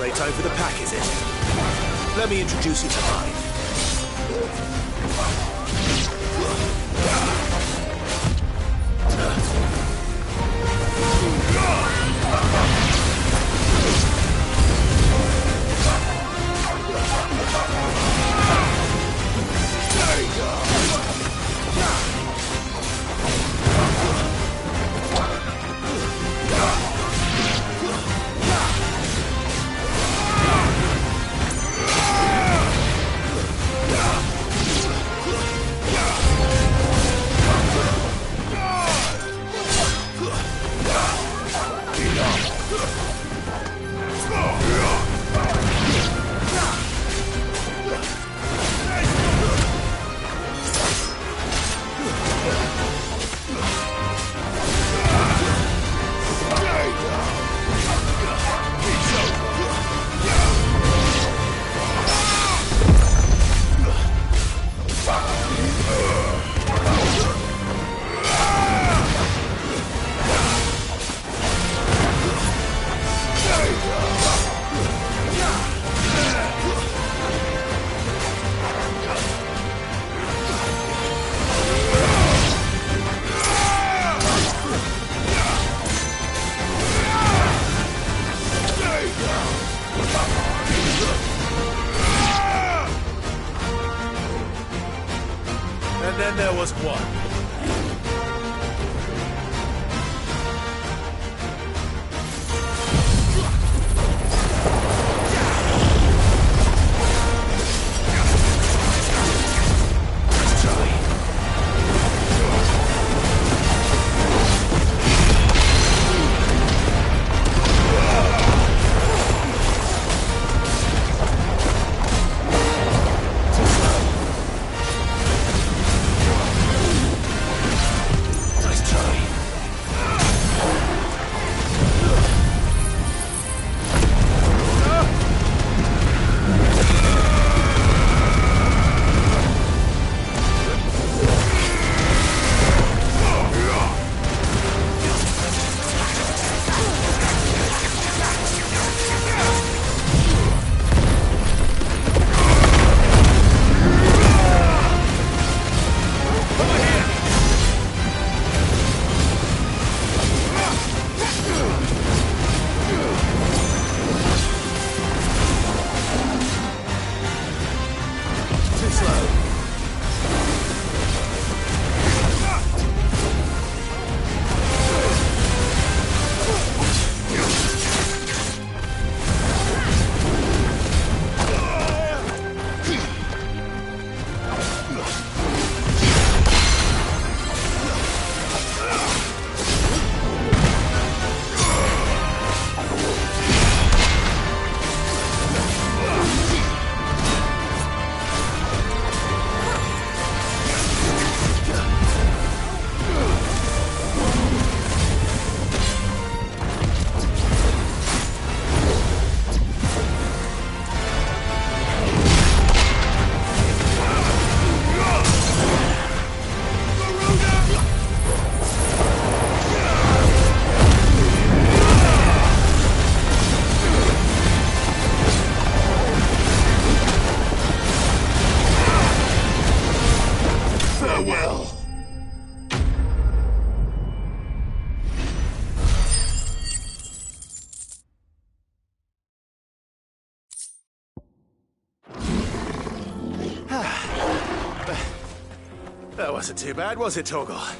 Playtime for the pack, is it? Let me introduce you to mine. There you go. And then there was one. That wasn't too bad, was it, Torgal?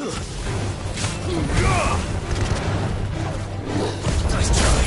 Nice try.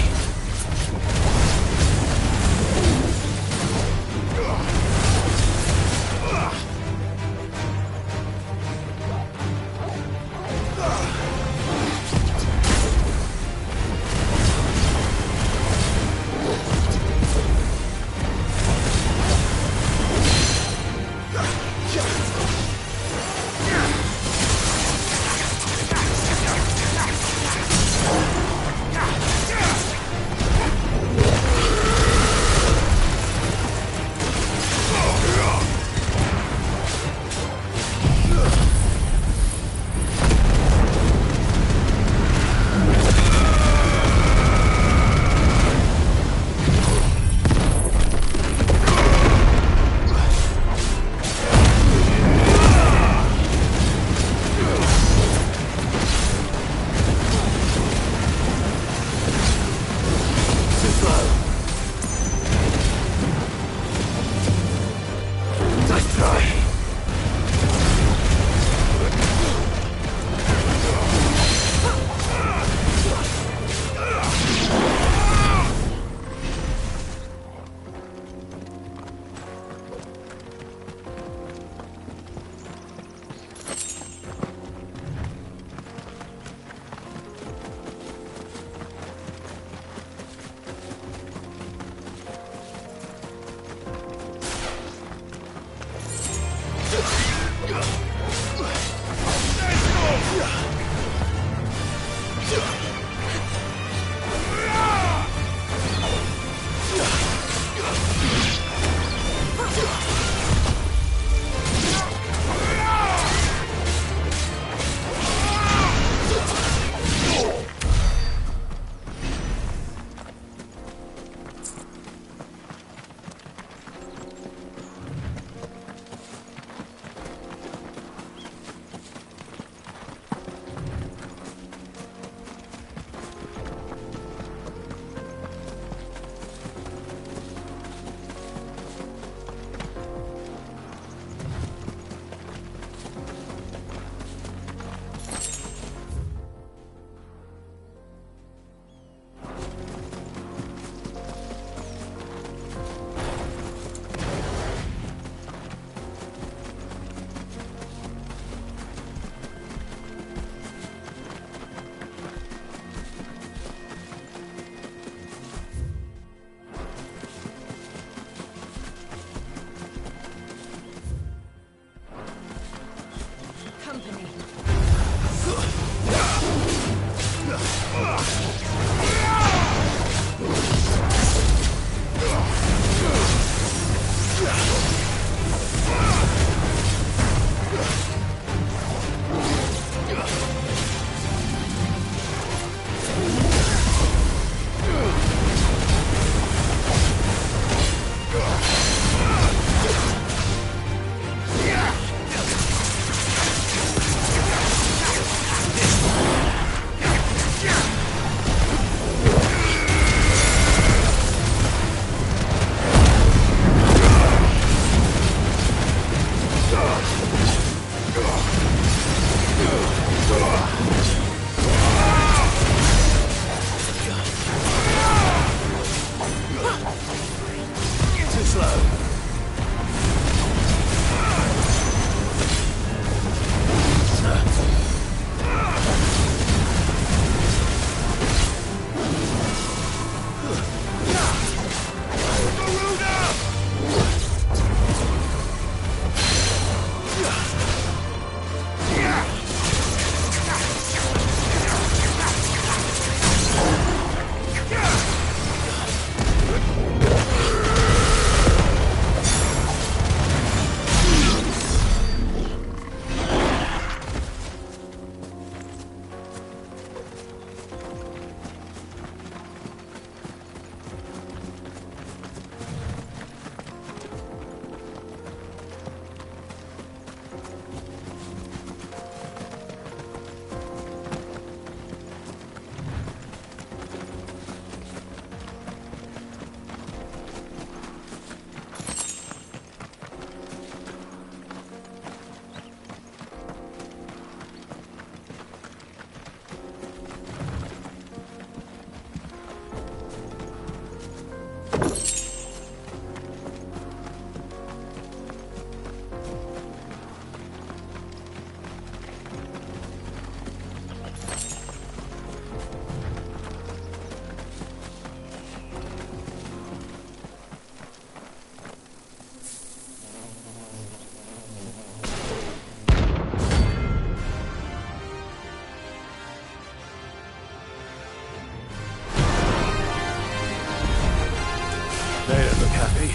They don't look happy.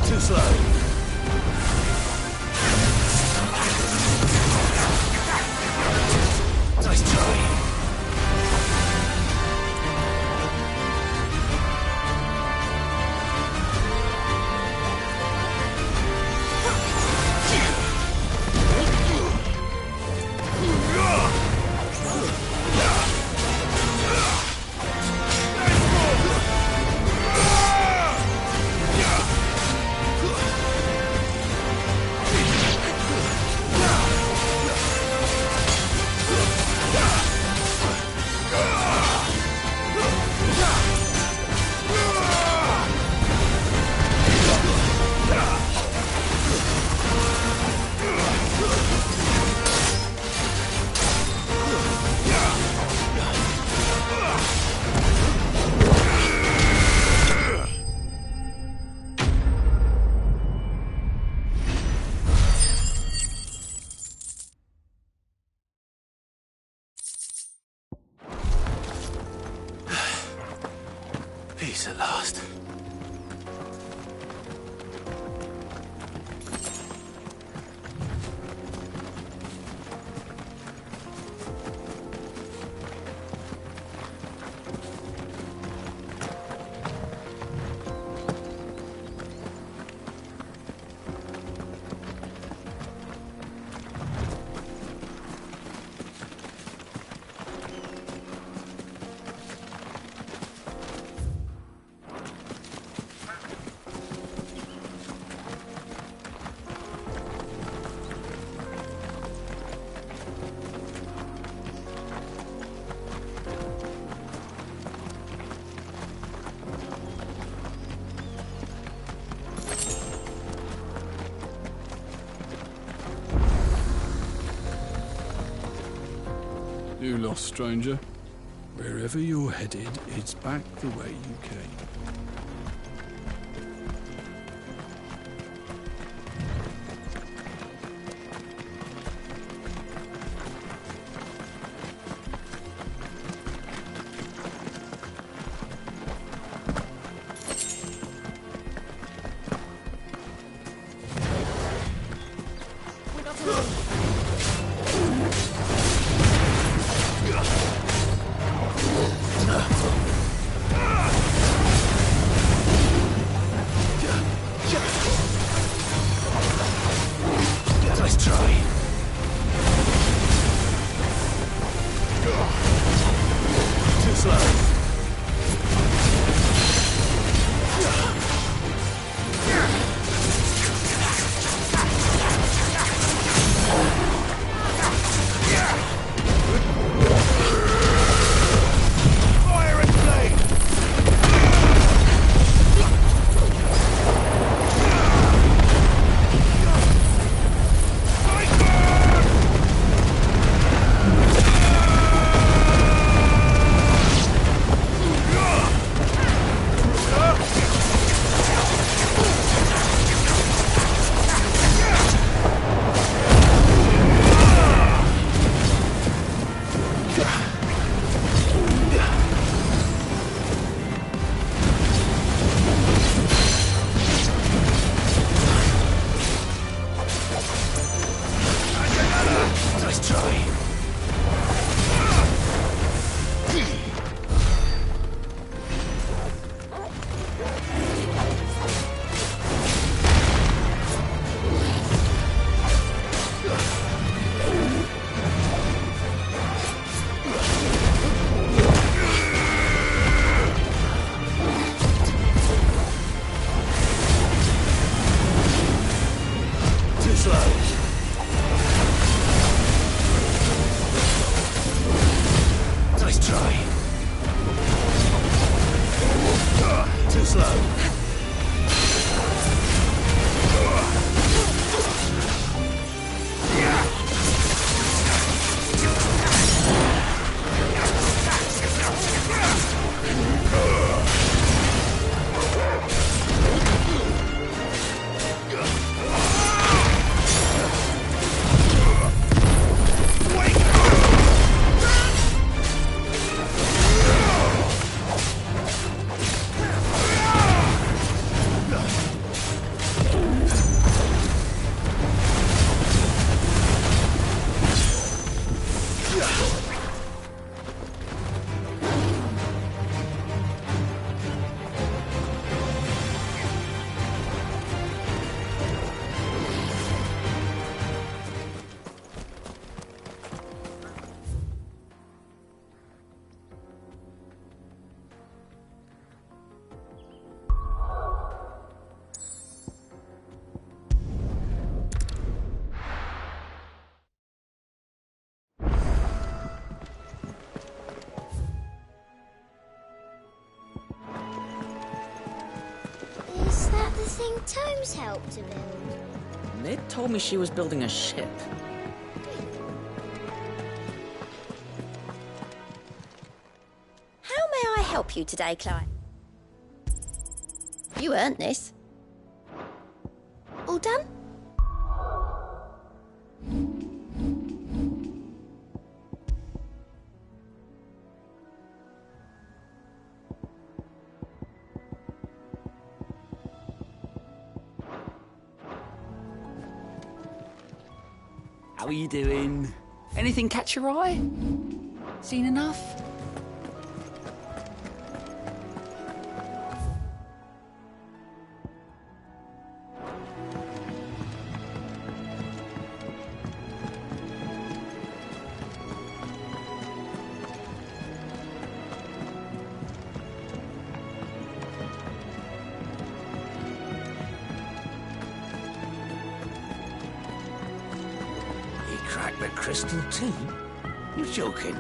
Too slow. Nice try. Peace at last. You lost, stranger. Wherever you're headed, it's back the way you came. We're not alone. the thing Tomes helped to build? Nid told me she was building a ship. How may I help you today, Clyde? You earned this. All done? How are you doing? Anything catch your eye? Seen enough? Crack the crystal too? You're joking.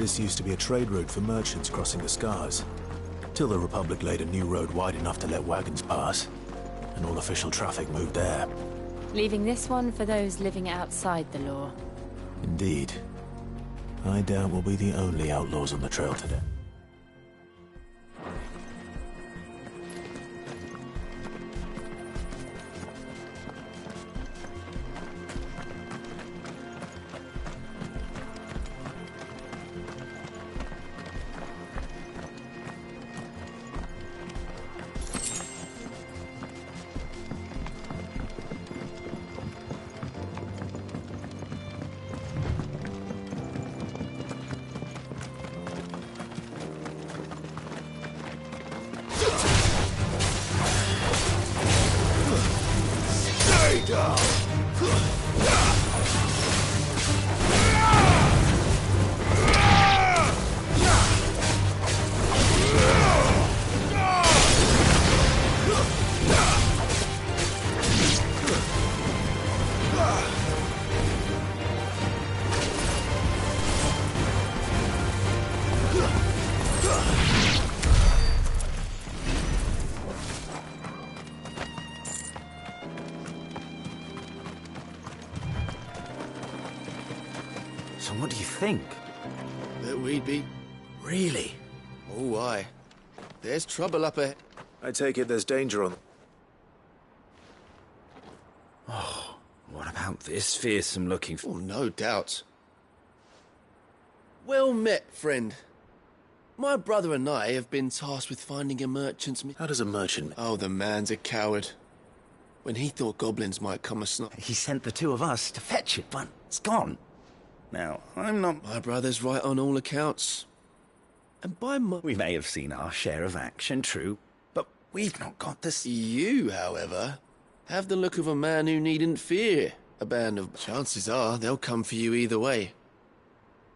This used to be a trade route for merchants crossing the Scars, till the Republic laid a new road wide enough to let wagons pass, and all official traffic moved there. Leaving this one for those living outside the law. Indeed. I doubt we'll be the only outlaws on the trail today. So what do you think? That we'd be... Really? Oh, aye. There's trouble up ahead. I take it there's danger on... Oh, what about this fearsome-looking... Oh, no doubt. Well met, friend. My brother and I have been tasked with finding a merchant's... How does a merchant... Oh, the man's a coward. When he thought goblins might come a snap... He sent the two of us to fetch it, but it's gone. Now, I'm not... My brother's right on all accounts. And by my... We may have seen our share of action, true, but we've not got this... You, however, have the look of a man who needn't fear a band of... Chances are they'll come for you either way.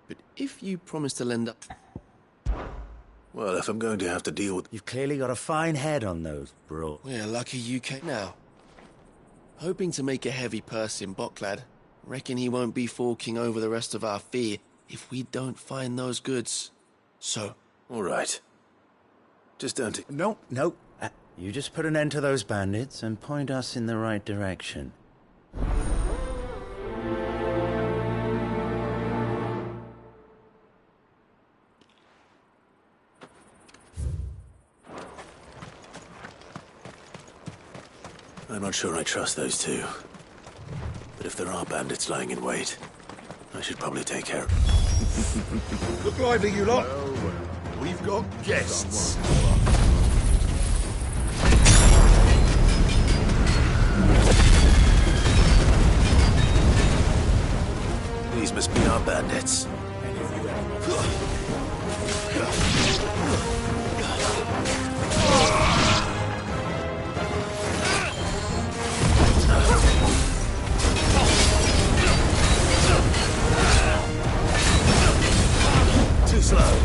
But if you promise to lend up... Well, if I'm going to have to deal with... You've clearly got a fine head on those, bro. We're lucky you came now. Hoping to make a heavy purse in Bocklad. Reckon he won't be forking over the rest of our fee if we don't find those goods. So... All right. Just don't... No. You just put an end to those bandits and point us in the right direction. I'm not sure I trust those two. But if there are bandits lying in wait, I should probably take care of... Look lively, you lot. Well, we've got guests. These must be our bandits. Too slow.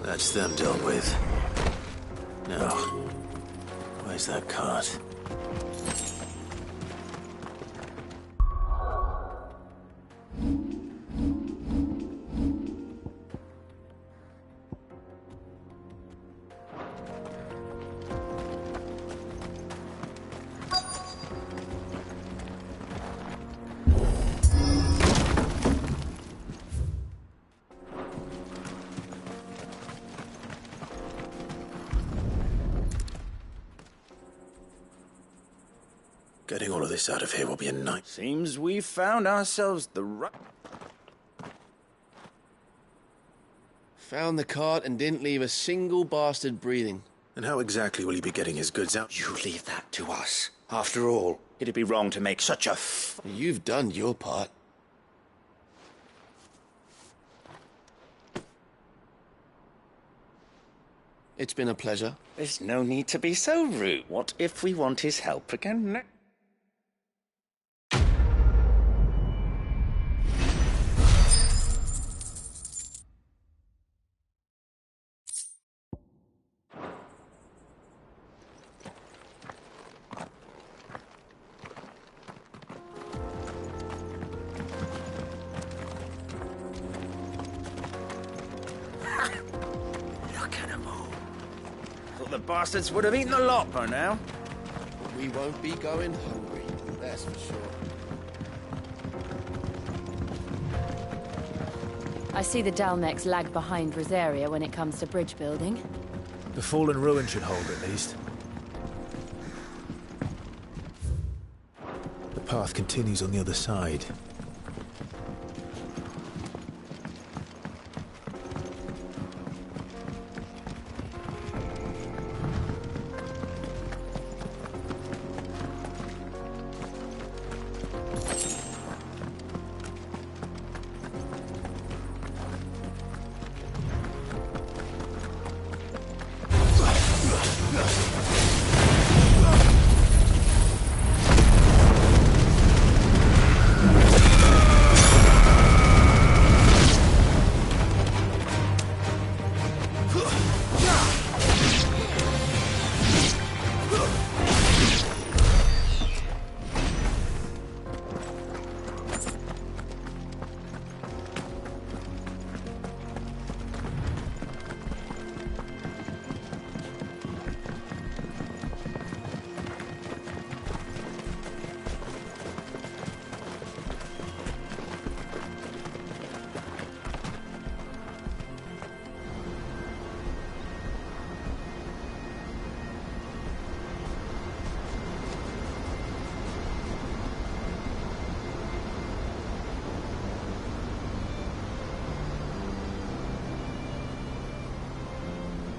That's them dealt with. Now, where's that cart? Getting all of this out of here will be a night. Seems we've found ourselves the right... Found the cart and didn't leave a single bastard breathing. And how exactly will he be getting his goods out? You leave that to us. After all, it'd be wrong to make such a You've done your part. It's been a pleasure. There's no need to be so rude. What if we want his help again? The bastards would have eaten a lot by now. We won't be going hungry, that's for sure. I see the Dalnecs lag behind Rosaria when it comes to bridge building. The fallen ruin should hold, at least. The path continues on the other side.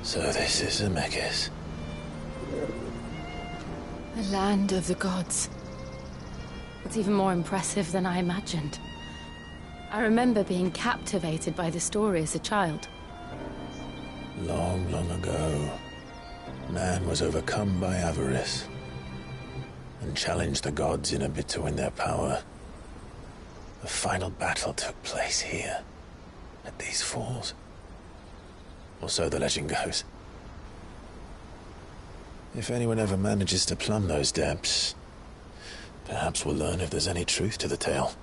So this is Zemeckis. The land of the gods. It's even more impressive than I imagined. I remember being captivated by the story as a child. Long, long ago, man was overcome by avarice and challenged the gods in a bid to win their power. The final battle took place here, at these falls. Or so the legend goes. If anyone ever manages to plumb those depths, perhaps we'll learn if there's any truth to the tale.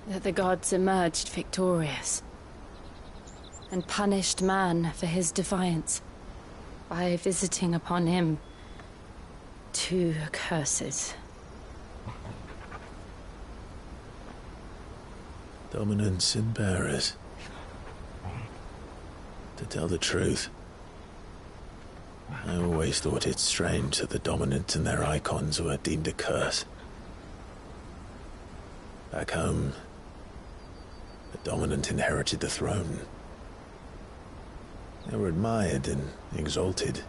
That the gods emerged victorious and punished man for his defiance by visiting upon him 2 curses. Dominants and bearers. To tell the truth, I always thought it strange that the dominant and their icons were deemed a curse. Back home, the dominant inherited the throne. They were admired and exalted,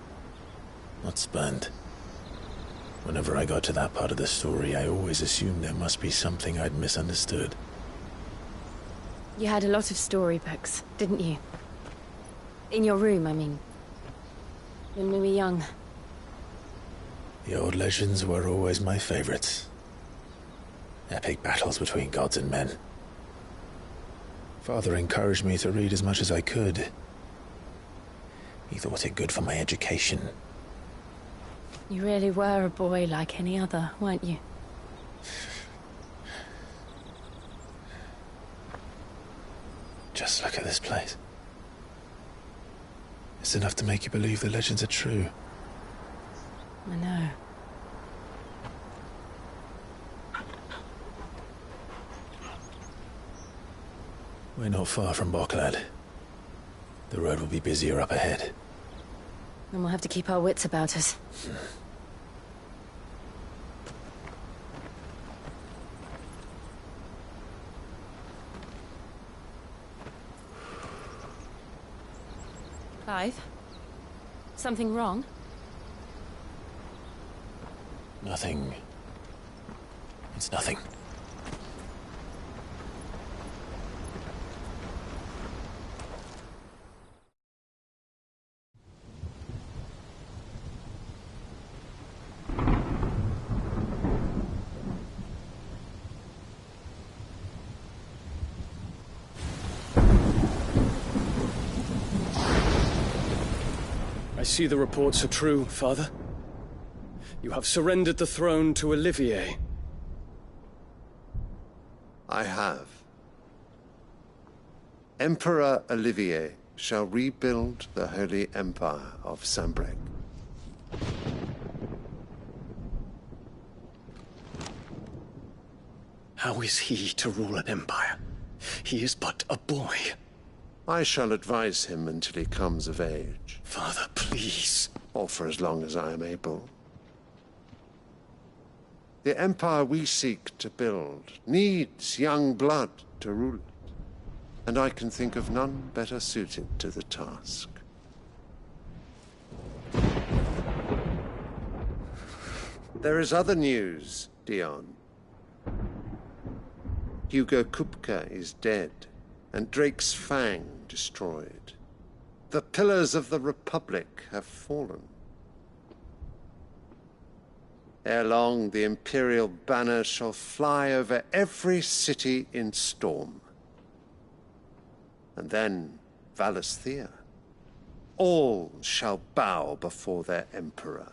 not spurned. Whenever I got to that part of the story, I always assumed there must be something I'd misunderstood. You had a lot of storybooks, didn't you? In your room, I mean. When we were young. The old legends were always my favorites. Epic battles between gods and men. Father encouraged me to read as much as I could. He thought it good for my education. You really were a boy like any other, weren't you? Just look at this place. It's enough to make you believe the legends are true. I know. We're not far from Boklad. The road will be busier up ahead. And we'll have to keep our wits about us. Clive? Something wrong? Nothing. It's nothing. I see the reports are true, Father. You have surrendered the throne to Olivier. I have. Emperor Olivier shall rebuild the Holy Empire of Sambrec. How is he to rule an empire He is but a boy. I shall advise him until he comes of age. Father, please. Or for as long as I am able. The empire we seek to build needs young blood to rule it, and I can think of none better suited to the task. There is other news, Dion. Hugo Kupka is dead, and Drake's Fang destroyed. The pillars of the Republic have fallen. Ere long, the Imperial banner shall fly over every city in Storm. And then, Valisthea. All shall bow before their Emperor.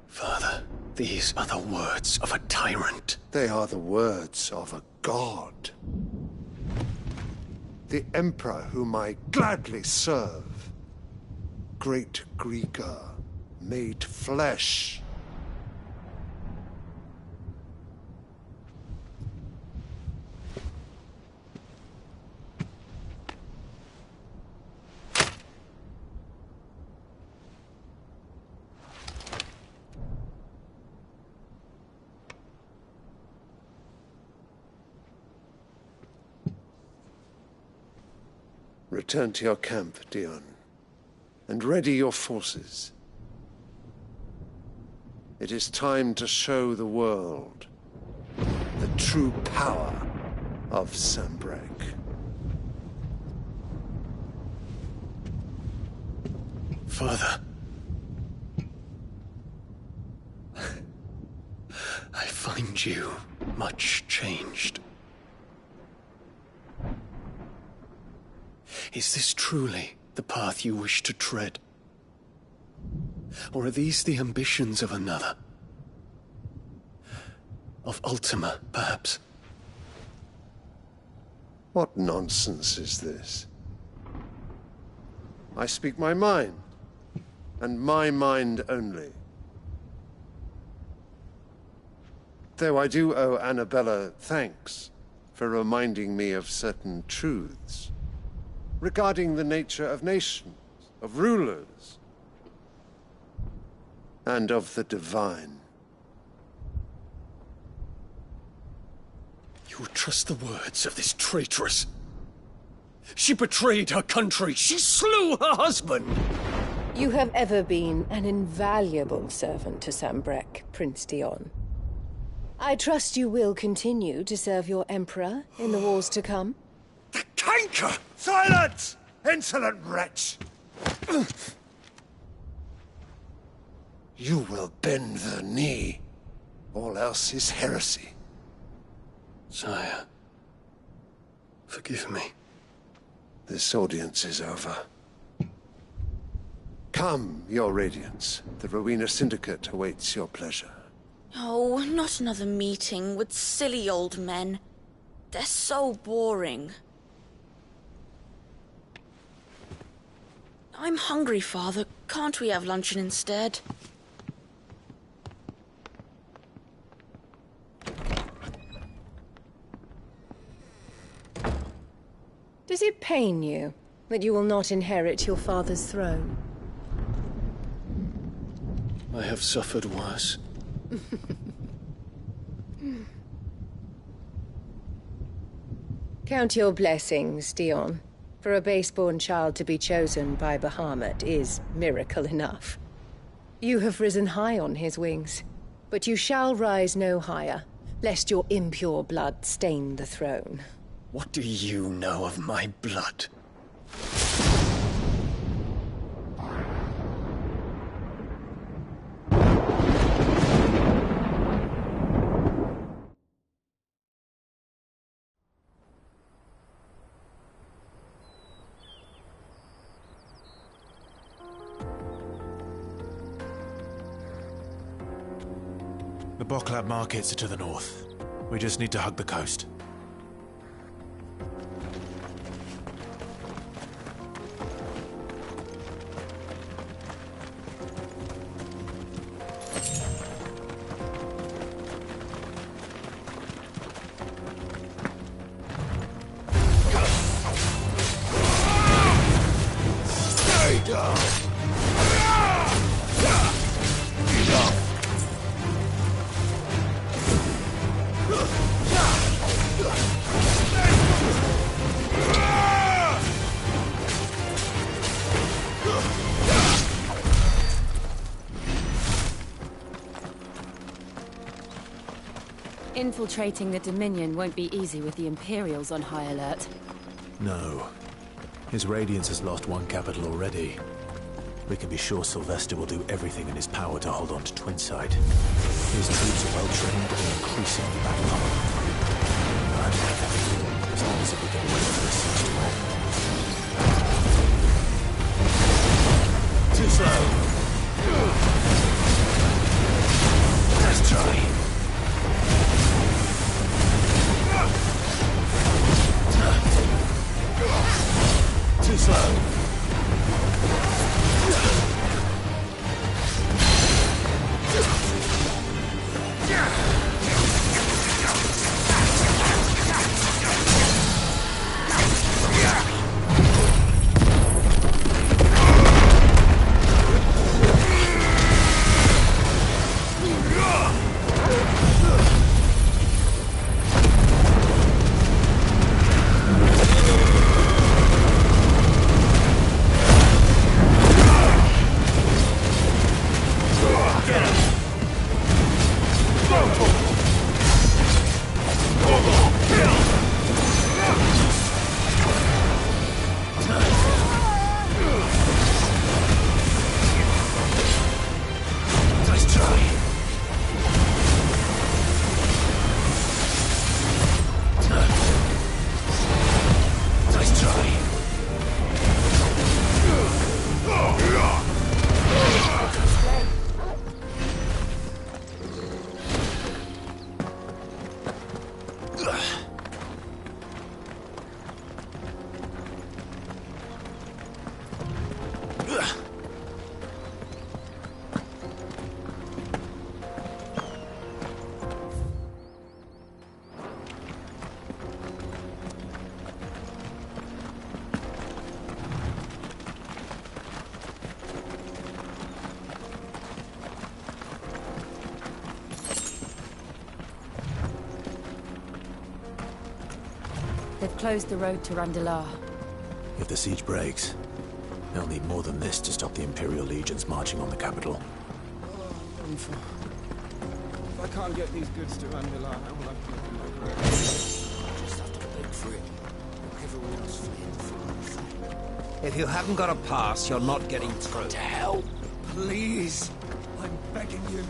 Father, these are the words of a tyrant. They are the words of a god. The Emperor whom I gladly serve. Great Greeker, made flesh. Return to your camp, Dion, and ready your forces. It is time to show the world the true power of Sanbreque. Father. I find you much changed. Is this truly the path you wish to tread? Or are these the ambitions of another? Of Ultima, perhaps? What nonsense is this? I speak my mind, and my mind only. Though I do owe Annabella thanks for reminding me of certain truths regarding the nature of nations, of rulers, and of the divine. You would trust the words of this traitress? She betrayed her country. She slew her husband. You have ever been an invaluable servant to Sanbreque, Prince Dion. I trust you will continue to serve your Emperor in the wars to come. The canker! Silence! Insolent wretch! You will bend the knee. All else is heresy. Sire, forgive me. This audience is over. Come, your Radiance. The Rowena Syndicate awaits your pleasure. Oh, not another meeting with silly old men. They're so boring. I'm hungry, Father. Can't we have luncheon instead? Does it pain you that you will not inherit your father's throne? I have suffered worse. Count your blessings, Dion. For a base-born child to be chosen by Bahamut is miracle enough. You have risen high on his wings, but you shall rise no higher, lest your impure blood stain the throne. What do you know of my blood? The Boklab markets are to the north. We just need to hug the coast. Infiltrating the Dominion won't be easy with the Imperials on high alert. No. His Radiance has lost one capital already. We can be sure Sylvester will do everything in his power to hold on to Twinside. His troops are well trained and increasingly battle-hardened. As long as we can wait for the siege to end. Too slow. Let's try. Too slow. They've closed the road to Randalar. If the siege breaks, they'll need more than this to stop the Imperial legions marching on the capital. If I can't get these goods to Randalar, how will I put them on the road? Just have to beg for it. Everyone's fleeing fast. If you haven't got a pass, you're not getting through. To help, please. I'm begging you.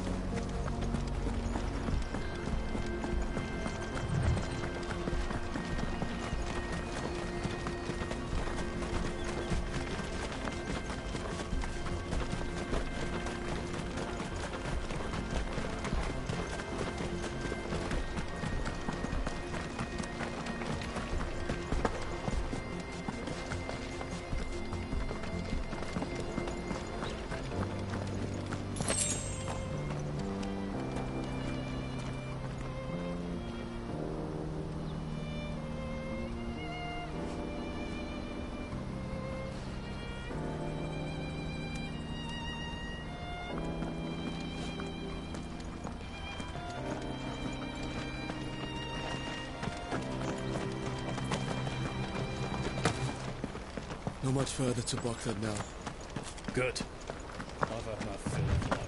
Not much further to Baghdad now. Good. I've had my fill of life.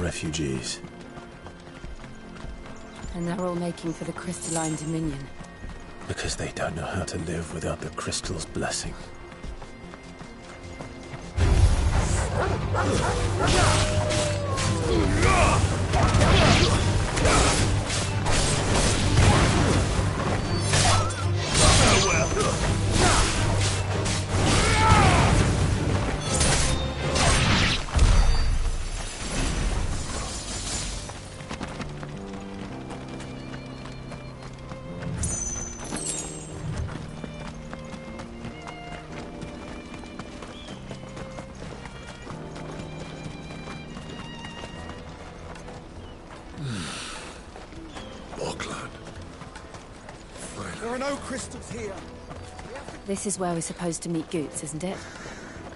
refugees. And they're all making for the crystalline dominion. Because they don't know how to live without the crystal's blessing. There are no crystals here. This is where we're supposed to meet Goots, isn't it?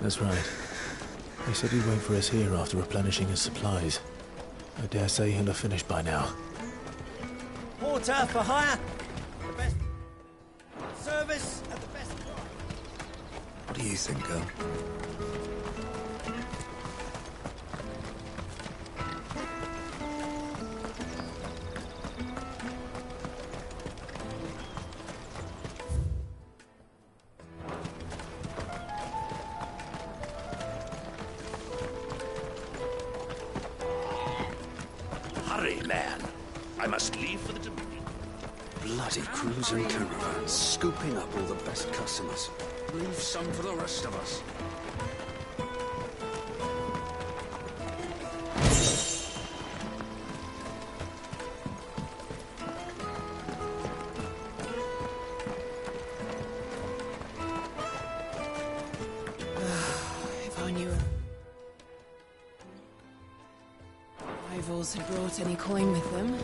That's right. He said he'd wait for us here after replenishing his supplies. I dare say he'll have finished by now. Porter for hire. The best service at the best price. What do you think, girl? Hurry, man. I must leave for the Dominion. Bloody crews and caravans, scooping up all the best customers. Leave some for the rest of us. If I knew rivals had brought any coin with them,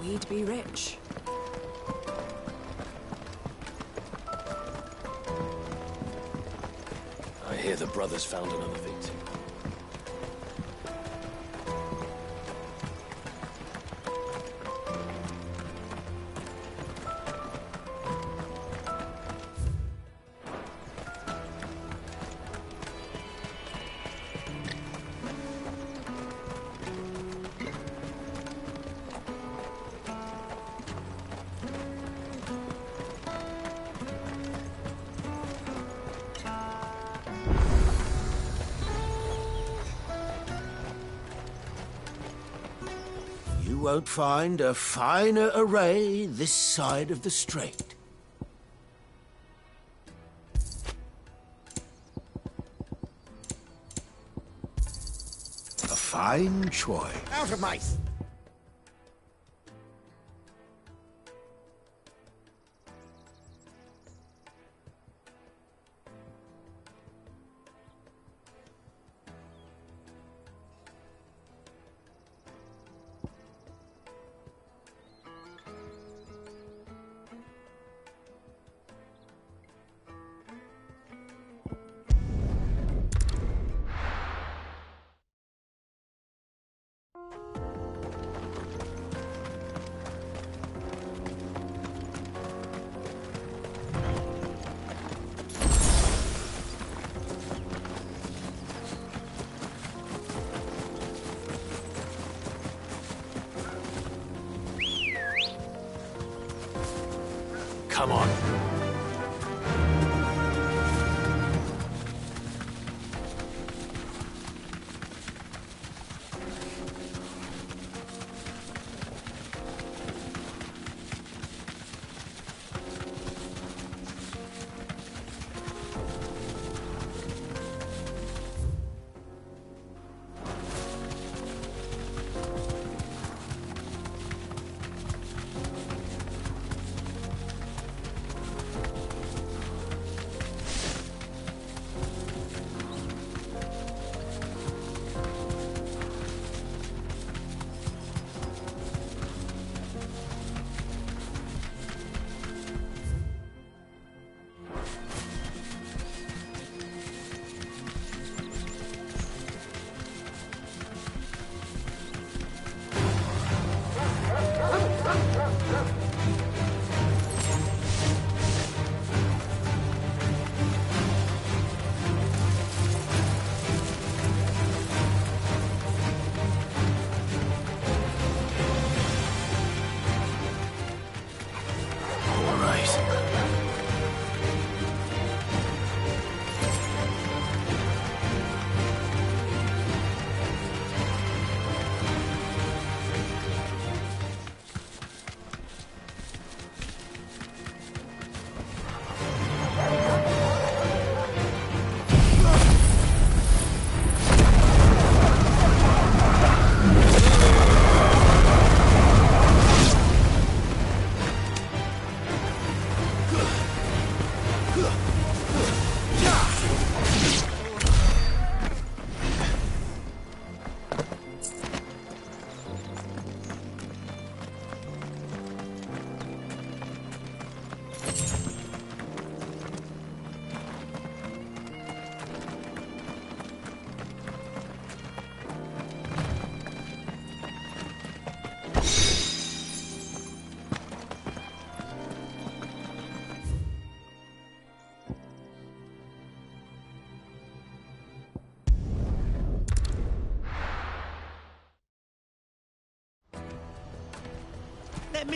we'd be rich. I hear the brothers found another victim. You won't find a finer array this side of the strait. A fine choice. Out of mice!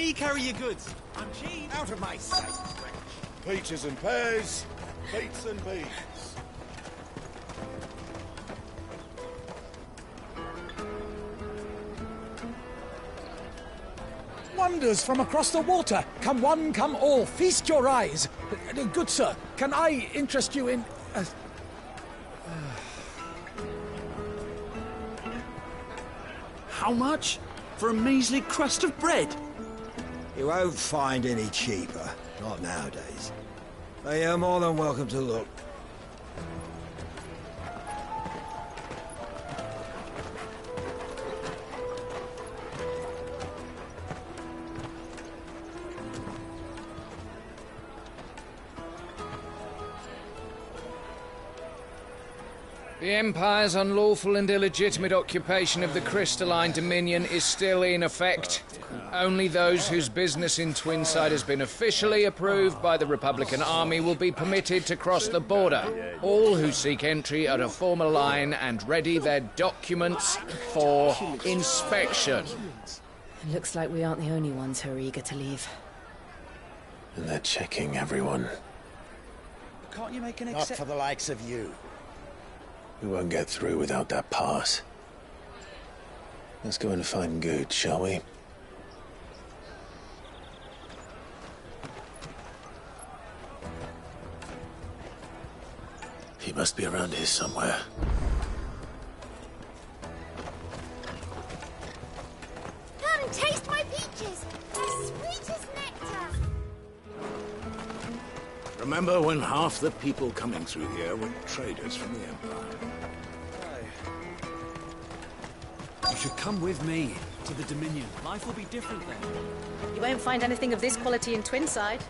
me carry your goods. I'm cheap. Out of my sight. Peaches and pears, beets and beans. Wonders from across the water. Come one, come all. Feast your eyes. Good sir, can I interest you in... How much? For a measly crust of bread? You won't find any cheaper. Not nowadays. But you're more than welcome to look. The Empire's unlawful and illegitimate occupation of the Crystalline Dominion is still in effect. Only those whose business in Twinside has been officially approved by the Republican Army will be permitted to cross the border. All who seek entry are to form a line and ready their documents for inspection. It looks like we aren't the only ones who are eager to leave. And they're checking everyone. Can't you make an Not for the likes of you. We won't get through without that pass. Let's go and find Good, shall we? He must be around here somewhere. Come and taste my peaches. They're sweet as nectar. Remember when half the people coming through here were traders from the Empire? You should come with me to the Dominion. Life will be different then. You won't find anything of this quality in Twinside.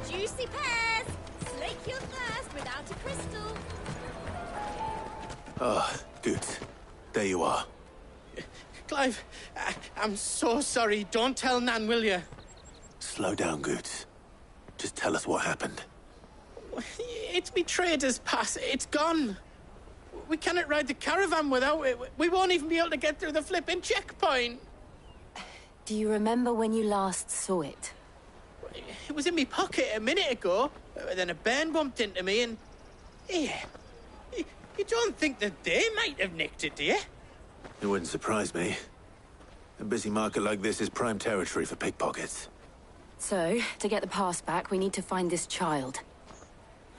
Juicy pears. Slake your thirst without a crystal. Ah, Good. There you are. Clive, I'm so sorry. Don't tell Nan, will you? Slow down, Good. Just tell us what happened. It's me trader's pass. It's gone. We cannot ride the caravan without it. We won't even be able to get through the flipping checkpoint. Do you remember when you last saw it? It was in my pocket a minute ago. Then a bairn bumped into me and... Yeah. You don't think that they might have nicked it, do you? It wouldn't surprise me. A busy market like this is prime territory for pickpockets. So, to get the pass back, we need to find this child.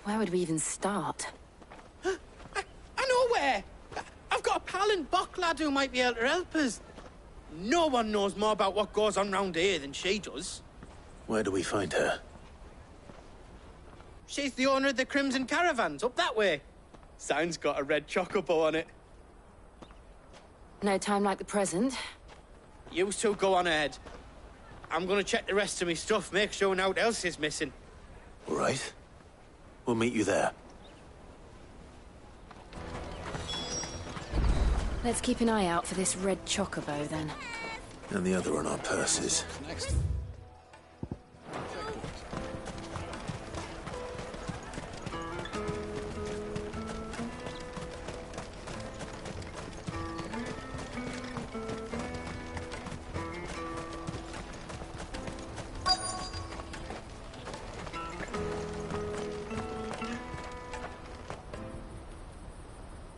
Where would we even start? I know where! I've got a pal in Bock lad who might be able to help us. No one knows more about what goes on round here than she does. Where do we find her? She's the owner of the Crimson Caravans, up that way. Sign's got a red chocobo on it. No time like the present. You two go on ahead. I'm gonna check the rest of my stuff, make sure naught else is missing. All right. We'll meet you there. Let's keep an eye out for this red chocobo, then. And the other on our purses. Next.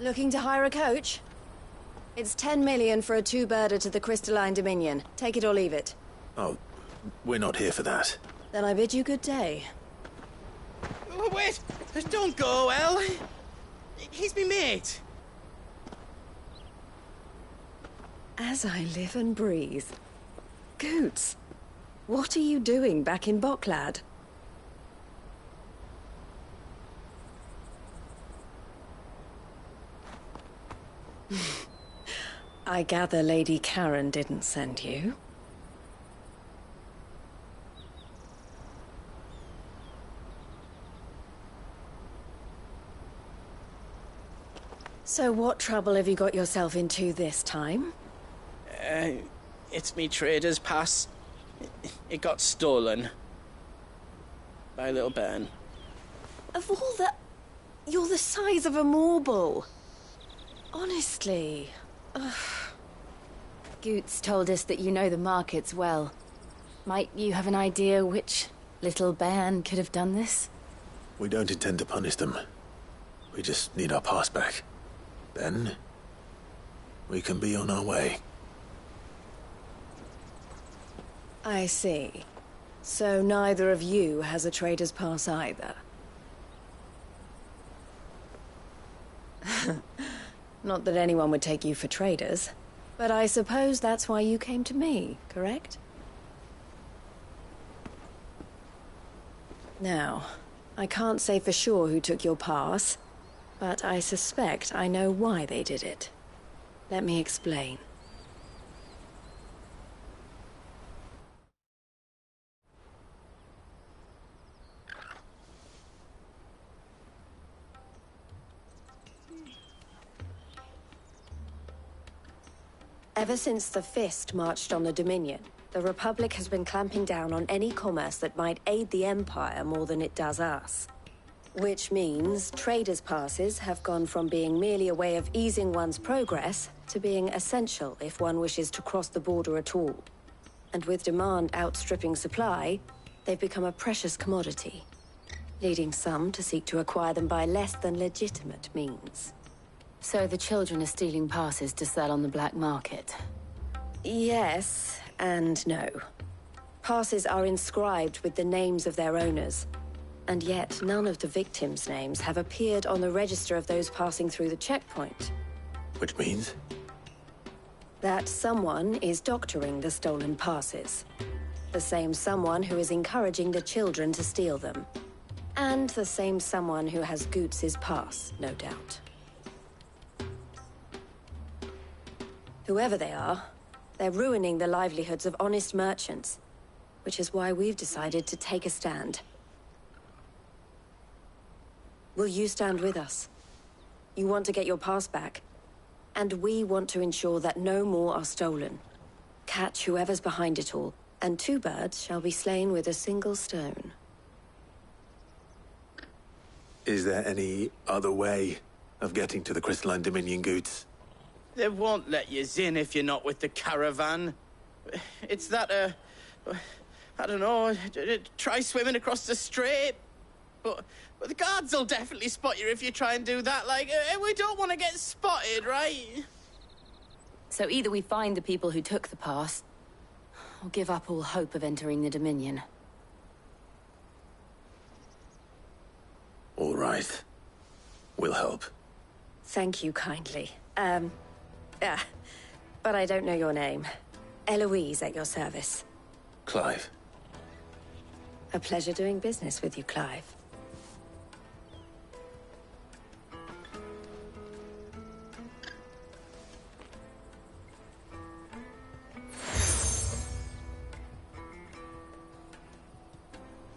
Looking to hire a coach? It's 10 million for a two-birder to the Crystalline Dominion. Take it or leave it. Oh, we're not here for that. Then I bid you good day. Oh, wait! Don't go, El. He's me mate. As I live and breathe. Goots, what are you doing back in Bock, lad? I gather Lady Karen didn't send you. So what trouble have you got yourself into this time? It's me trader's pass. It got stolen. By a little bairn. Of all the... You're the size of a marble. Honestly... ugh. Goots told us that you know the markets well. Might you have an idea which little band could have done this? We don't intend to punish them. We just need our pass back. Then, we can be on our way. I see. So neither of you has a trader's pass either. Not that anyone would take you for traders, but I suppose that's why you came to me, correct? Now, I can't say for sure who took your pass, but I suspect I know why they did it. Let me explain. Ever since the Fist marched on the Dominion, the Republic has been clamping down on any commerce that might aid the Empire more than it does us. Which means traders' passes have gone from being merely a way of easing one's progress to being essential if one wishes to cross the border at all. And with demand outstripping supply, they've become a precious commodity, leading some to seek to acquire them by less than legitimate means. So the children are stealing passes to sell on the black market? Yes, and no. Passes are inscribed with the names of their owners, and yet none of the victims' names have appeared on the register of those passing through the checkpoint. Which means? That someone is doctoring the stolen passes. The same someone who is encouraging the children to steal them. And the same someone who has Goots' pass, no doubt. Whoever they are, they're ruining the livelihoods of honest merchants, which is why we've decided to take a stand. Will you stand with us? You want to get your pass back, and we want to ensure that no more are stolen. Catch whoever's behind it all, and 2 birds shall be slain with a single stone. Is there any other way of getting to the Crystalline Dominion, Goots? They won't let you in if you're not with the caravan. It's that, I don't know, try swimming across the strait. But the guards will definitely spot you if you try and do that. Like, we don't want to get spotted, right? So either we find the people who took the pass, or give up all hope of entering the Dominion. All right. We'll help. Thank you kindly. But I don't know your name. Eloise at your service. Clive. A pleasure doing business with you, Clive.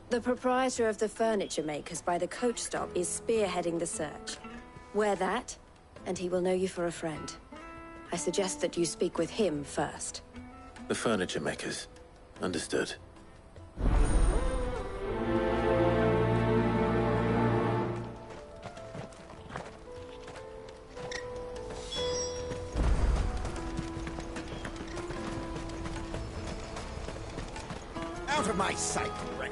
The proprietor of the furniture makers by the coach stop is spearheading the search. Wear that, and he will know you for a friend. I suggest that you speak with him first. The furniture makers. Understood. Out of my sight, wretch!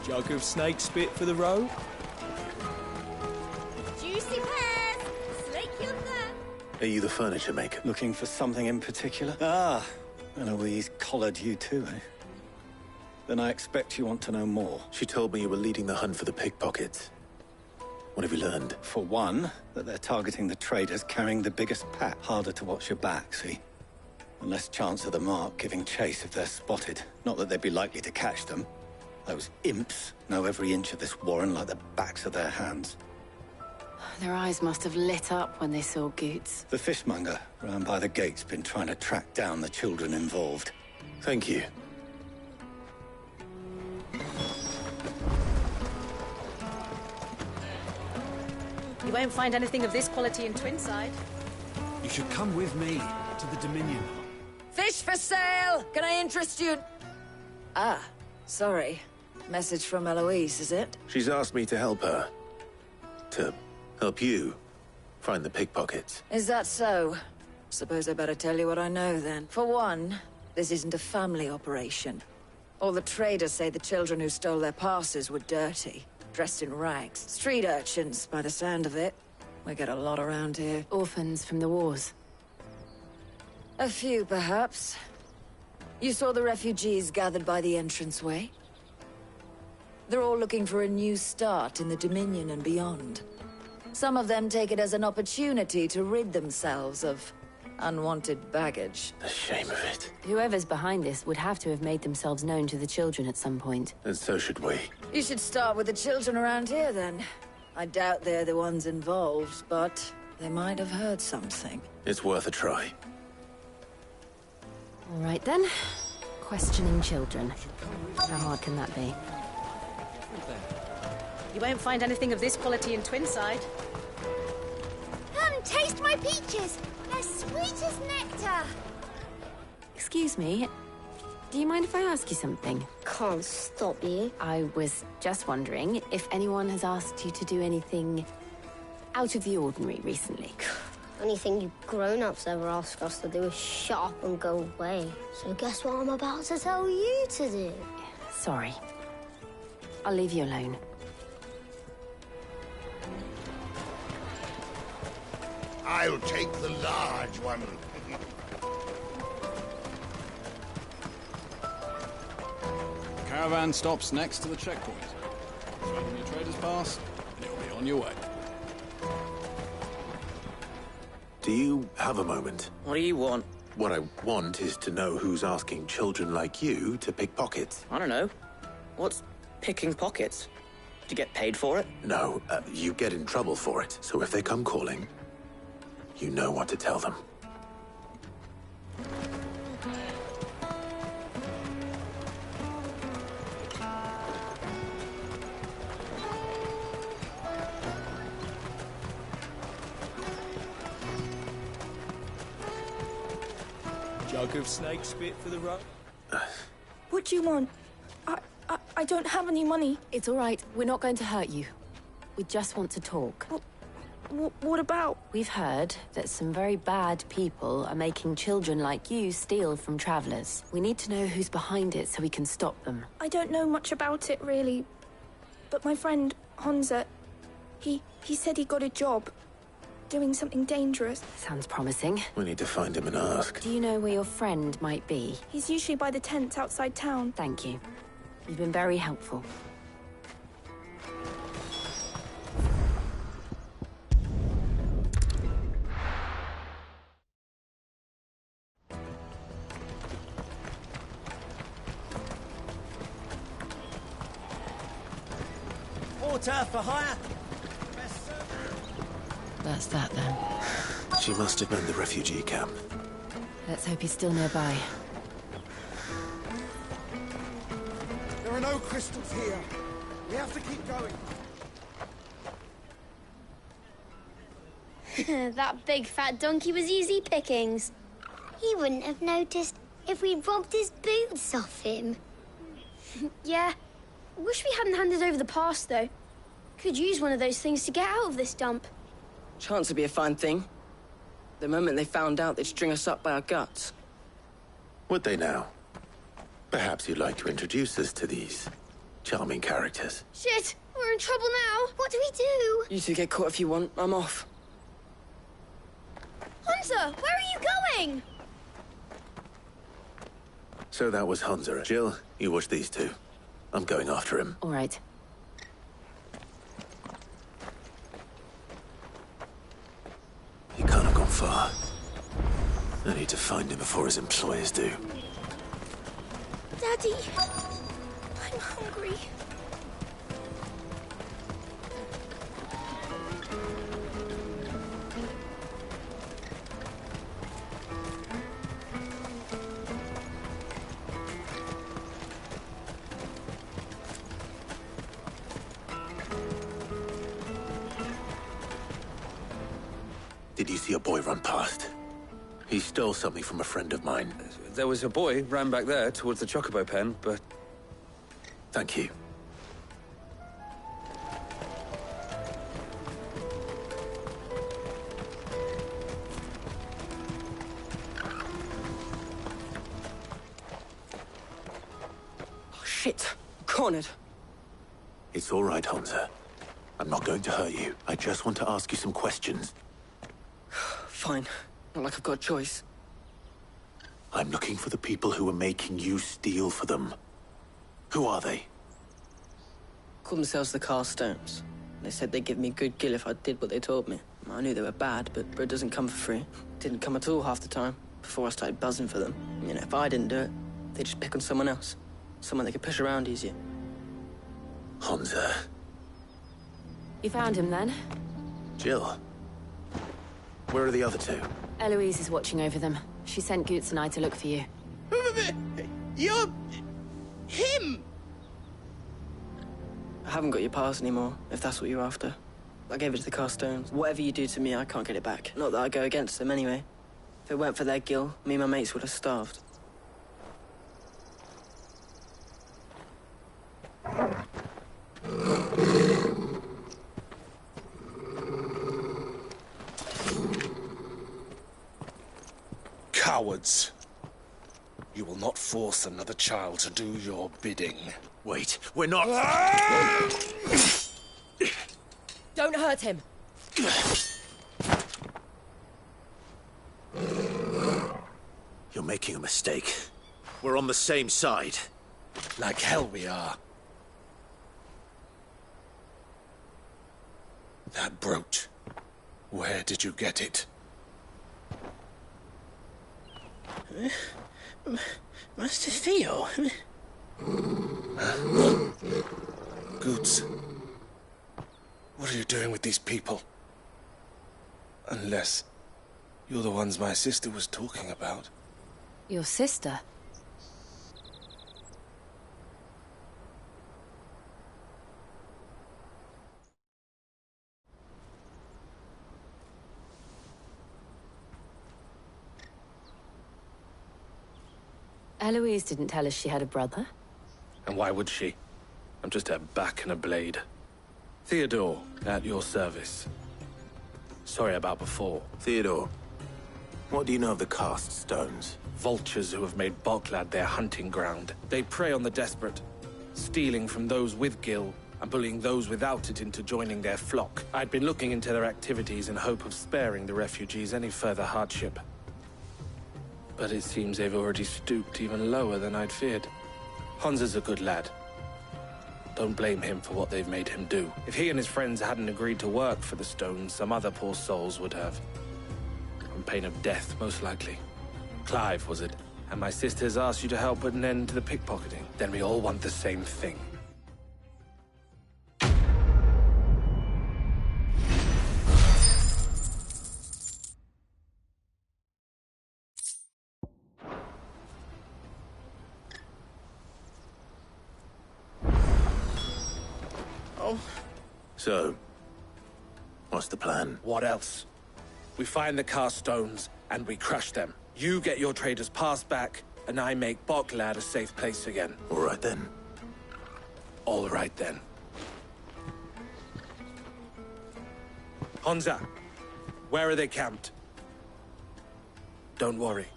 Jug of snake spit for the road? Juicy pears! Slake your thirst! Are you the furniture maker? Looking for something in particular? Ah, Eloise collared you too, eh? Then I expect you want to know more. She told me you were leading the hunt for the pickpockets. What have you learned? For one, that they're targeting the traders carrying the biggest pack. Harder to watch your back, see? And less chance of the mark giving chase if they're spotted. Not that they'd be likely to catch them. Those imps know every inch of this warren like the backs of their hands. Their eyes must have lit up when they saw Goots. The fishmonger round by the gate's been trying to track down the children involved. Thank you. You won't find anything of this quality in Twinside. You should come with me to the Dominion. Fish for sale! Can I interest you? Ah, Sorry. Message from Eloise, is it? She's asked me to help her. To help you find the pickpockets. Is that so? Suppose I better tell you what I know then. For one, this isn't a family operation. All the traders say the children who stole their passes were dirty, dressed in rags. Street urchins, by the sound of it. We get a lot around here. Orphans from the wars. A few, perhaps. You saw the refugees gathered by the entranceway? They're all looking for a new start in the Dominion and beyond. Some of them take it as an opportunity to rid themselves of unwanted baggage. The shame of it. Whoever's behind this would have to have made themselves known to the children at some point. And so should we. You should start with the children around here, then. I doubt they're the ones involved, but they might have heard something. It's worth a try. All right, then. Questioning children. How hard can that be? You won't find anything of this quality in Twinside. Come, taste my peaches! They're sweet as nectar! Excuse me. Do you mind if I ask you something? Can't stop you. I was just wondering if anyone has asked you to do anything out of the ordinary recently. Anything you grown-ups ever ask us to do is shut up and go away. So guess what I'm about to tell you to do? Sorry. I'll leave you alone. I'll take the large one. Caravan stops next to the checkpoint. Show them your trader's pass, and you'll be on your way. Do you have a moment? What do you want? What I want is to know who's asking children like you to pick pockets. I don't know. What's picking pockets? Do you get paid for it? No, you get in trouble for it. So if they come calling, you know what to tell them. Jug of snake spit for the road. What do you want? I don't have any money. It's all right. We're not going to hurt you. We just want to talk. What about? We've heard that some very bad people are making children like you steal from travelers. We need to know who's behind it so we can stop them. I don't know much about it, really. But my friend, Hansa, he said he got a job. Doing something dangerous. Sounds promising. We need to find him and ask. Do you know where your friend might be? He's usually by the tents outside town. Thank you. You've been very helpful. Porter for hire. That's that, then. She must have been the refugee camp. Let's hope he's still nearby. There are no crystals here. We have to keep going. That big fat donkey was easy pickings. He wouldn't have noticed if we'd robbed his boots off him. Yeah. Wish we hadn't handed over the pass, though. Could use one of those things to get out of this dump. Chance would be a fine thing. The moment they found out, they'd string us up by our guts. Would they now? Perhaps you'd like to introduce us to these charming characters. Shit! We're in trouble now! What do we do? You two get caught if you want. I'm off. Hunter! Where are you going? So that was Hansa. Jill, you watch these two. I'm going after him. All right. He can't have gone far. I need to find him before his employers do. Daddy, I'm hungry. Did you see a boy run past? He stole something from a friend of mine. There was a boy ran back there towards the chocobo pen, but Thank you. Oh, shit. I'm cornered. It's all right, Hansa. I'm not going to hurt you. I just want to ask you some questions. Fine. Not like I've got a choice. I'm looking for the people who are making you steal for them. Who are they? Called themselves the Carstones. They said they'd give me good gill if I did what they told me. I knew they were bad, but bread doesn't come for free. Didn't come at all half the time, before I started buzzing for them. You know, if I didn't do it, they'd just pick on someone else. Someone they could push around easier. Hansa. You found him then? Jill. Where are the other two? Eloise is watching over them. She sent Goots and I to look for you. You're... him! I haven't got your pass anymore, if that's what you're after. I gave it to the Carstones. Whatever you do to me, I can't get it back. Not that I go against them anyway. If it weren't for their gill, me and my mates would have starved. Cowards. You will not force another child to do your bidding. Wait, we're not... Don't hurt him. You're making a mistake. We're on the same side. Like hell we are. That brooch. Where did you get it? Master Theo. Goots. What are you doing with these people? Unless you're the ones my sister was talking about. Your sister? Eloise didn't tell us she had a brother. And why would she? I'm just a back and a blade. Theodore, at your service. Sorry about before. Theodore, what do you know of the Cast Stones? Vultures who have made Boklad their hunting ground. They prey on the desperate, stealing from those with gil and bullying those without it into joining their flock. I'd been looking into their activities in hope of sparing the refugees any further hardship. But it seems they've already stooped even lower than I'd feared. Hansa's a good lad. Don't blame him for what they've made him do. If he and his friends hadn't agreed to work for the Stones, some other poor souls would have. On pain of death, most likely. Clive, was it? And my sisters asked you to help put an end to the pickpocketing. Then we all want the same thing. So, what's the plan? What else? We find the Carstones, and we crush them. You get your trader's pass back, and I make Boklad a safe place again. All right then. All right then. Hansa, where are they camped? Don't worry.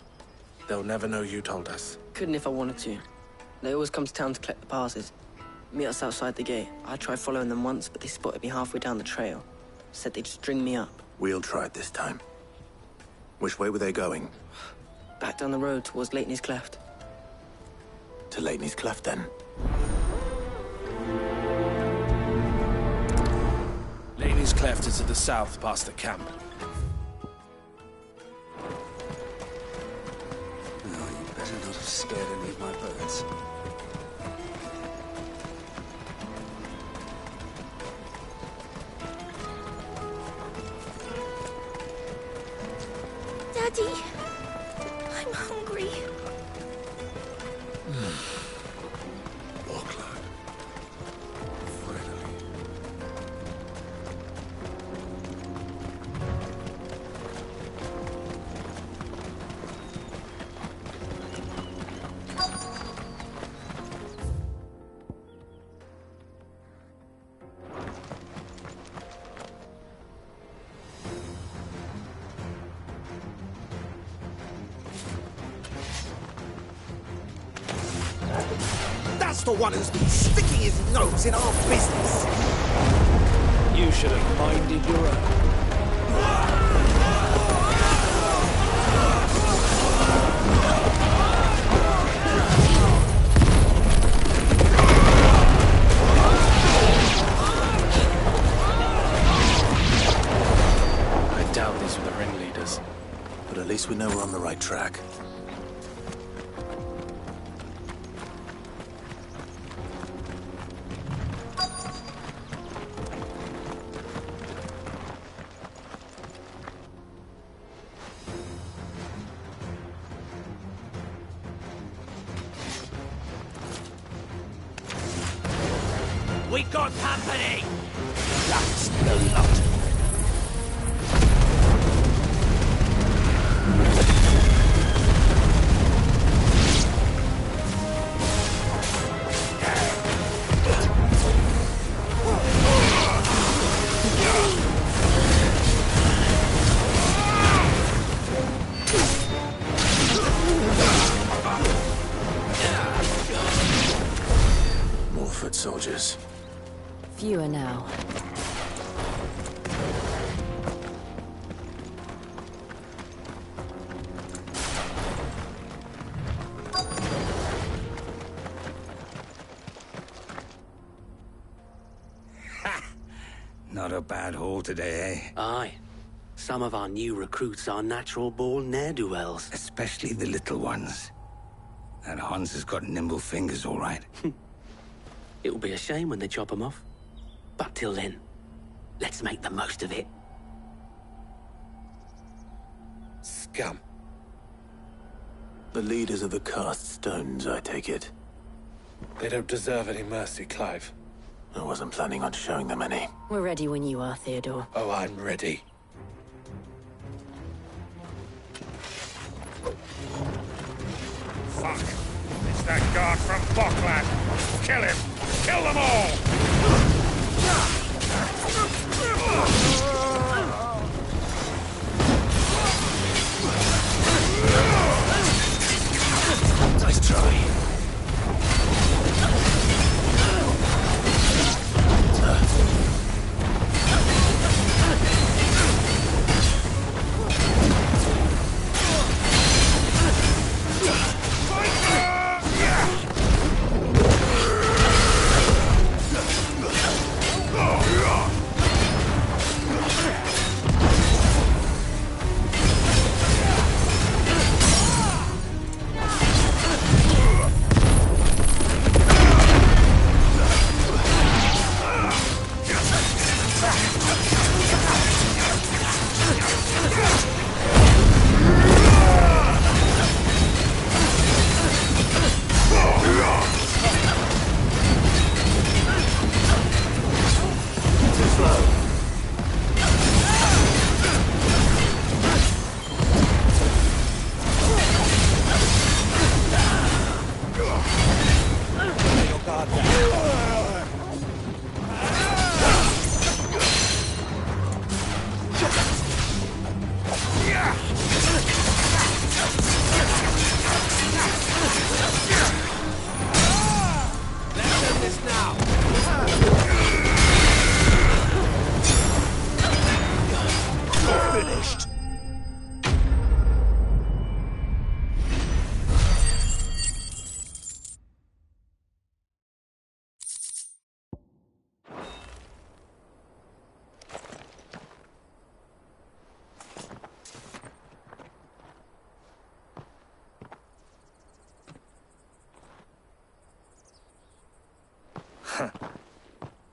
They'll never know you told us. Couldn't if I wanted to. They always come to town to collect the passes. Meet us outside the gate. I tried following them once, but they spotted me halfway down the trail. Said they'd string me up. We'll try it this time. Which way were they going? Back down the road towards Lateney's Cleft. To Lateney's Cleft, then. Lateney's Cleft is to the south, past the camp. No, you better not have scared any of my birds. Daddy, I'm hungry. Boklad. Finally. Just the one who's been sticking his nose in our business. You should have minded your own. I doubt these were the ringleaders. But at least we know we're on the right track. We got company! That's the lot. More foot soldiers. Fewer now. Not a bad haul today, eh? Aye. Some of our new recruits are natural-born ne'er-do-wells. Especially the little ones. That Hans has got nimble fingers, all right. It will be a shame when they chop them off. But till then, let's make the most of it. Scum. The leaders of the cast stones, I take it. They don't deserve any mercy, Clive. I wasn't planning on showing them any. We're ready when you are, Theodore. Oh, I'm ready. Fuck. It's that guard from Bockland. Kill him. Kill them all. Nice try.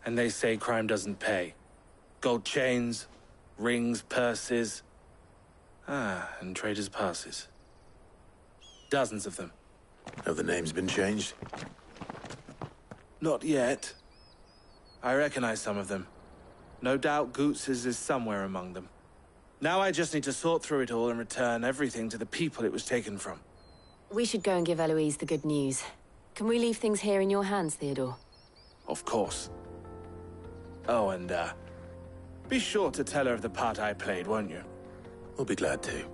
And they say crime doesn't pay. Gold chains, rings, purses. And traders' passes. Dozens of them. Have the names been changed? Not yet. I recognize some of them. No doubt Goots's is somewhere among them. Now I just need to sort through it all and return everything to the people it was taken from. We should go and give Eloise the good news. Can we leave things here in your hands, Theodore? Of course. Oh, and, be sure to tell her of the part I played, won't you? We'll be glad to.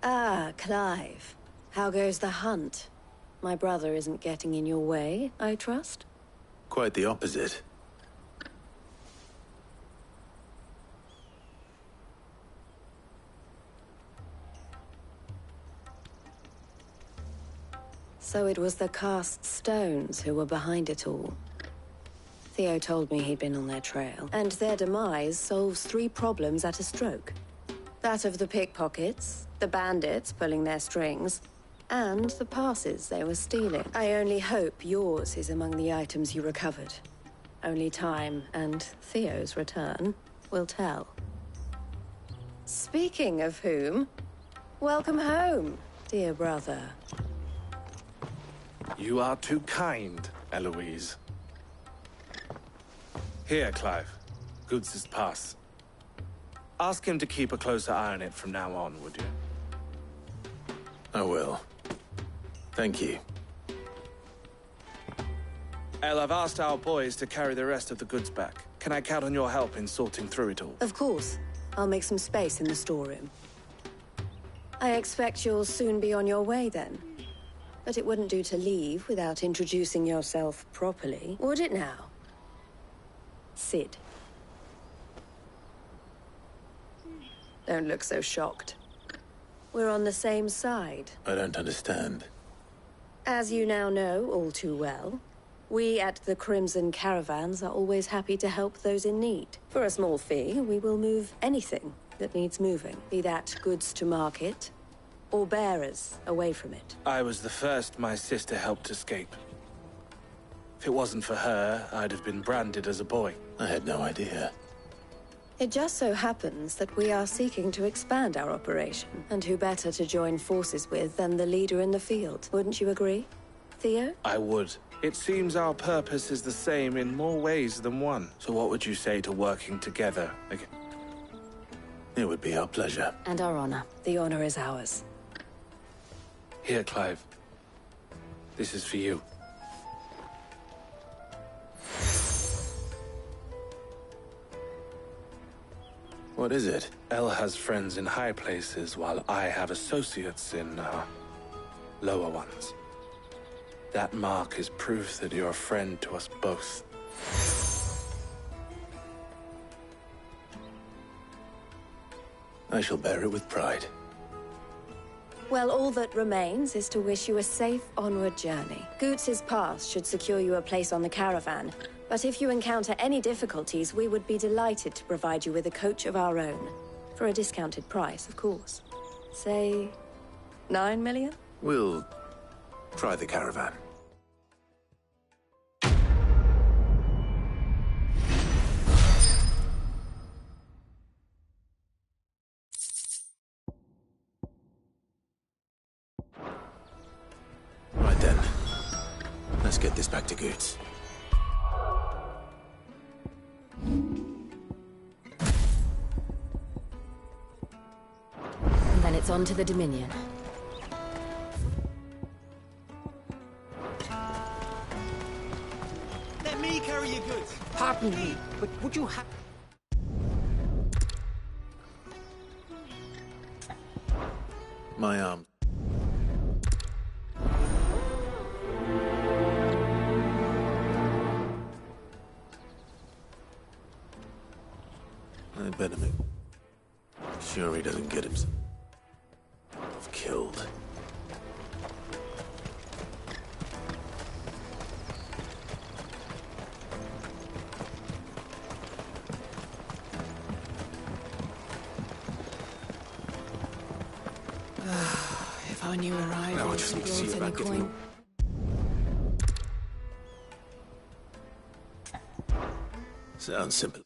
Ah, Clive. How goes the hunt? My brother isn't getting in your way, I trust? Quite the opposite. So it was the cast stones who were behind it all. Theo told me he'd been on their trail, and their demise solves 3 problems at a stroke. That of the pickpockets, the bandits pulling their strings, and the passes they were stealing. I only hope yours is among the items you recovered. Only time and Theo's return will tell. Speaking of whom, welcome home, dear brother. You are too kind, Eloise. Here, Clive. Goods' pass. Ask him to keep a closer eye on it from now on, would you? I will. Thank you. El, I've asked our boys to carry the rest of the goods back. Can I count on your help in sorting through it all? Of course. I'll make some space in the storeroom. I expect you'll soon be on your way then. But it wouldn't do to leave without introducing yourself properly, would it now? Sid. Don't look so shocked. We're on the same side. I don't understand. As you now know all too well, we at the Crimson Caravans are always happy to help those in need. For a small fee, we will move anything that needs moving, be that goods to market, or bearers away from it. I was the first my sister helped escape. If it wasn't for her, I'd have been branded as a boy. I had no idea. It just so happens that we are seeking to expand our operation, and who better to join forces with than the leader in the field? Wouldn't you agree, Theo? I would. It seems our purpose is the same in more ways than one. So what would you say to working together again? It would be our pleasure. And our honor. The honor is ours. Here, Clive. This is for you. What is it? El has friends in high places, while I have associates in, lower ones. That mark is proof that you're a friend to us both. I shall bear it with pride. Well, all that remains is to wish you a safe onward journey. Goots' pass should secure you a place on the caravan, but if you encounter any difficulties, we would be delighted to provide you with a coach of our own. For a discounted price, of course. Say, 9 million? We'll try the caravan. Right then. Let's get this back to Goots. And then it's on to the Dominion. Let me carry your goods. Pardon me, but would you have... My arm. I'd better make sure he doesn't get himself killed. If I knew where I Now I just need to see about getting... Sounds simple.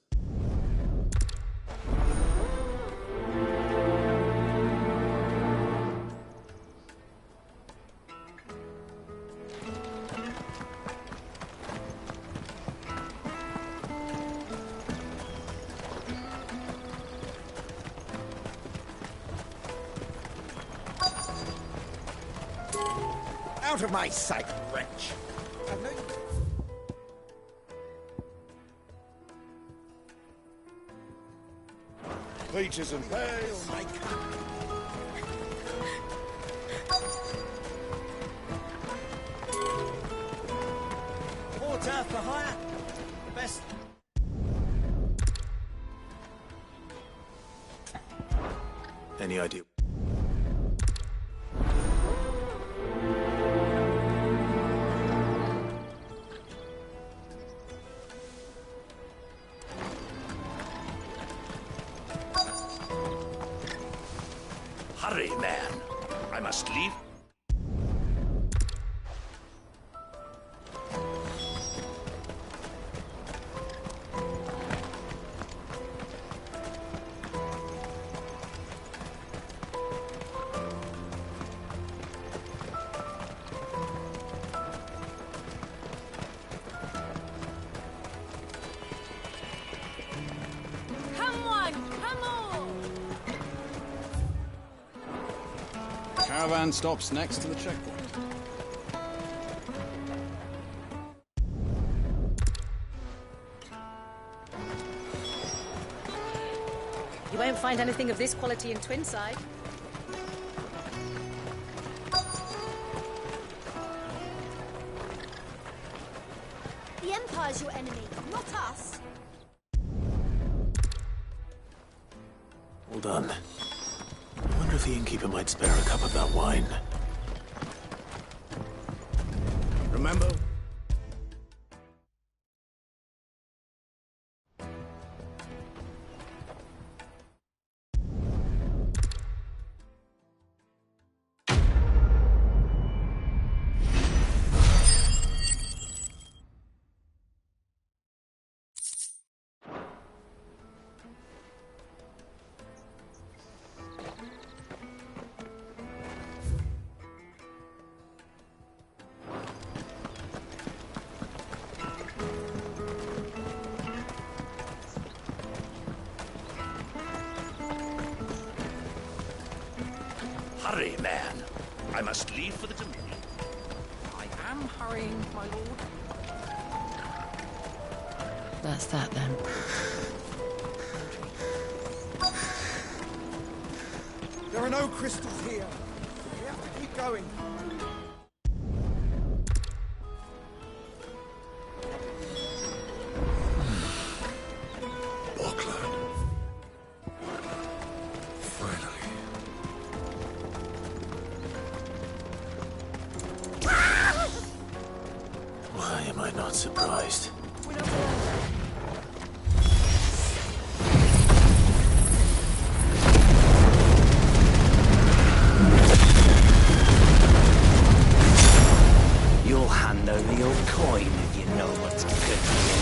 Out of my sight, wretch! I've no... Peaches and pears. Any idea? Hurry, man. I must leave. Caravan stops next to the checkpoint. You won't find anything of this quality in Twinside. The Empire's your enemy, not us. Hold on. I wonder if the innkeeper might spare a cup of that wine. Remember? Hurry, man. I must leave for the Dominion. I am hurrying, my lord. That's that then. There are no crystals here. We have to keep going. Why am I not surprised? You'll hand over your coin if you know what's good for you.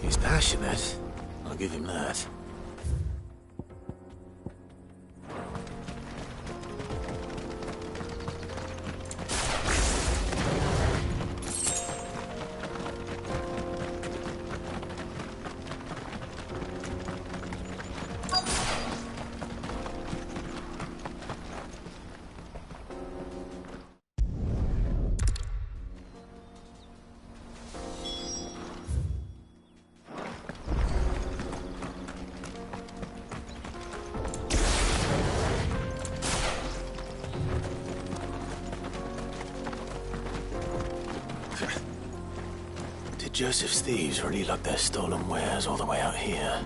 He's passionate. I'll give him that. Did Joseph's thieves really lug their stolen wares all the way out here?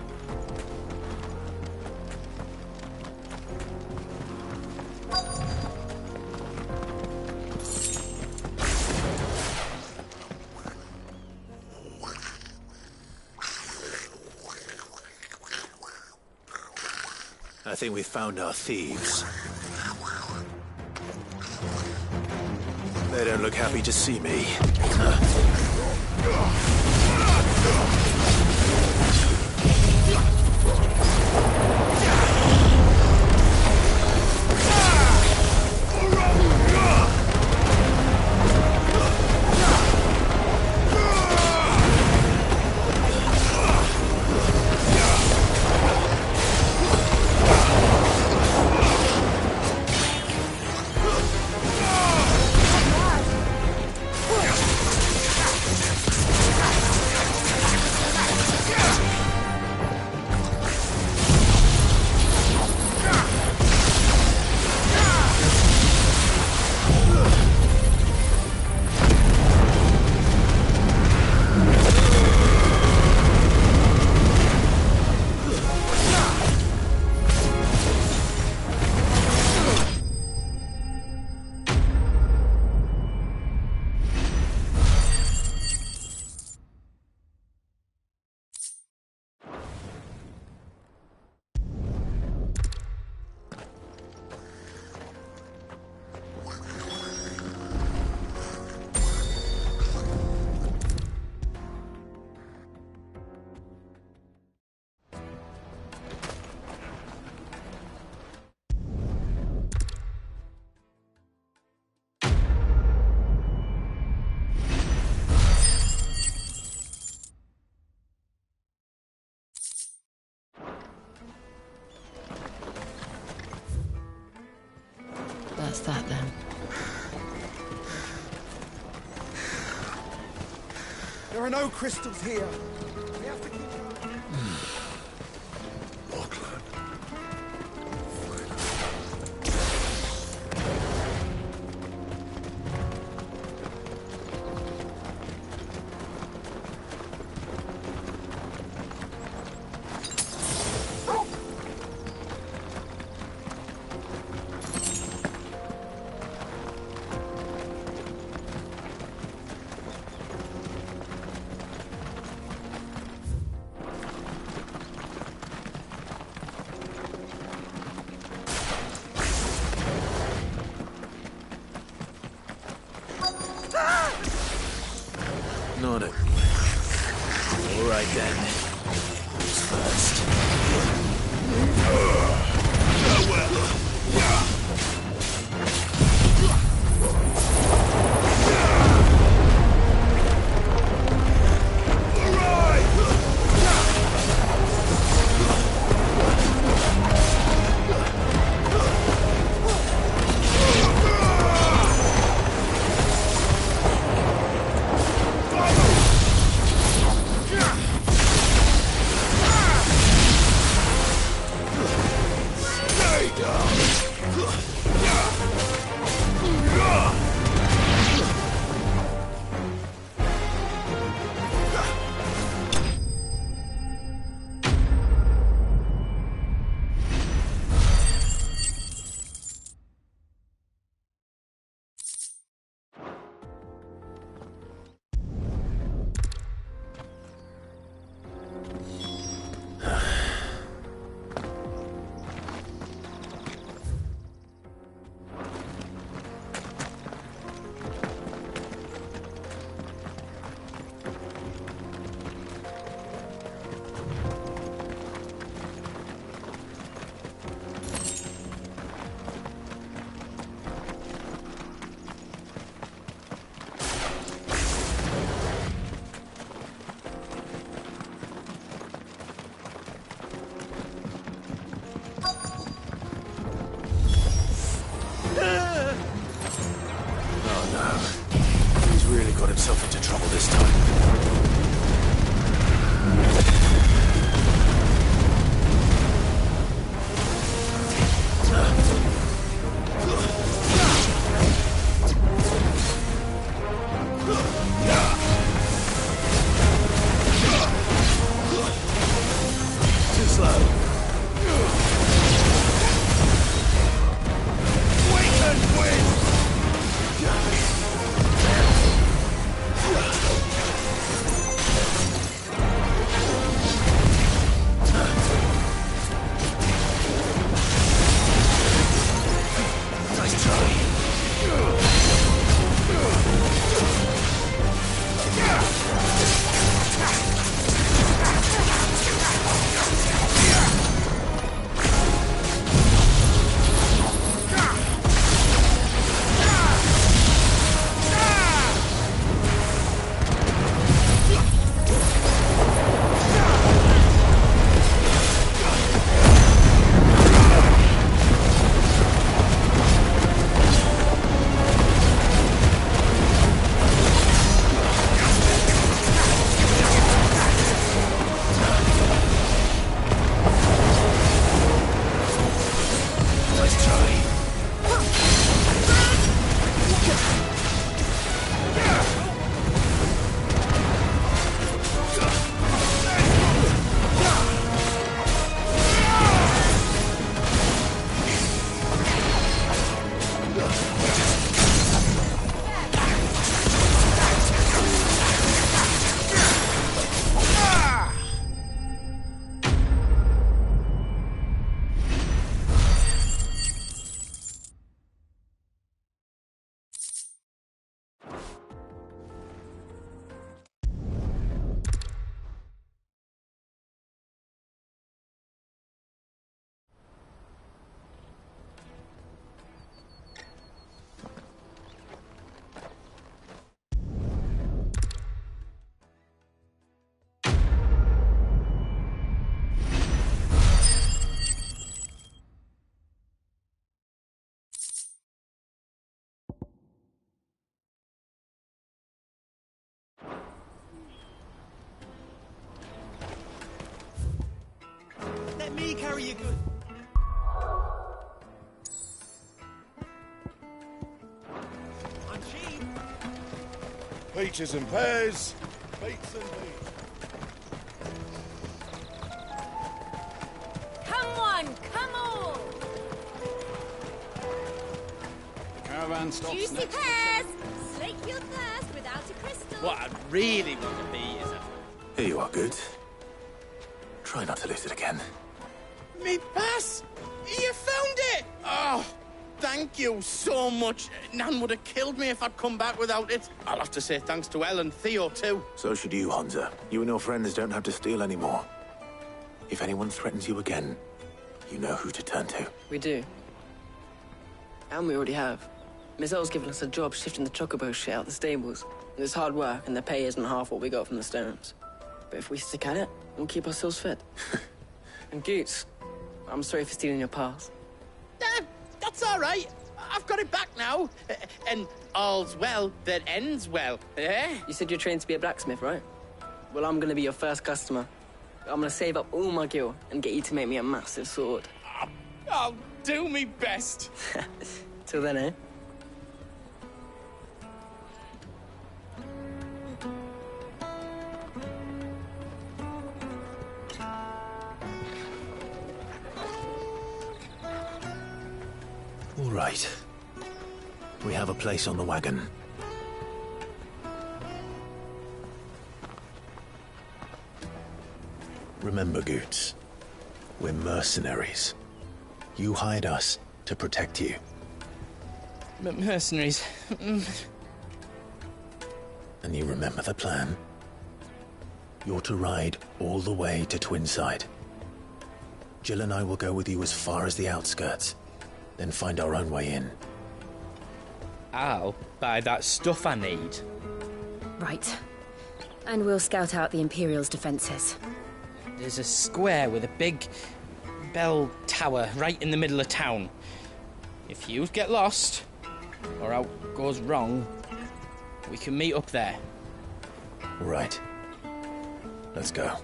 I think we've found our thieves. They don't look happy to see me. then. There are no crystals here. We have to keep... Not it. All right then. Who's first? Got himself into trouble this time. Too slow. Wait and win! carry your goods. I'm cheap. Peaches and pears. Beets and beets. Come on, come on! The caravan stops Juicy next. pears! Slake your thirst without a crystal. What I really want to be is a... Here you are, Goods. Try not to lose it again. Me pass! You found it! Oh, thank you so much. Nan would have killed me if I'd come back without it. I'll have to say thanks to Elle and Theo, too. So should you, Hansa. You and your friends don't have to steal anymore. If anyone threatens you again, you know who to turn to. We do. And we already have. Miss Earl's given us a job shifting the chocobo shit out the stables. It's hard work, and the pay isn't half what we got from the stones. But if we stick at it, we'll keep ourselves fed. And Goots, I'm sorry for stealing your pass. That's all right. I've got it back now. And all's well that ends well, eh? You said you're trained to be a blacksmith, right? Well, I'm gonna be your first customer. I'm gonna save up all my gil and get you to make me a massive sword. I'll do me best. Till then, eh? All right. We have a place on the wagon. Remember, Goots, we're mercenaries. You hired us to protect you. Mercenaries. And you remember the plan? You're to ride all the way to Twinside. Jill and I will go with you as far as the outskirts, then find our own way in. I'll buy that stuff I need. Right. And we'll scout out the Imperial's defenses. There's a square with a big bell tower right in the middle of town. If you get lost, or out goes wrong, we can meet up there. Right. Let's go.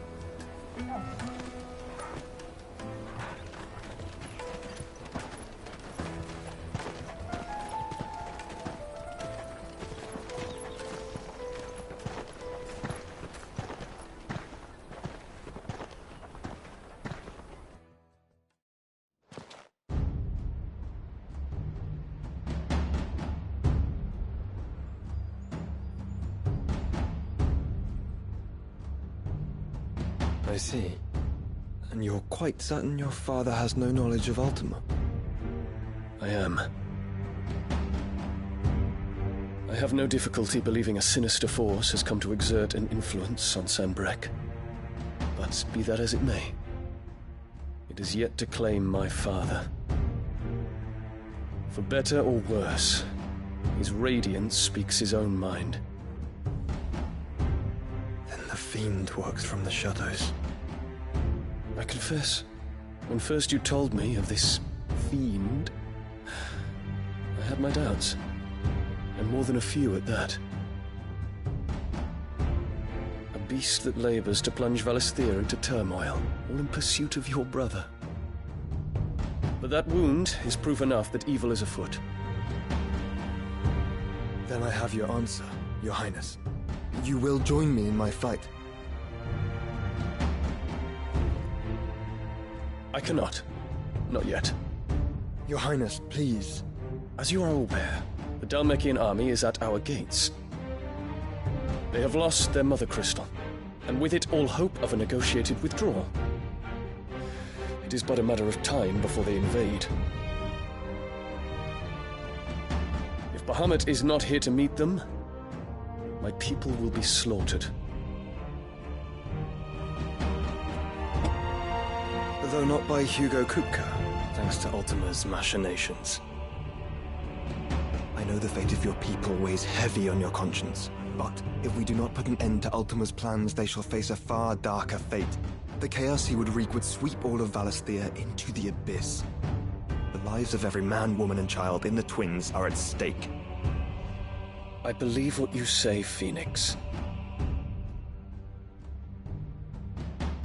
I see. And you're quite certain your father has no knowledge of Ultima? I am. I have no difficulty believing a sinister force has come to exert an influence on Sanbreque. But be that as it may, it is yet to claim my father. For better or worse, his radiance speaks his own mind. Then the fiend works from the shadows. I confess, when first you told me of this fiend, I had my doubts, and more than a few at that. A beast that labors to plunge Valisthea into turmoil, all in pursuit of your brother. But that wound is proof enough that evil is afoot. Then I have your answer, Your Highness. You will join me in my fight. I cannot. Not yet. Your Highness, please. As you are aware, the Dhalmekian army is at our gates. They have lost their mother crystal, and with it all hope of a negotiated withdrawal. It is but a matter of time before they invade. If Bahamut is not here to meet them, my people will be slaughtered. Though not by Hugo Kupka, thanks to Ultima's machinations. I know the fate of your people weighs heavy on your conscience, but if we do not put an end to Ultima's plans, they shall face a far darker fate. The chaos he would wreak would sweep all of Valisthea into the abyss. The lives of every man, woman, and child in the Twins are at stake. I believe what you say, Phoenix.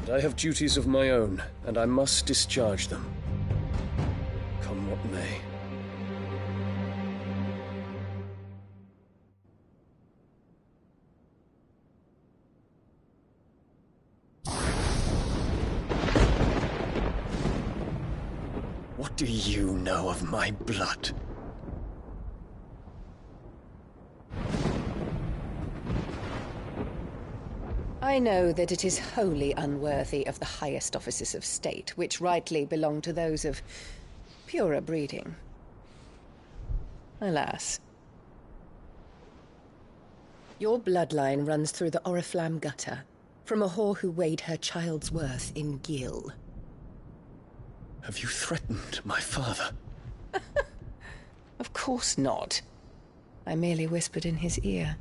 But But I have duties of my own, and I must discharge them. Come what may. What do you know of my blood? I know that it is wholly unworthy of the highest offices of state, which rightly belong to those of purer breeding. Alas. Your bloodline runs through the Oriflamme gutter, from a whore who weighed her child's worth in gill. Have you threatened my father? Of course not. I merely whispered in his ear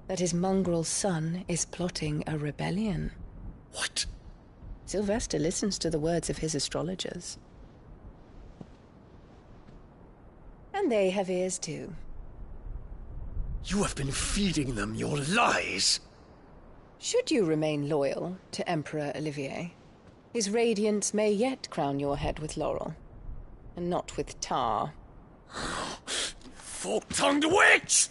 that his mongrel son is plotting a rebellion. What? Sylvester listens to the words of his astrologers. And they have ears too. You have been feeding them your lies! Should you remain loyal to Emperor Olivier, his radiance may yet crown your head with laurel, and not with tar. Fork-tongued witch!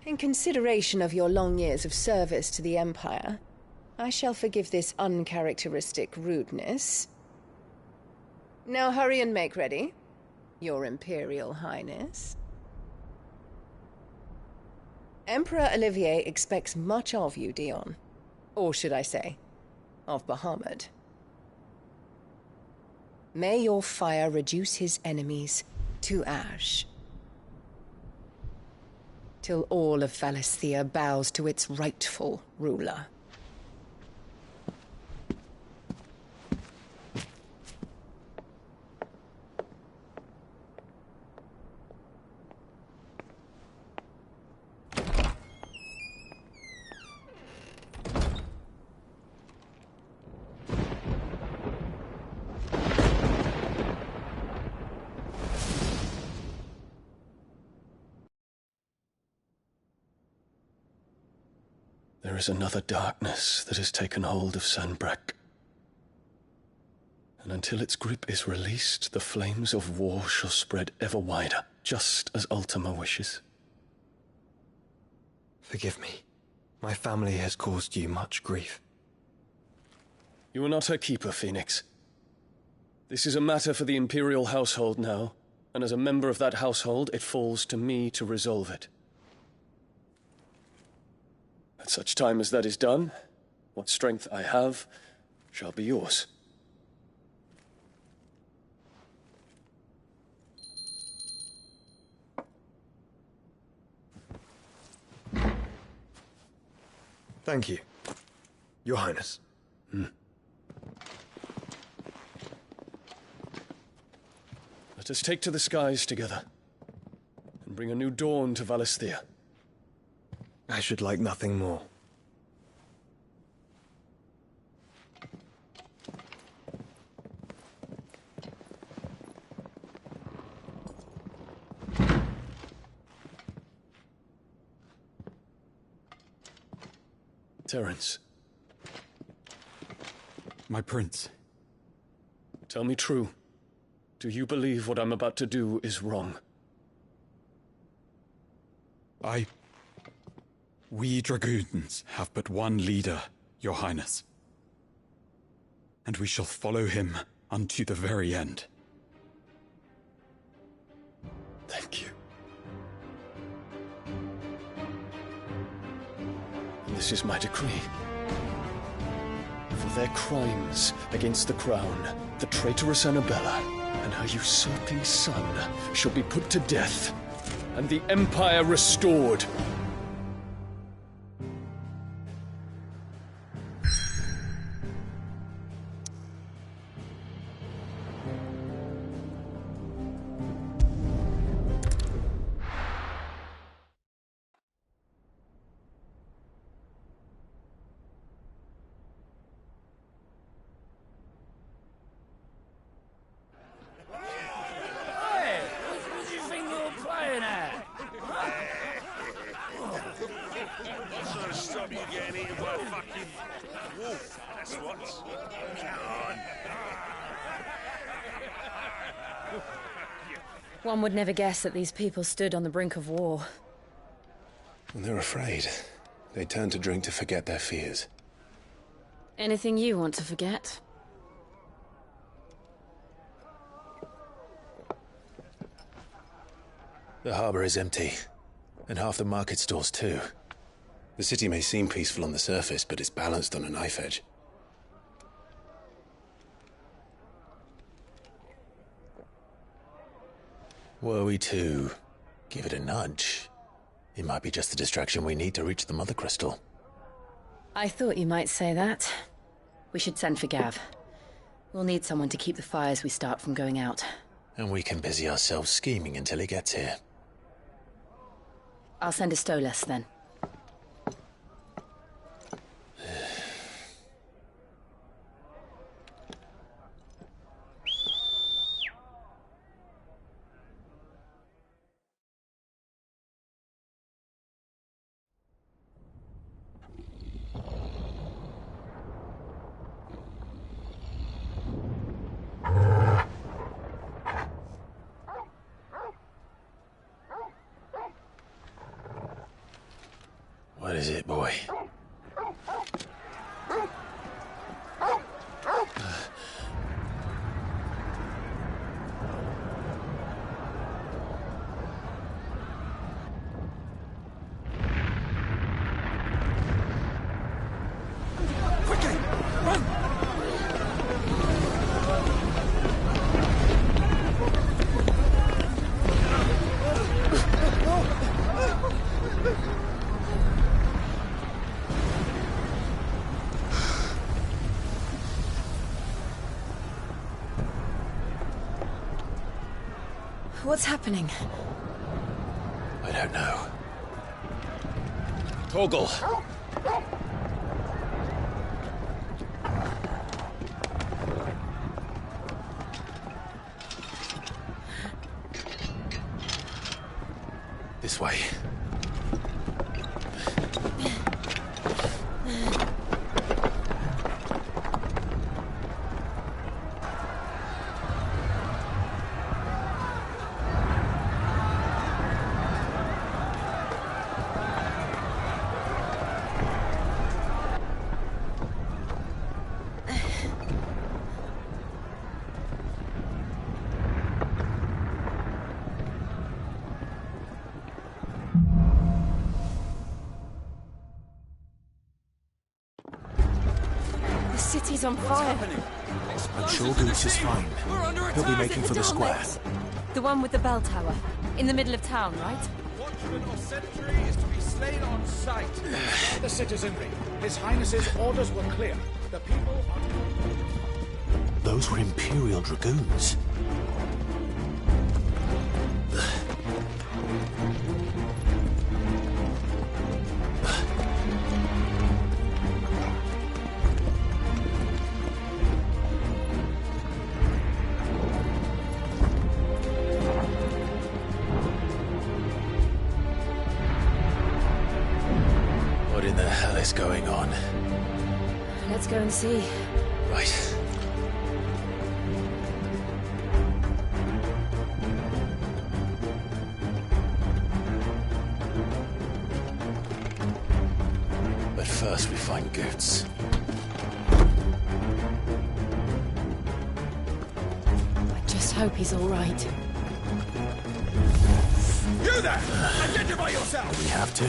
In consideration of your long years of service to the Empire, I shall forgive this uncharacteristic rudeness. Now hurry and make ready, Your Imperial Highness. Emperor Olivier expects much of you, Dion. Or should I say, of Bahamut. May your fire reduce his enemies to ash, till all of Valisthea bows to its rightful ruler. There is another darkness that has taken hold of Sanbreque. And until its grip is released, the flames of war shall spread ever wider, just as Ultima wishes. Forgive me. My family has caused you much grief. You are not her keeper, Phoenix. This is a matter for the Imperial household now, and as a member of that household, it falls to me to resolve it. At such time as that is done, what strength I have shall be yours. Thank you, Your Highness. Let us take to the skies together, and bring a new dawn to Valisthea. I should like nothing more. Terence. My prince. Tell me true. Do you believe what I'm about to do is wrong? We dragoons have but one leader, Your Highness. And we shall follow him unto the very end. Thank you. And this is my decree. For their crimes against the crown, the traitorous Annabella and her usurping son shall be put to death, and the Empire restored. What do you think you're playing at? aswots. One would never guess that these people stood on the brink of war. And they're afraid. They turn to drink to forget their fears. Anything you want to forget? The harbor is empty, and half the market stalls too. The city may seem peaceful on the surface, but it's balanced on a knife edge. Were we to give it a nudge, it might be just the distraction we need to reach the Mother Crystal. I thought you might say that. We should send for Gav. We'll need someone to keep the fires we start from going out. And we can busy ourselves scheming until he gets here. I'll send a Stolas then. What is it, boy? Quickly! Run! What's happening? I don't know. Torgal! This way. The city's on fire. I'm sure Goose is fine. He'll be making for the square. The one with the bell tower. In the middle of town, right? Watchman or sentry is to be slain on sight. The citizenry. His Highness's orders were clear. The people are... Those were Imperial Dragoons. What in the hell is going on? Let's go and see. Right. But first we find Goots. I just hope he's all right. You there! Identify yourself! We have to.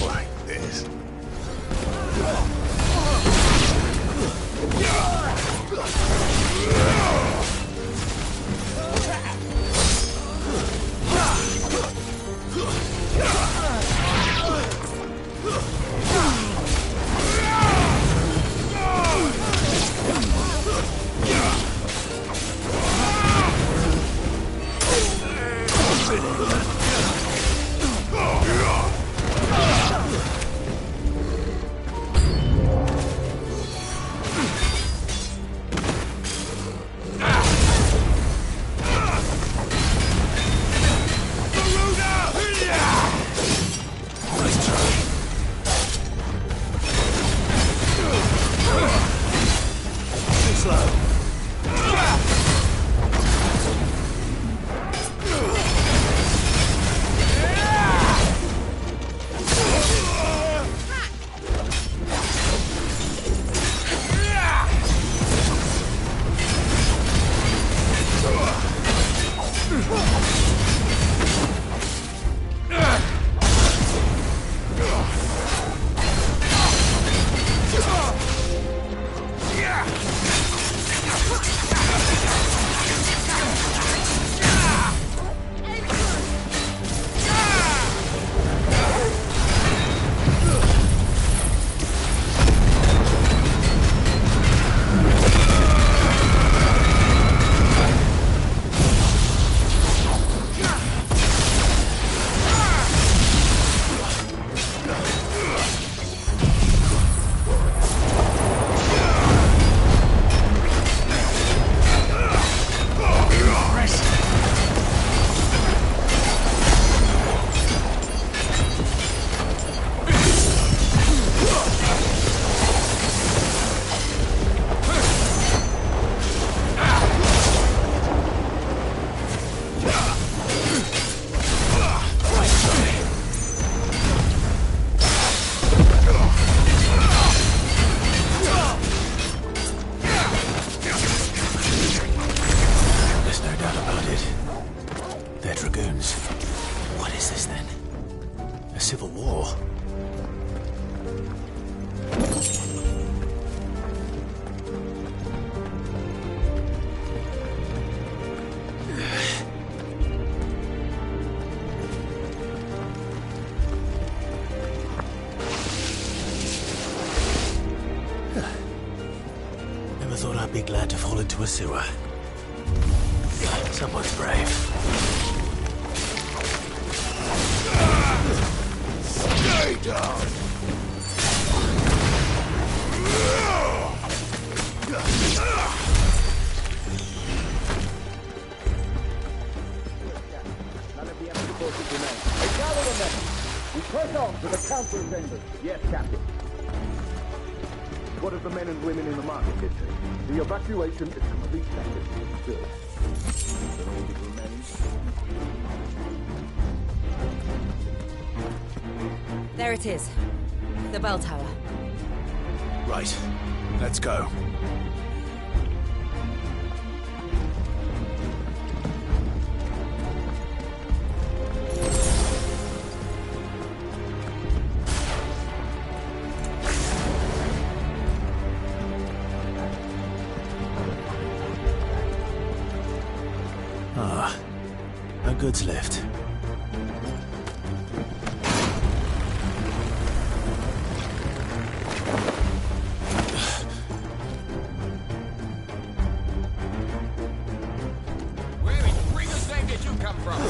Like this. slow. Be glad to fall into a sewer. Someone's brave. Stay down! None of the enemy forces remain. Hey, gather the men! We push on to the council chambers. Yes, Captain. What of the men and women in the market district? The evacuation is completed. Good. Then all that remains. There it is. The bell tower. Right. Let's go. A goods lift. Where in Gringer's name did you come from?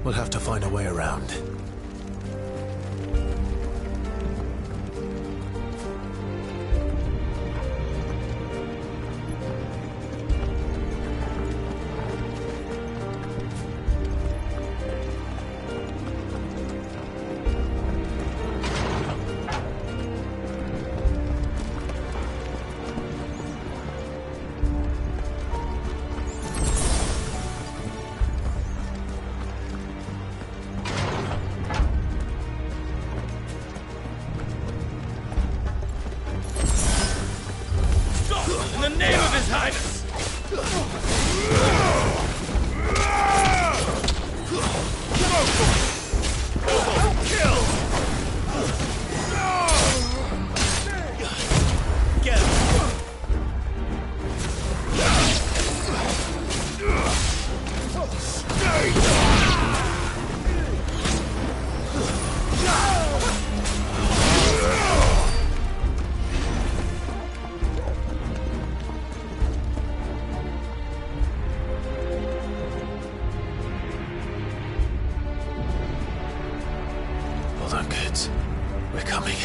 We'll have to find a way around. In the name of His Highness! Get him! Hold on, kids. We're coming.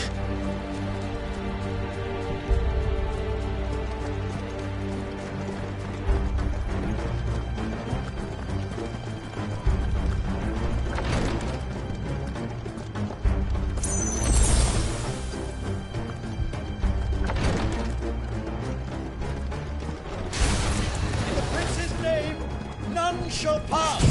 In the prince's name, none shall pass!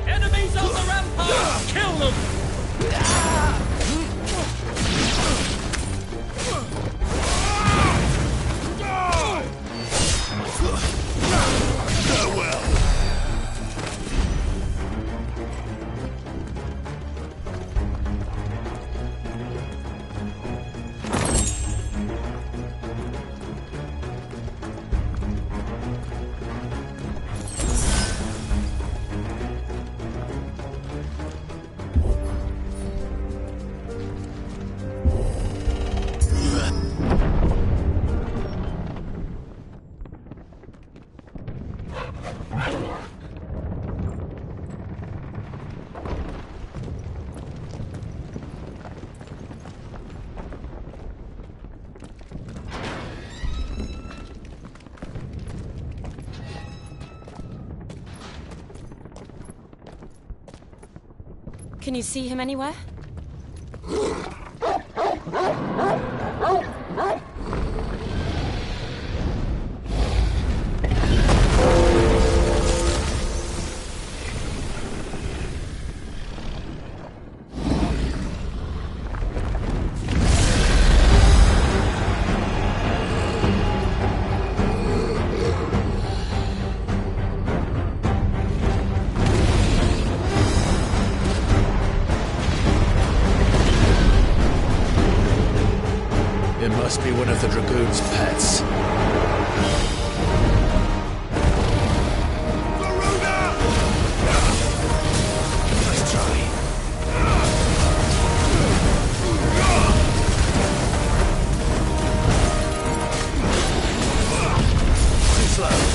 Enemies on the rampart! Kill them! Farewell. Can you see him anywhere? Must be one of the Dragoon's pets. Nice try. Too slow.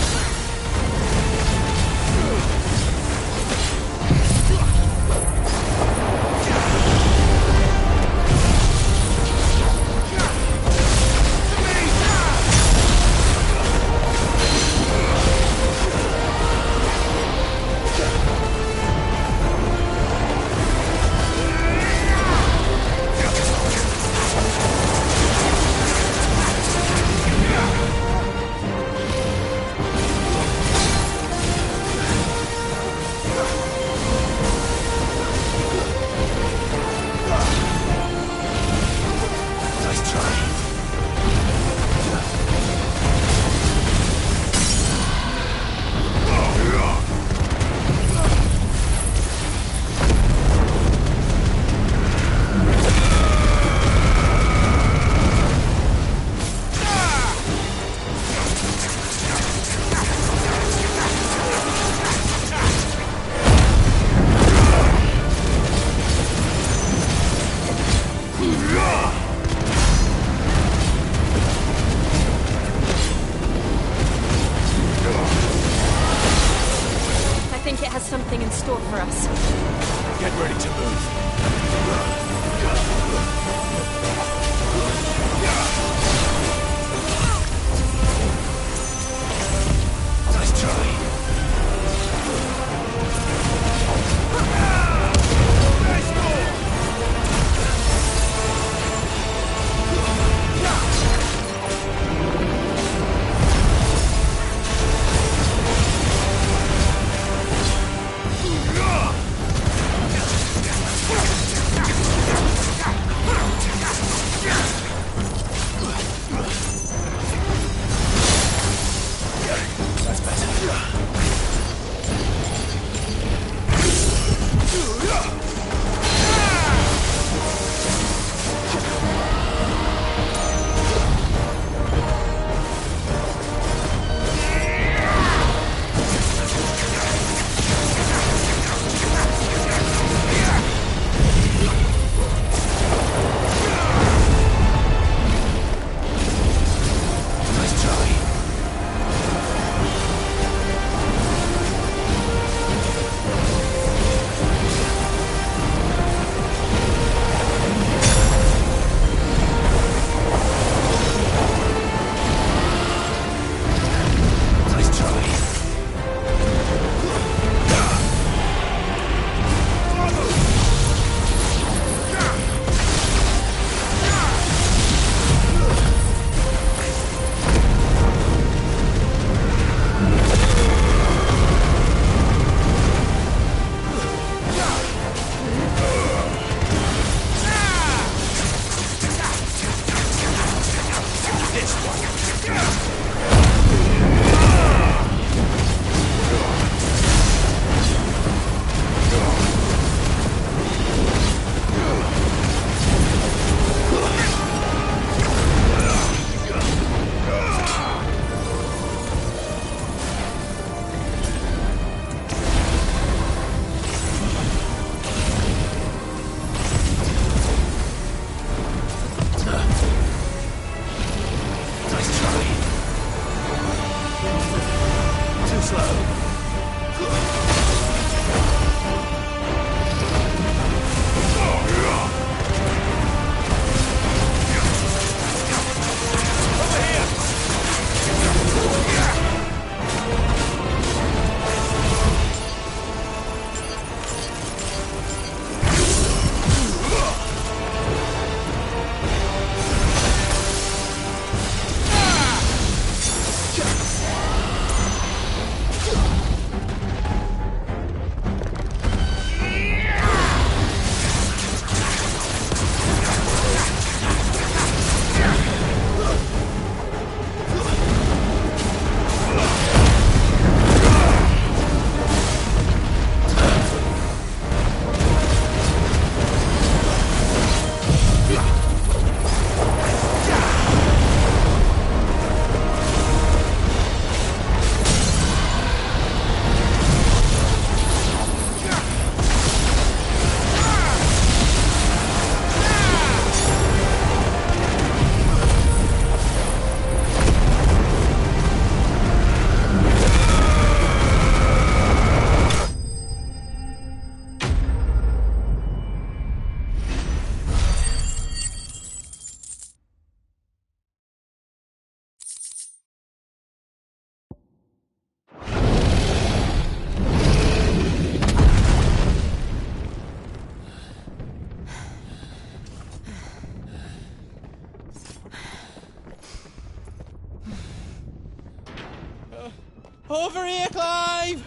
Over here, Clive!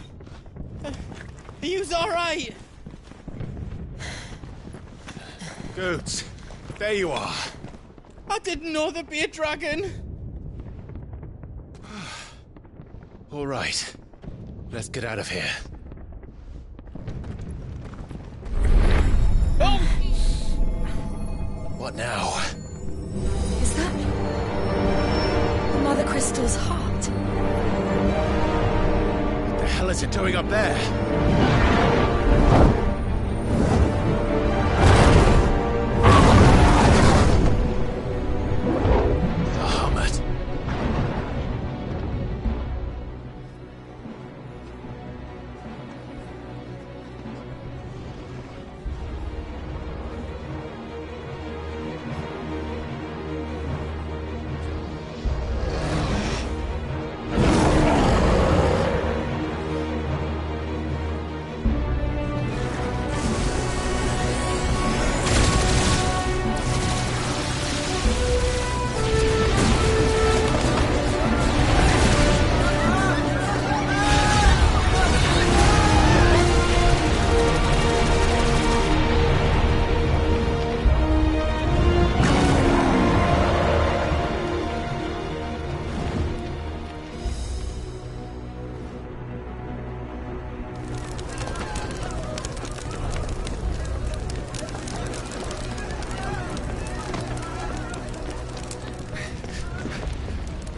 Are you alright? Goods, there you are. I didn't know there'd be a dragon. All right, let's get out of here. Oh! What now? Is that Mother Crystal's heart? What the hell is it doing up there? Bahamut.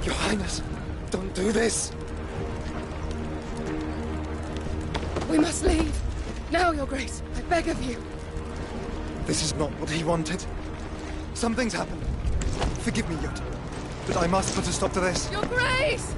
Your Highness, don't do this! We must leave. Now, Your Grace, I beg of you. This is not what he wanted. Something's happened. Forgive me, Yota, but I must put a stop to this. Your Grace!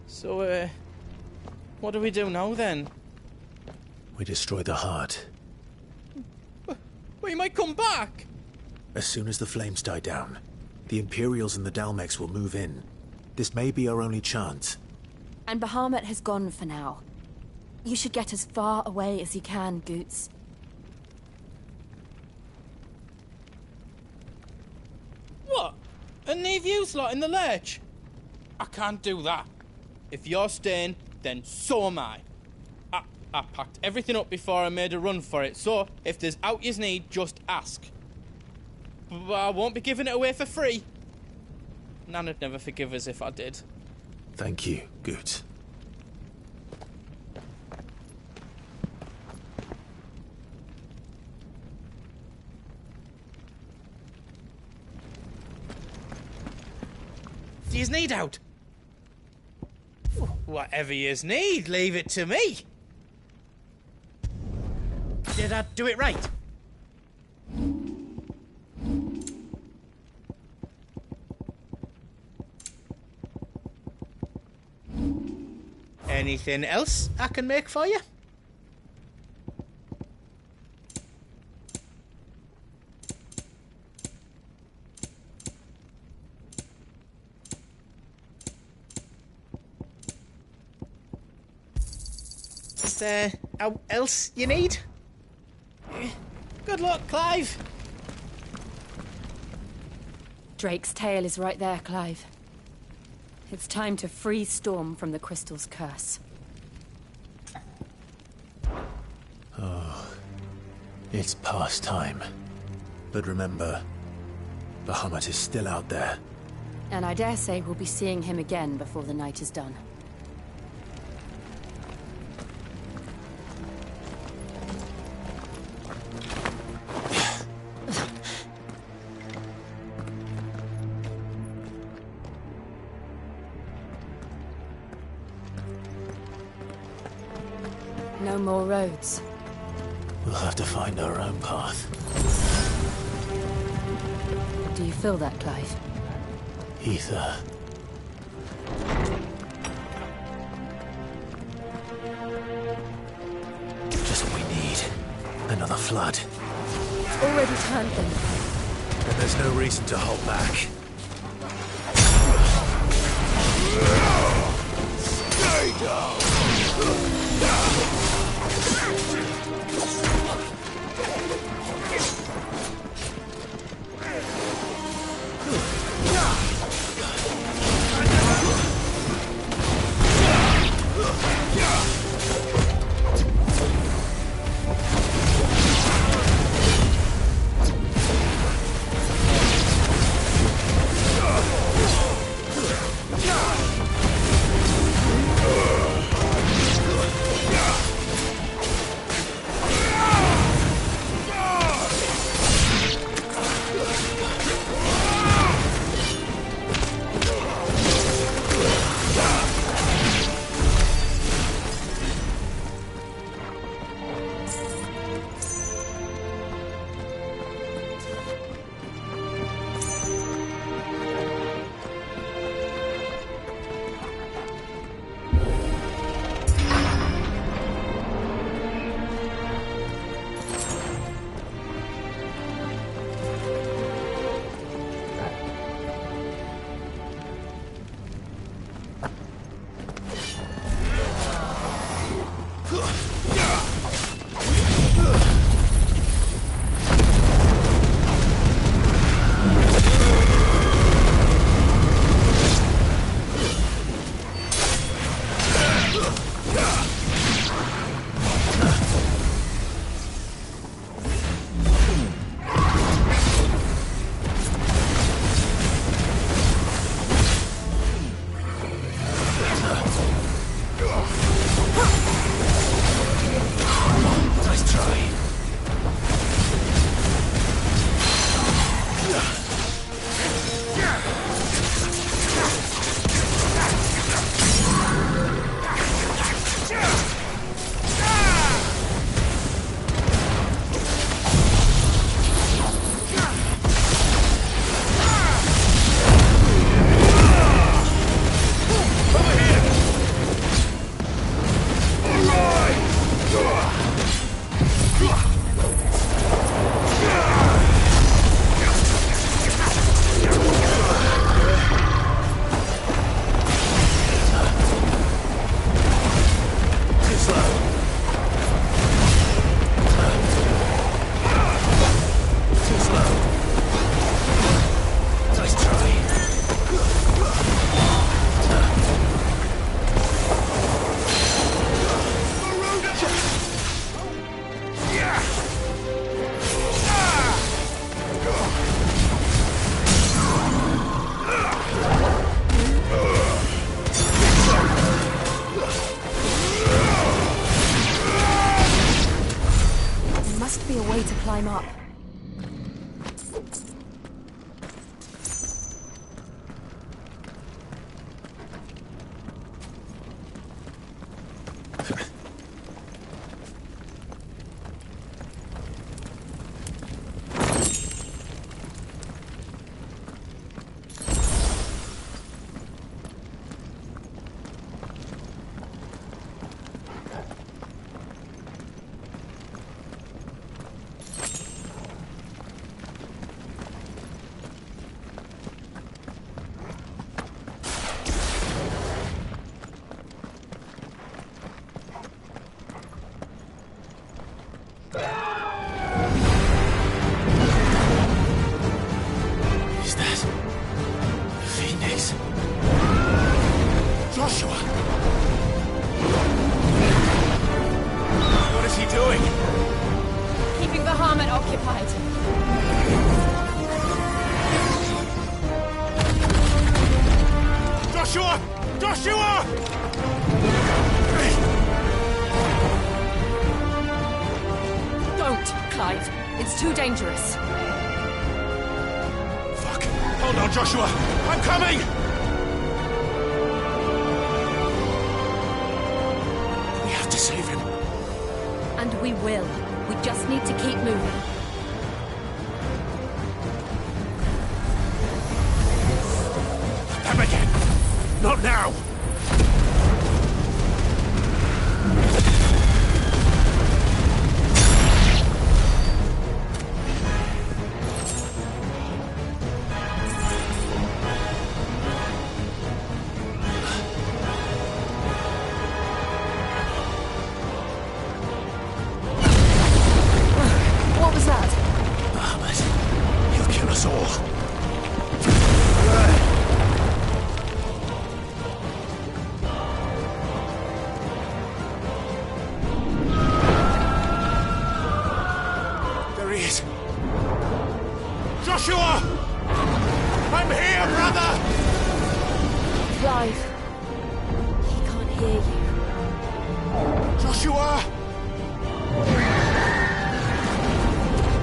So, what do we do now, then? We destroy the heart. We might come back! As soon as the flames die down, the Imperials and the Dalmex will move in. This may be our only chance. And Bahamut has gone for now. You should get as far away as you can, Goots. What? And leave you lot in the lurch? I can't do that. If you're staying, then so am I. I packed everything up before I made a run for it, so if there's out you need, just ask. But I won't be giving it away for free. Nan'd never forgive us if I did. Thank you, Goots. Do yous need out? Whatever yous need, leave it to me. Did I do it right? Anything else I can make for you? Is there else you need? Good luck, Clive. Drake's tail is right there, Clive. It's time to free Storm from the crystal's curse. Oh, it's past time. But remember, Bahamut is still out there. And I dare say we'll be seeing him again before the night is done. No more roads. We'll have to find our own path. Do you feel that, Clive? Ether. Just what we need. Another flood. It's already turned them. And there's no reason to hold back. Stay down! climb up. Joshua! Don't, Clive. It's too dangerous. Fuck. Hold on, Joshua. I'm coming! We have to save him. And we will. We just need to keep moving. Them again! Not now! What was that? Bahamut. He'll kill us all. There he is. Joshua! I'm here, brother! Clive. He can't hear you. Joshua!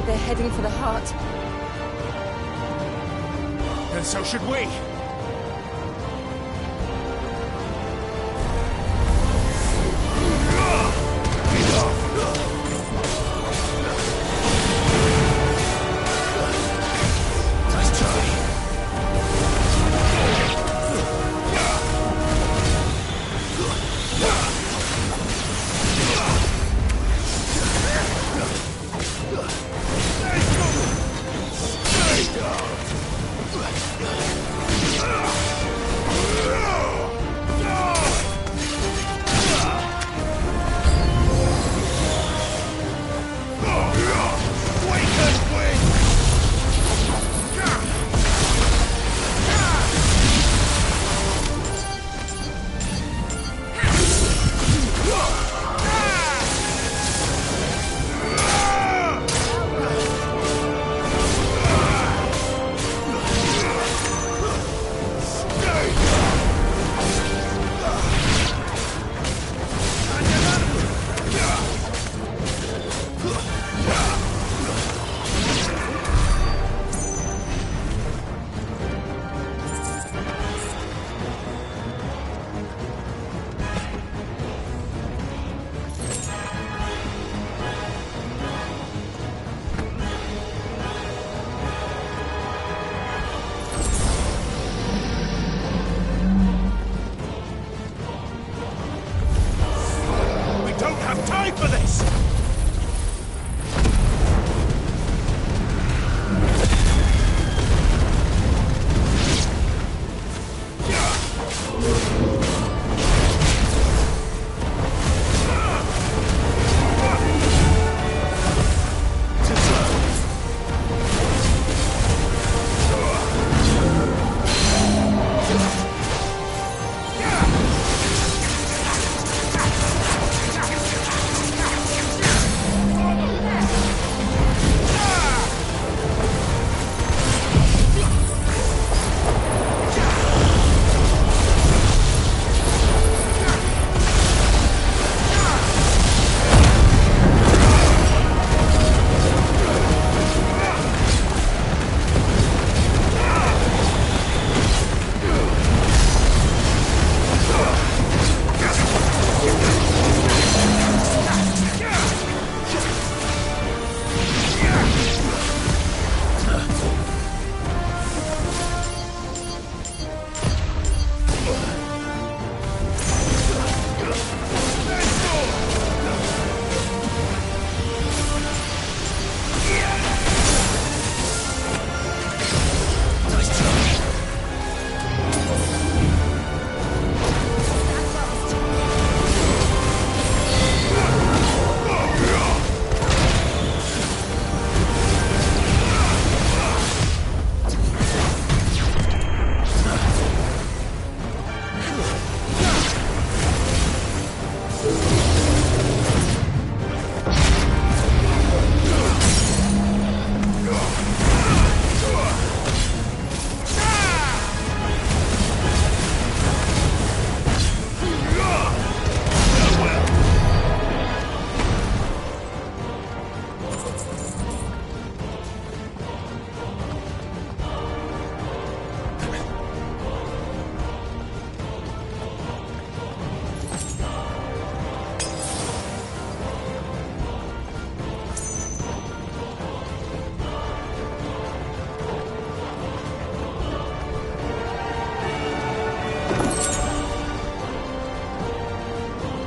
They're heading for the heart. Then so should we. Nice try.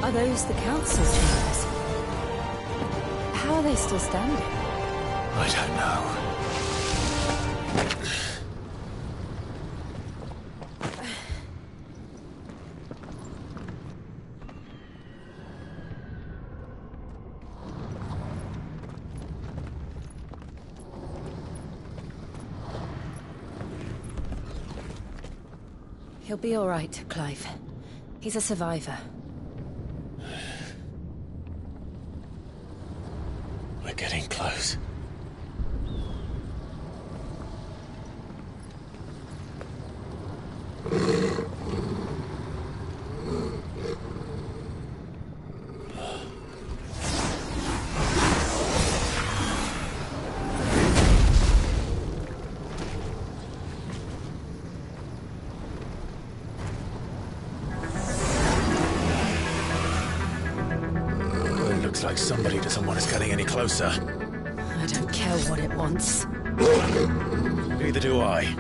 Are those the council chambers? How are they still standing? I don't know. He'll be all right, Clive. He's a survivor. We're getting close. Looks like somebody doesn't want us getting any closer. I don't care what it wants. Neither do I.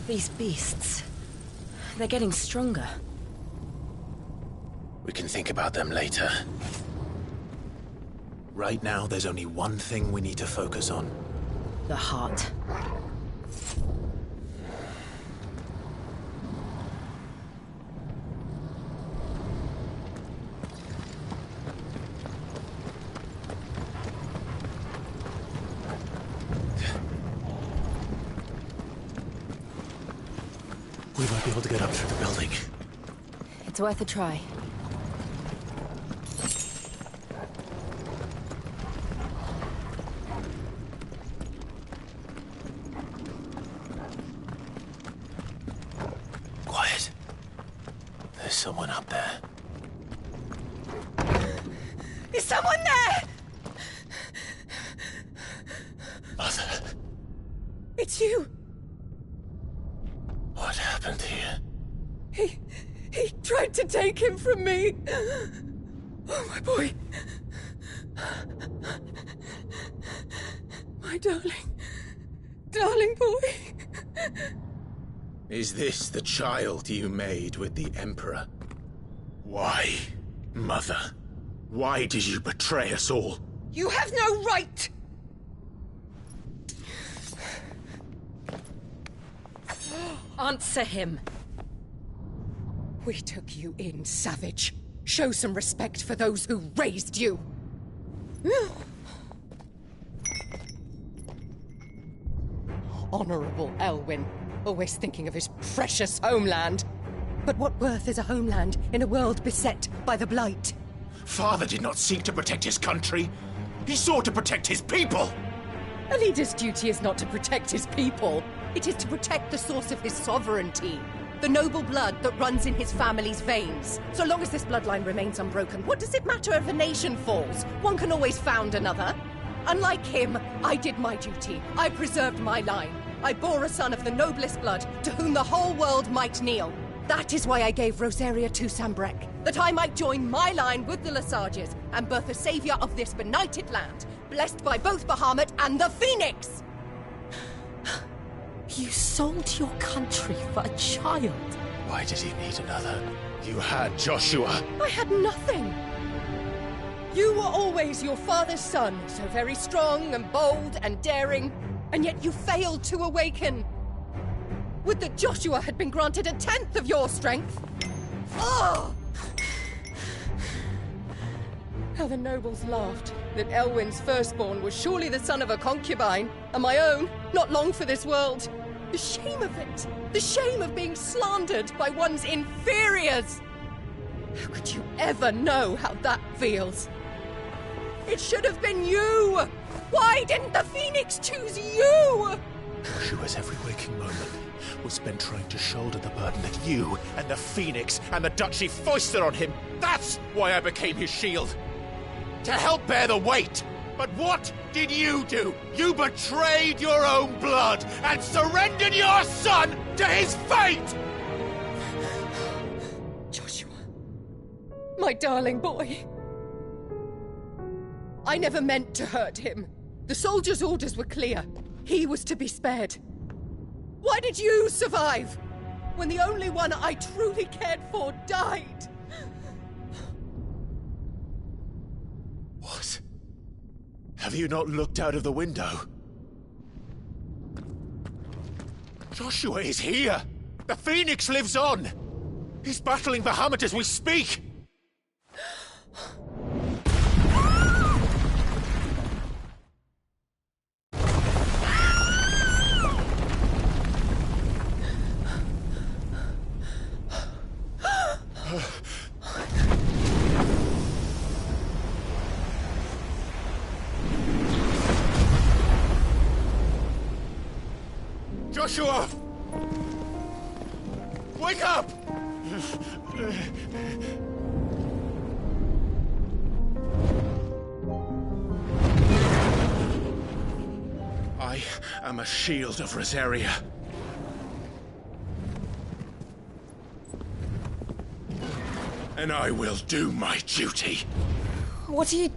These beasts... they're getting stronger. We can think about them later. Right now, there's only one thing we need to focus on. The heart. We might be able to get up through the building. It's worth a try. Quiet. There's someone up there. Is someone there? Mother. It's you. What happened here? He tried to take him from me. Oh, my boy. My darling boy. Is this the child you made with the Emperor? Why, Mother? Why did you betray us all? You have no right! Answer him. We took you in, savage. Show some respect for those who raised you. Honorable Elwyn, always thinking of his precious homeland. But what worth is a homeland in a world beset by the Blight? Father did not seek to protect his country. He sought to protect his people. A leader's duty is not to protect his people. It is to protect the source of his sovereignty. The noble blood that runs in his family's veins. So long as this bloodline remains unbroken, what does it matter if a nation falls? One can always found another. Unlike him, I did my duty. I preserved my line. I bore a son of the noblest blood, to whom the whole world might kneel. That is why I gave Rosaria to Sambrek, that I might join my line with the Lesages and birth a savior of this benighted land, blessed by both Bahamut and the Phoenix! You sold your country for a child. Why did he need another? You had Joshua. I had nothing. You were always your father's son, so very strong and bold and daring, and yet you failed to awaken. Would that Joshua had been granted 1/10 of your strength. Oh! How the nobles laughed that Elwyn's firstborn was surely the son of a concubine, and my own, not long for this world. The shame of it! The shame of being slandered by one's inferiors! How could you ever know how that feels? It should have been you! Why didn't the Phoenix choose you? Joshua's every waking moment was spent trying to shoulder the burden that you and the Phoenix and the Duchy foisted on him. That's why I became his shield. To help bear the weight. But what did you do? You betrayed your own blood and surrendered your son to his fate! Joshua, my darling boy. I never meant to hurt him. The soldiers' orders were clear. He was to be spared. Why did you survive when the only one I truly cared for died? What? Have you not looked out of the window? Joshua is here! The Phoenix lives on! He's battling Bahamut as we speak! Joshua! Wake up! I am a shield of Rosaria. And I will do my duty. What are you...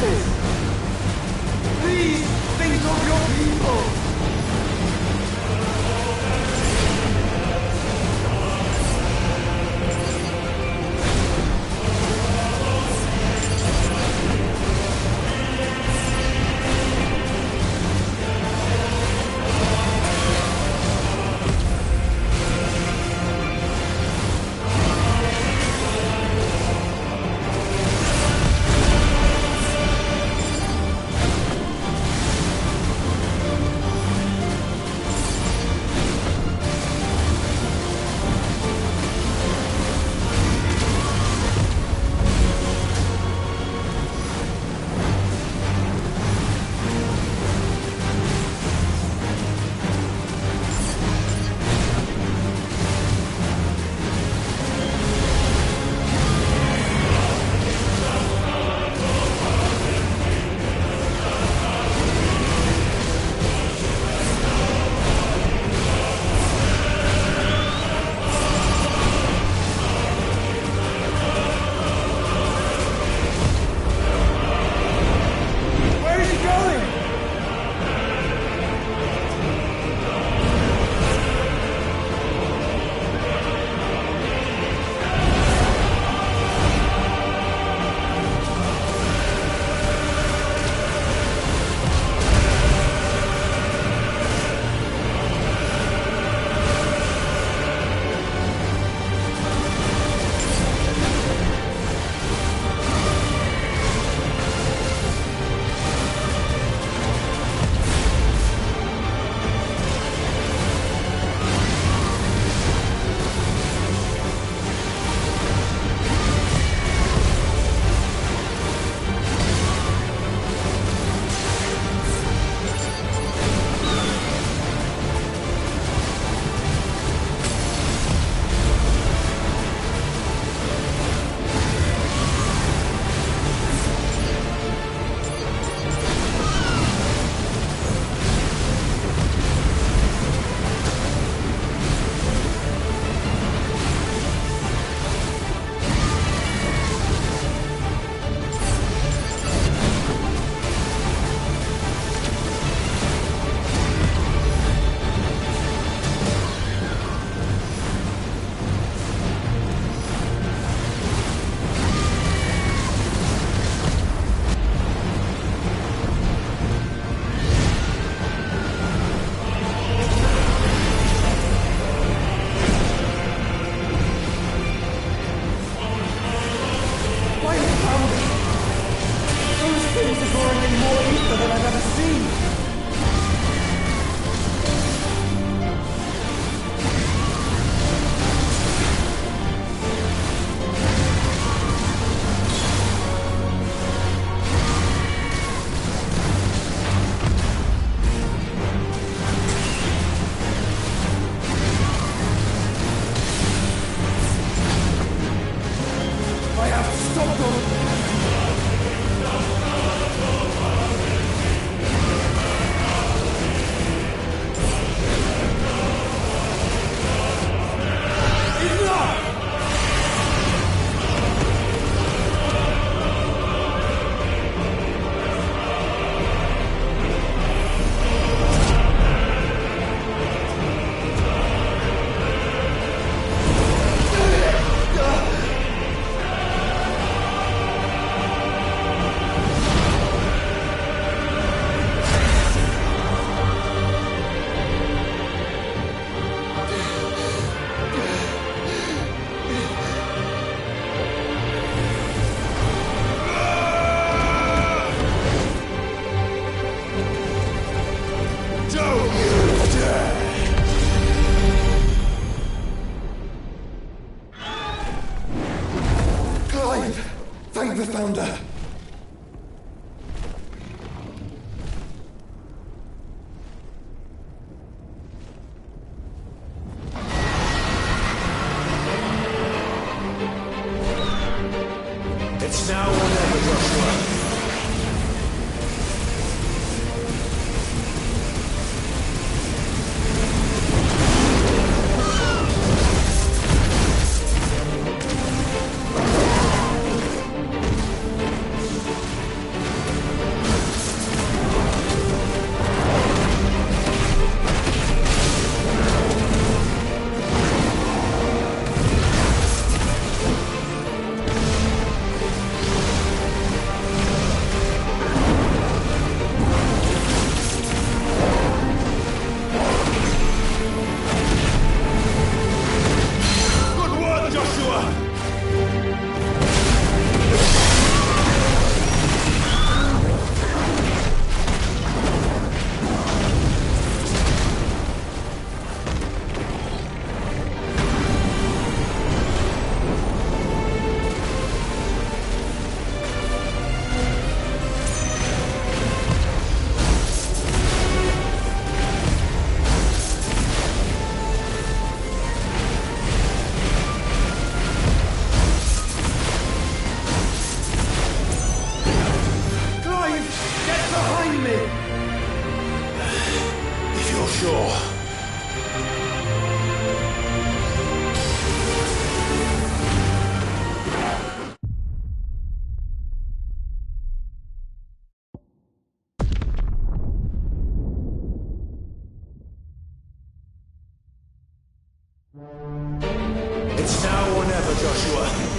justice! Please think of your people! Thank the Founder! It's now or never, Joshua. sure. It's now or never, Joshua.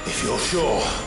If you're sure.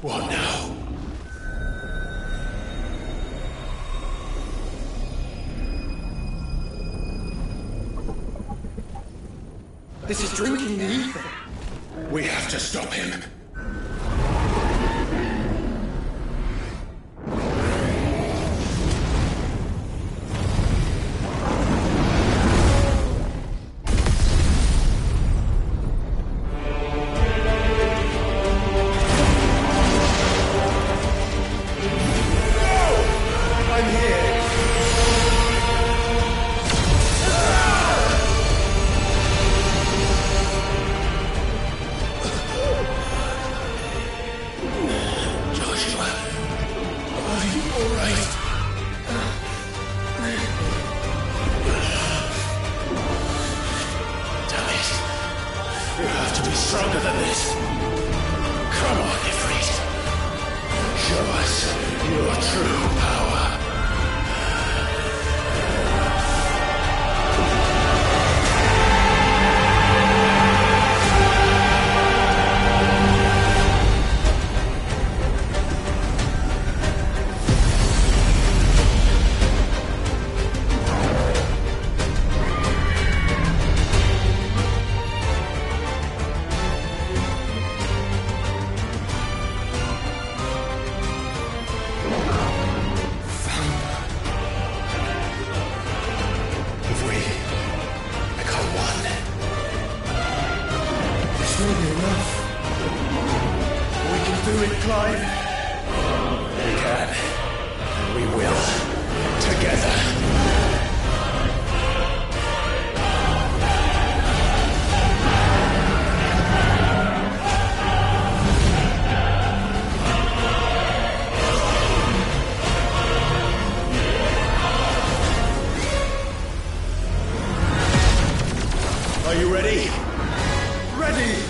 What now? This is drinking the ether. We have to stop him. Stronger than this. Come on, Ifrit. Show us your true power. Are you ready? Ready!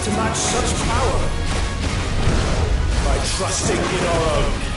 To match such power by trusting in our own.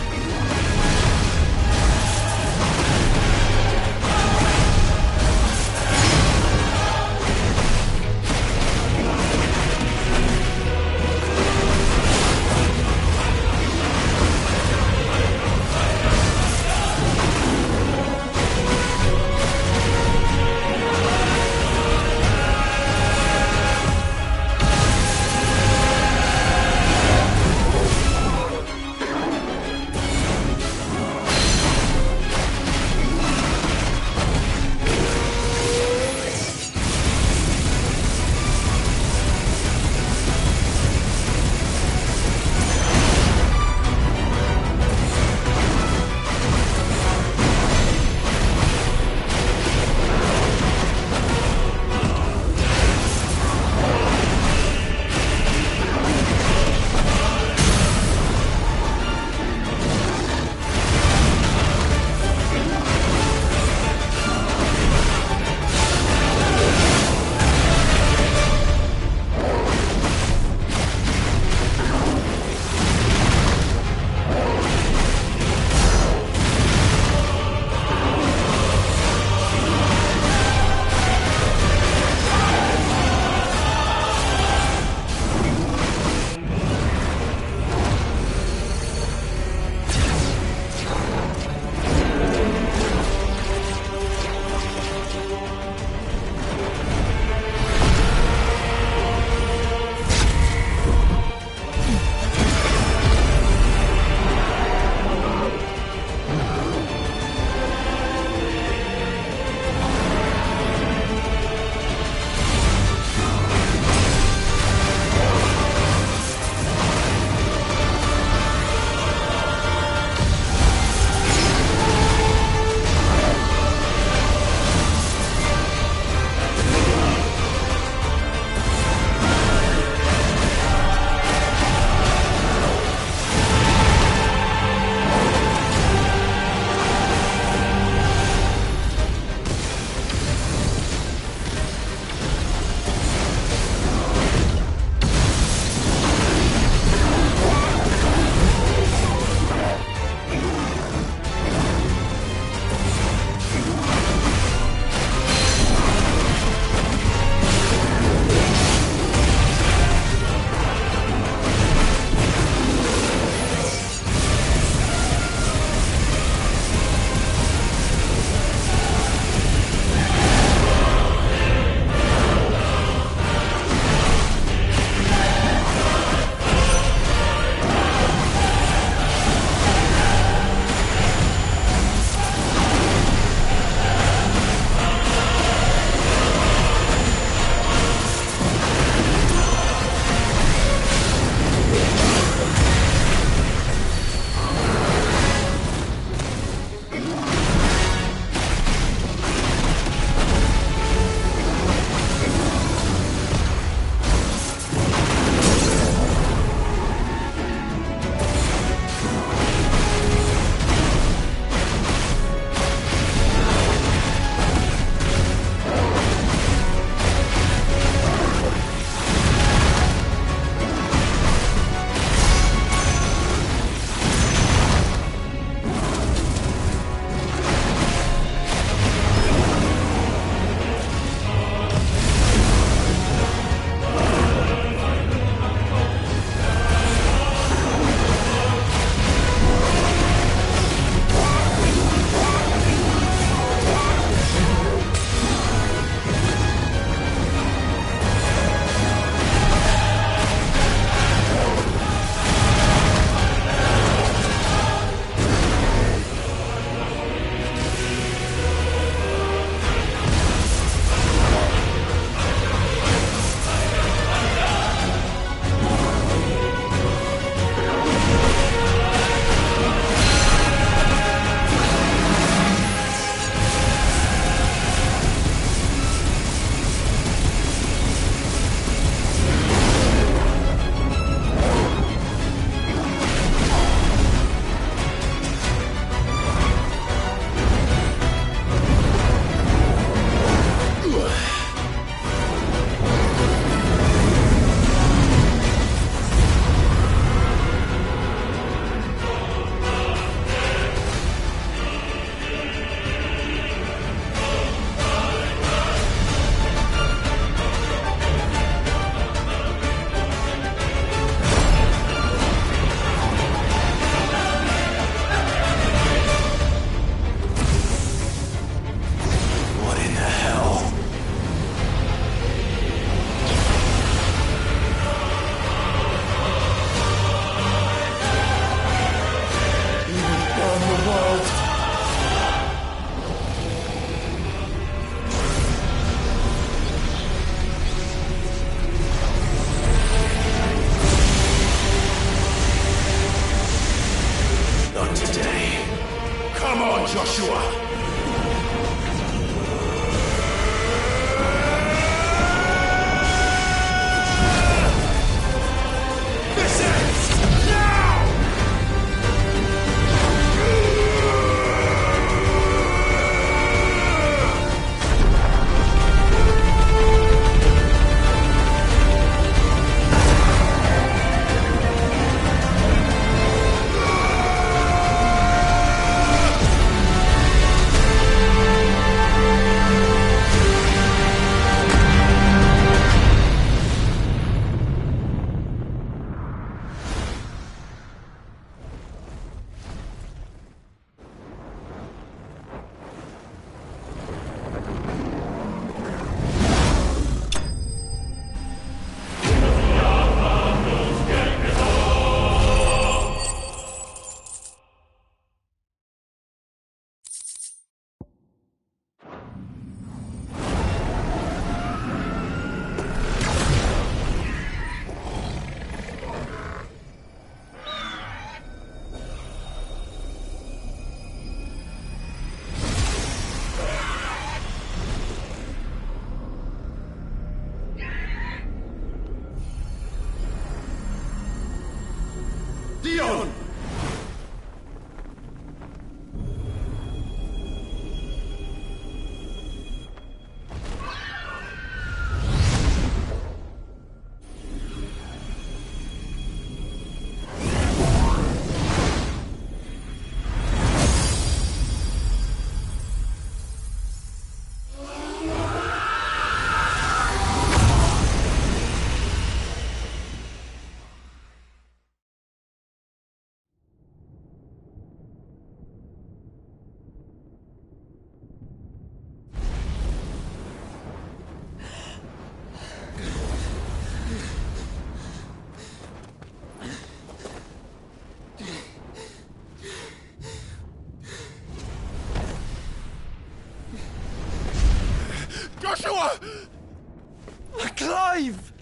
alive!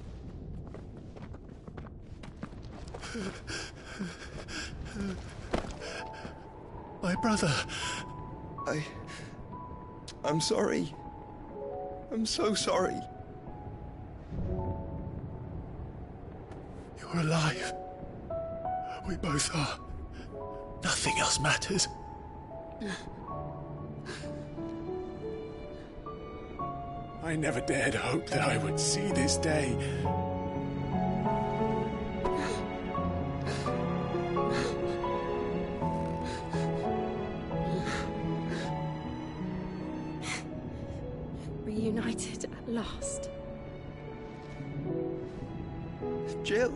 My brother. I'm sorry. I'm so sorry. You're alive. We both are. Nothing else matters. I never dared hope that I would see this day. Reunited at last. Jill.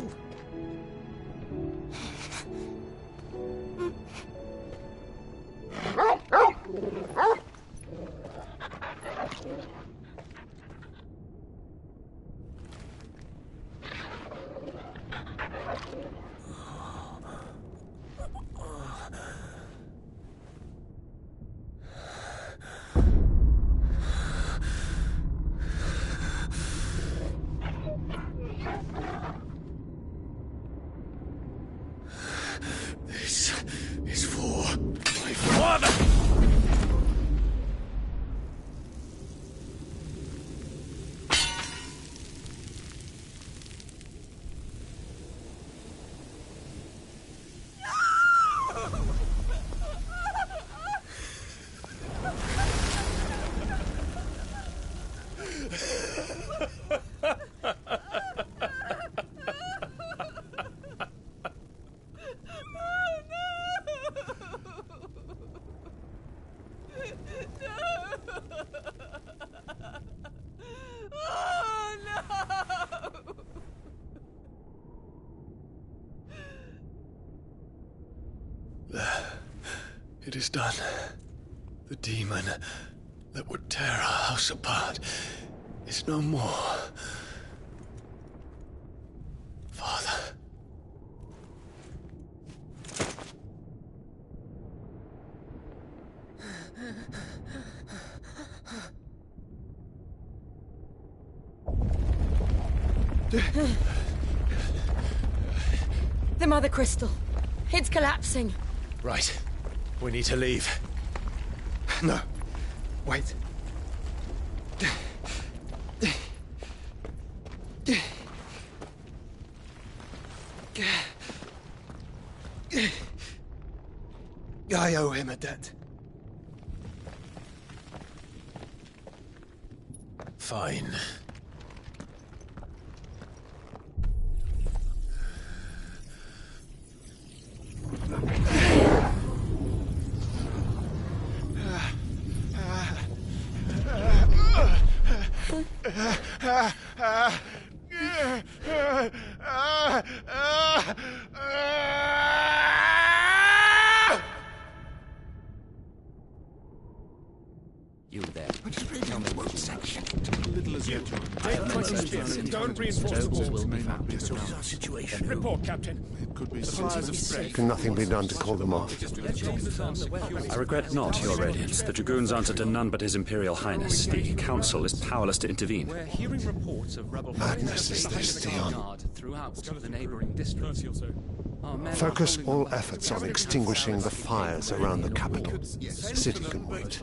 This is for my father! It is done. The demon that would tear our house apart is no more. Father. The Mother Crystal. It's collapsing. Right. We need to leave. No. Wait. I owe him a debt. Fine. You there. Little as yet. Don't reinforce the walls. What is our situation? Report, Captain. It could be fires of spread. Can nothing be done to call them off? I regret not, Your Radiance. The Dragoons answer to none but His Imperial Highness. The Council is powerless to intervene. We're hearing reports of rebel Madness is this, Theon. throughout the neighboring districts. Focus all efforts on extinguishing the fires around the capital. The city can wait.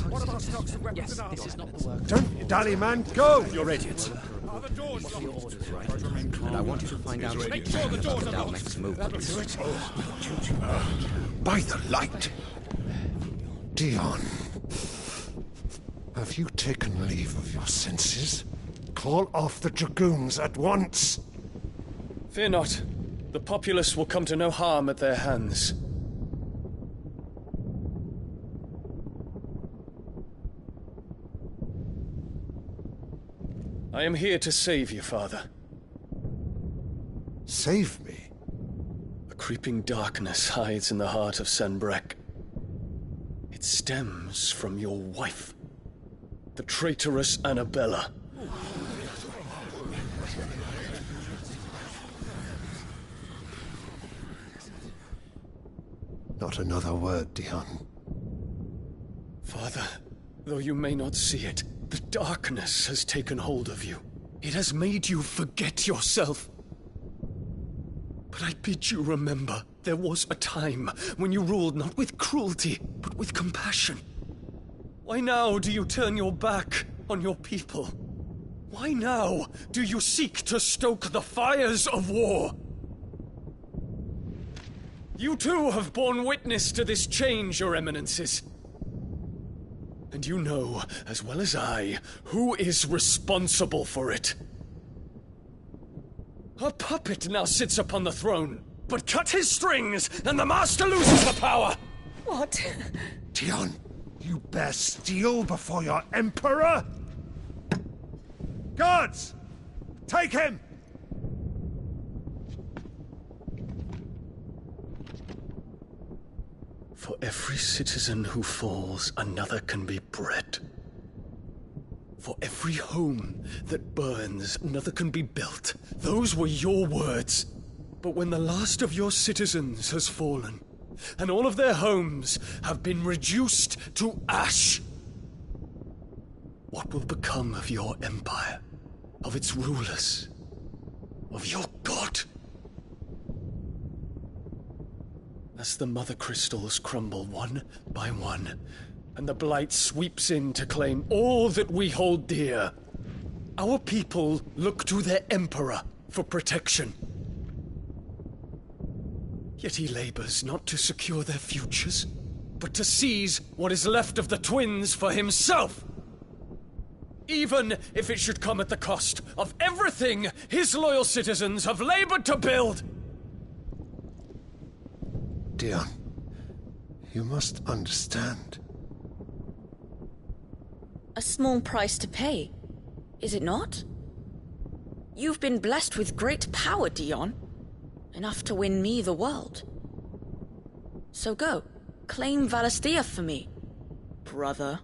What about stocks of weapons and armor? Don't dally, man. Go! Your Radiance. Are the doors locked? And I want you to find out Make sure the doors are our locked. next move. By the light! Dion, have you taken leave of your senses? Call off the Dragoons at once! Fear not. The populace will come to no harm at their hands. I am here to save you, Father. Save me? A creeping darkness hides in the heart of Sanbreque. It stems from your wife, the traitorous Annabella. Not another word, Dion. Father, though you may not see it, the darkness has taken hold of you. It has made you forget yourself. But I bid you remember, there was a time when you ruled not with cruelty, but with compassion. Why now do you turn your back on your people? Why now do you seek to stoke the fires of war? You too have borne witness to this change, Your Eminences. And you know, as well as I, who is responsible for it. A puppet now sits upon the throne, but cut his strings, and the master loses the power! What? Dion, you bear steel before your emperor? Guards! Take him! For every citizen who falls, another can be bred. For every home that burns, another can be built. Those were your words. But when the last of your citizens has fallen, and all of their homes have been reduced to ash, what will become of your empire, of its rulers, of your god? As the mother crystals crumble one by one, and the blight sweeps in to claim all that we hold dear, our people look to their emperor for protection. Yet he labors not to secure their futures, but to seize what is left of the twins for himself. Even if it should come at the cost of everything his loyal citizens have labored to build. Dion, you must understand. A small price to pay, is it not? You've been blessed with great power, Dion. Enough to win me the world. So go, claim Valisthea for me, brother.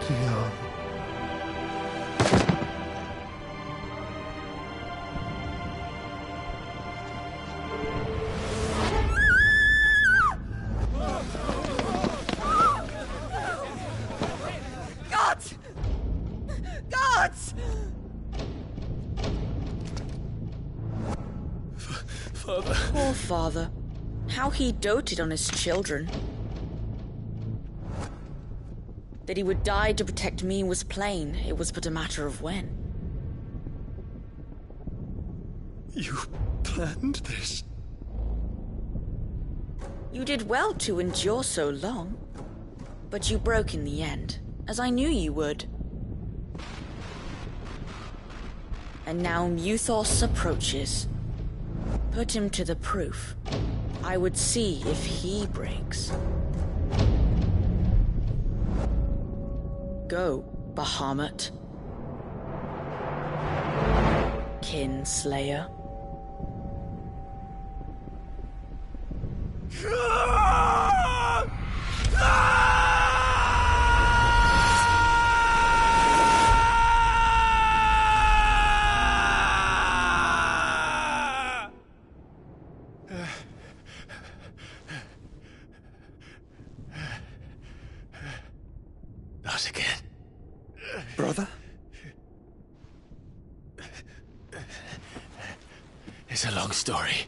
Dion. Gods! Gods! Father. Poor father. How he doted on his children. That he would die to protect me was plain. It was but a matter of when. You planned this? You did well to endure so long. But you broke in the end, as I knew you would. And now Muthos approaches. Put him to the proof. I would see if he breaks. Go, Bahamut. Kinslayer. Not again. Brother? It's a long story.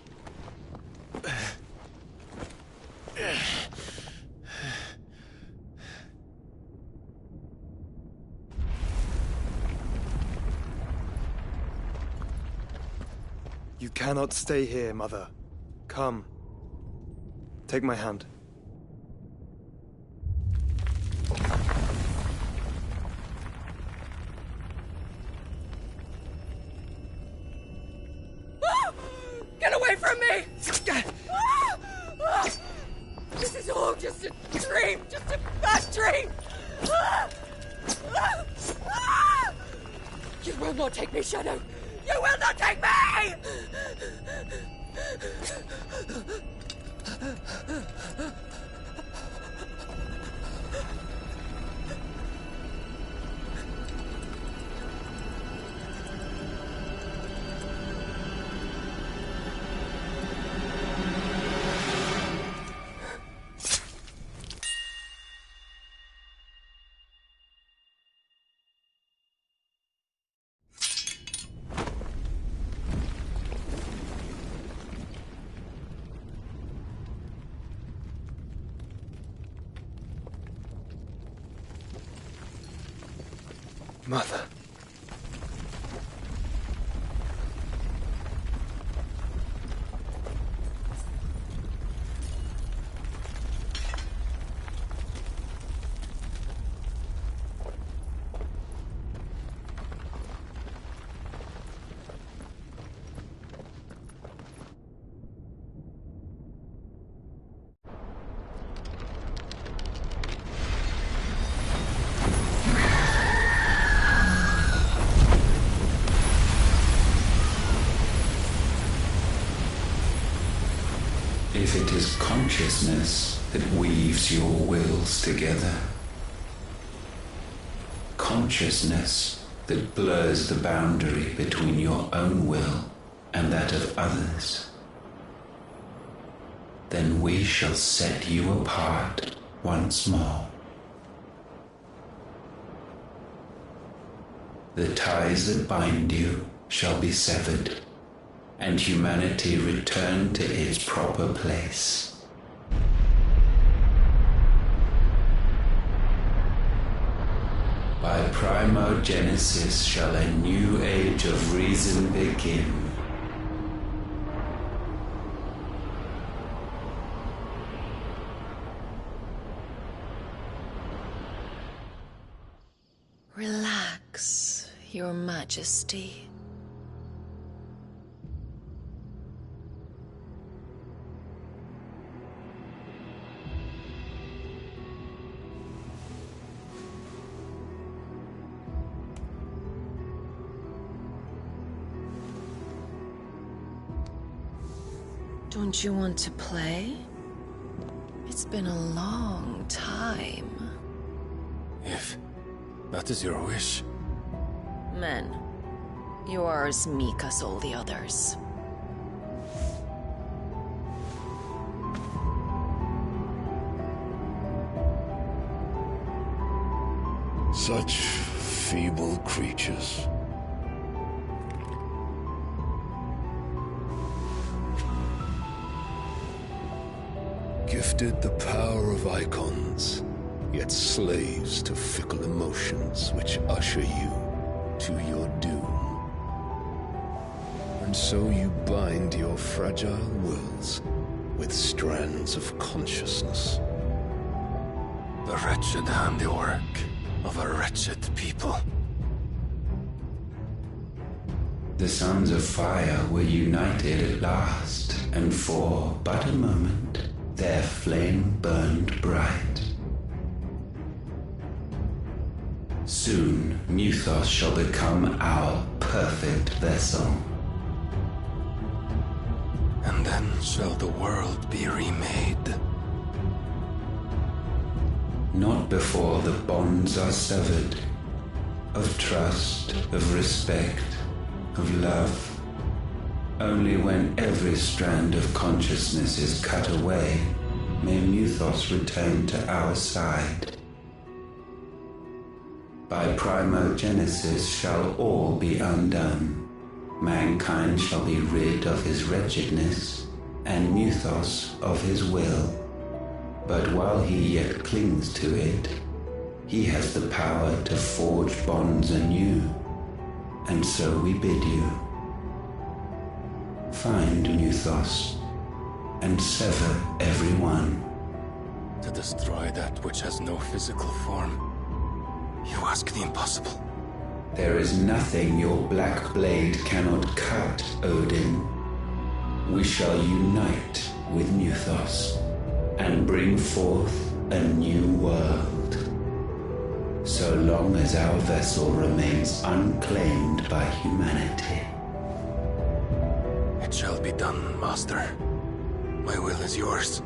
You cannot stay here, Mother. Come. Take my hand. Get away from me! This is all just a dream, just a bad dream! You will not take me, Shadow! You will not take me! Mother. If it is consciousness that weaves your wills together, consciousness that blurs the boundary between your own will and that of others, then we shall set you apart once more. The ties that bind you shall be severed, and humanity return to its proper place. By primogenesis shall a new age of reason begin. Relax, Your Majesty. Don't you want to play? It's been a long time. If that is your wish. Men, you are as meek as all the others. Such feeble creatures. Gifted the power of icons, yet slaves to fickle emotions which usher you to your doom. And so you bind your fragile wills with strands of consciousness. The wretched handiwork of a wretched people. The sons of fire were united at last, and for but a moment their flame burned bright. Soon Mythos shall become our perfect vessel. And then shall the world be remade. Not before the bonds are severed, of trust, of respect, of love. Only when every strand of consciousness is cut away, may Mythos return to our side. By primogenesis shall all be undone. Mankind shall be rid of his wretchedness, and Mythos of his will. But while he yet clings to it, he has the power to forge bonds anew, and so we bid you. Find Mythos, and sever every one. To destroy that which has no physical form, you ask the impossible. There is nothing your black blade cannot cut, Odin. We shall unite with Mythos, and bring forth a new world. So long as our vessel remains unclaimed by humanity. It shall be done, Master. My will is yours.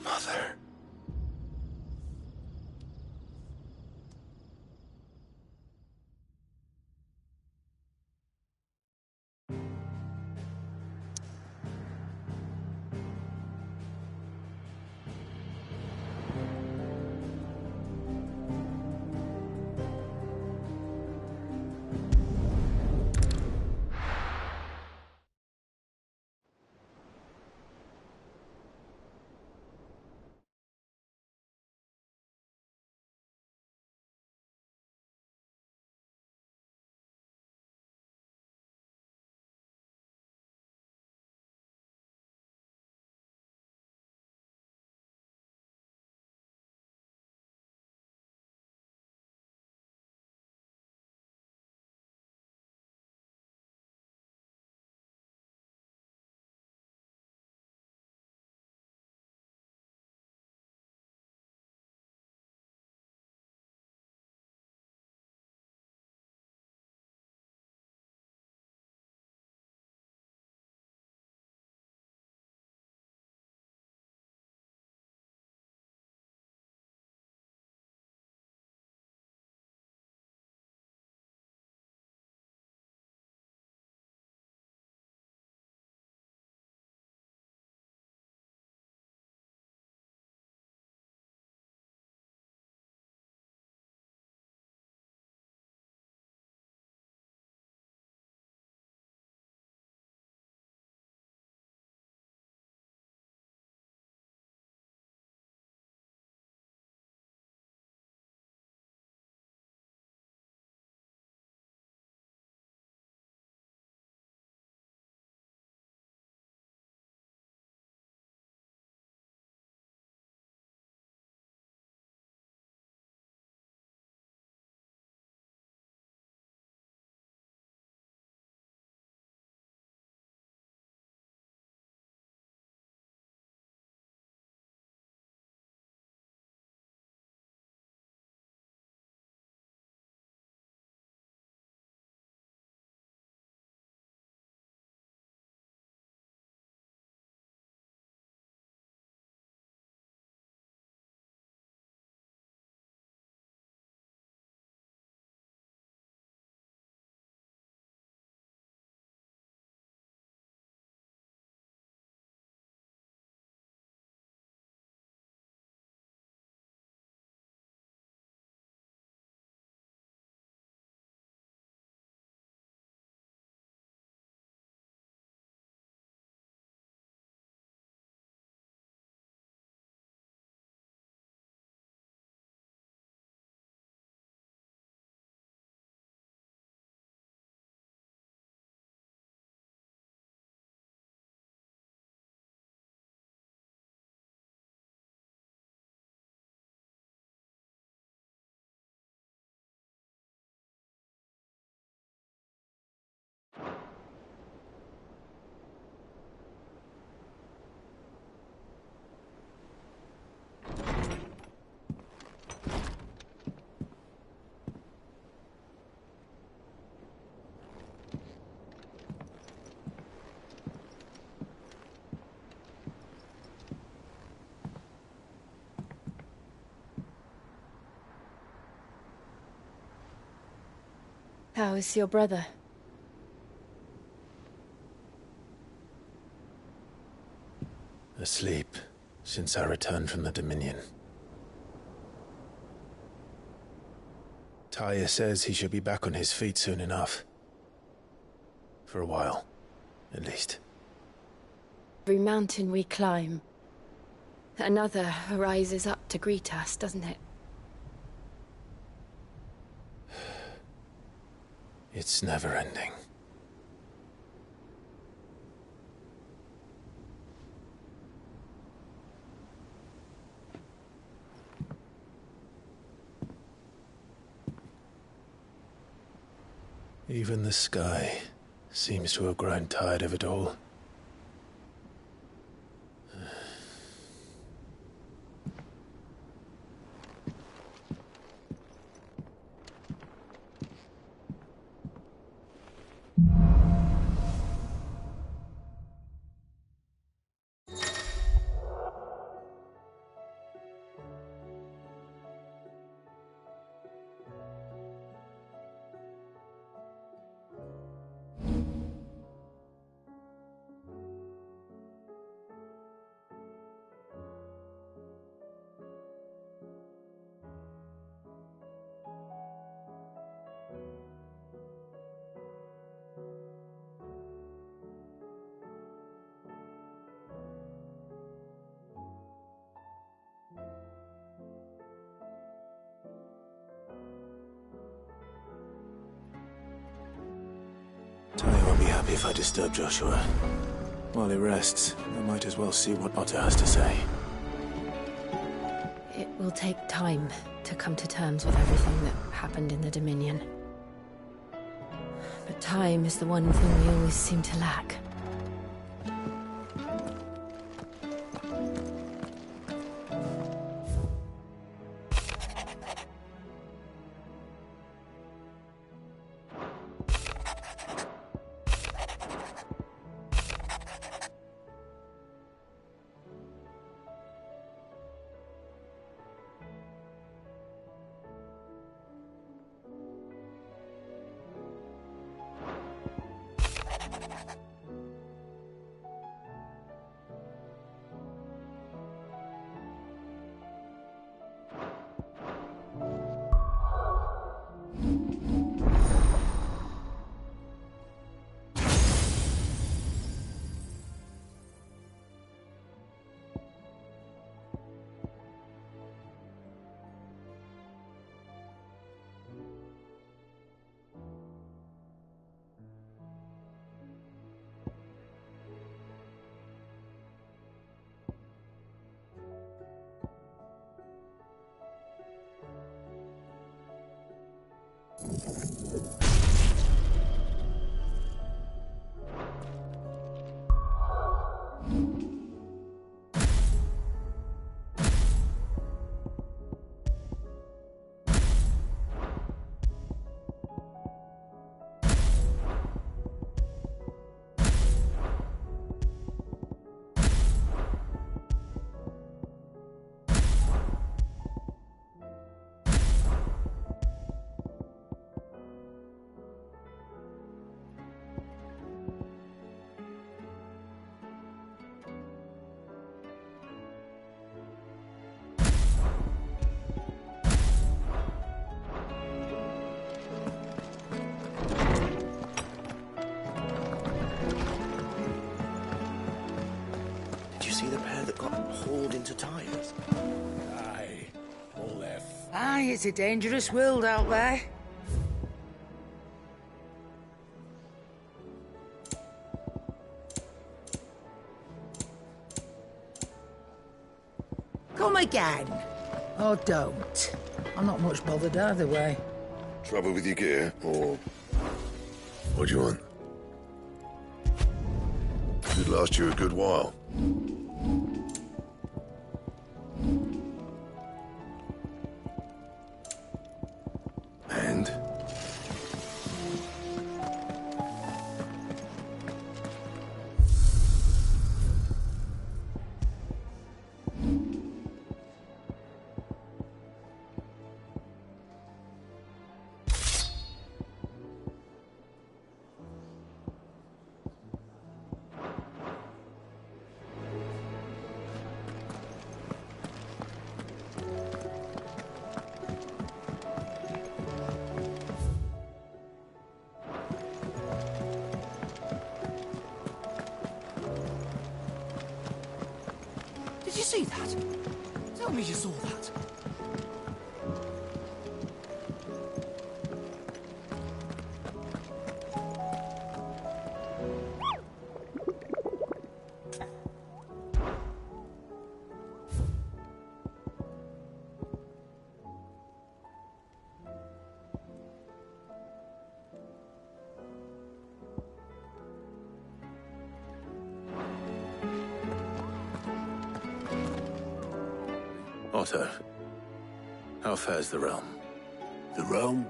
Mother. How is your brother? Asleep since I returned from the Dominion. Tyre says he should be back on his feet soon enough. For a while, at least. Every mountain we climb, another rises up to greet us, doesn't it? It's never ending. Even the sky seems to have grown tired of it all. Tyre won't be happy if I disturb Joshua. While he rests, I might as well see what Otter has to say. It will take time to come to terms with everything that happened in the Dominion. But time is the one thing we always seem to lack. Hauled into tires. Aye, all their Aye, it's a dangerous world out there. Come again. Or don't. I'm not much bothered either way. Trouble with your gear, or what do you want? Should last you a good while. And? you see that? Tell me you saw that. Otto, how fares the realm? The realm?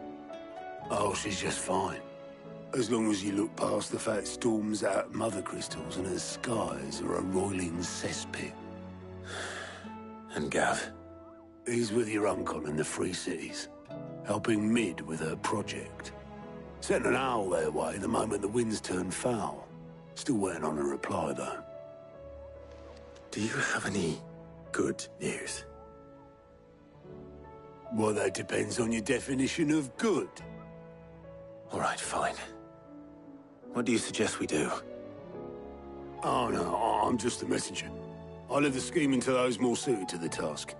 Oh, she's just fine. As long as you look past the fat storms out mother crystals and her skies are a roiling cesspit. And Gav? He's with your uncle in the Free Cities, helping Mid with her project. Sent an owl their way the moment the winds turned foul. Still waiting on a reply, though. Do you have any good news? Well, that depends on your definition of good. All right, fine. What do you suggest we do? Oh, no, I'm just the messenger. I'll leave the scheming to those more suited to the task.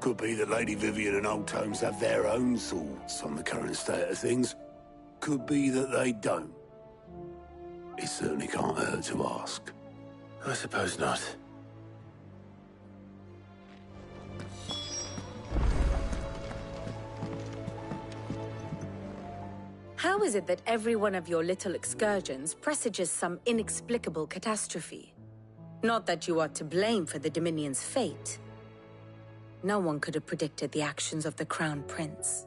Could be that Lady Vivian and Old Tomes have their own thoughts on the current state of things. Could be that they don't. It certainly can't hurt to ask. I suppose not. How is it that every one of your little excursions presages some inexplicable catastrophe? Not that you are to blame for the Dominion's fate. No one could have predicted the actions of the Crown Prince.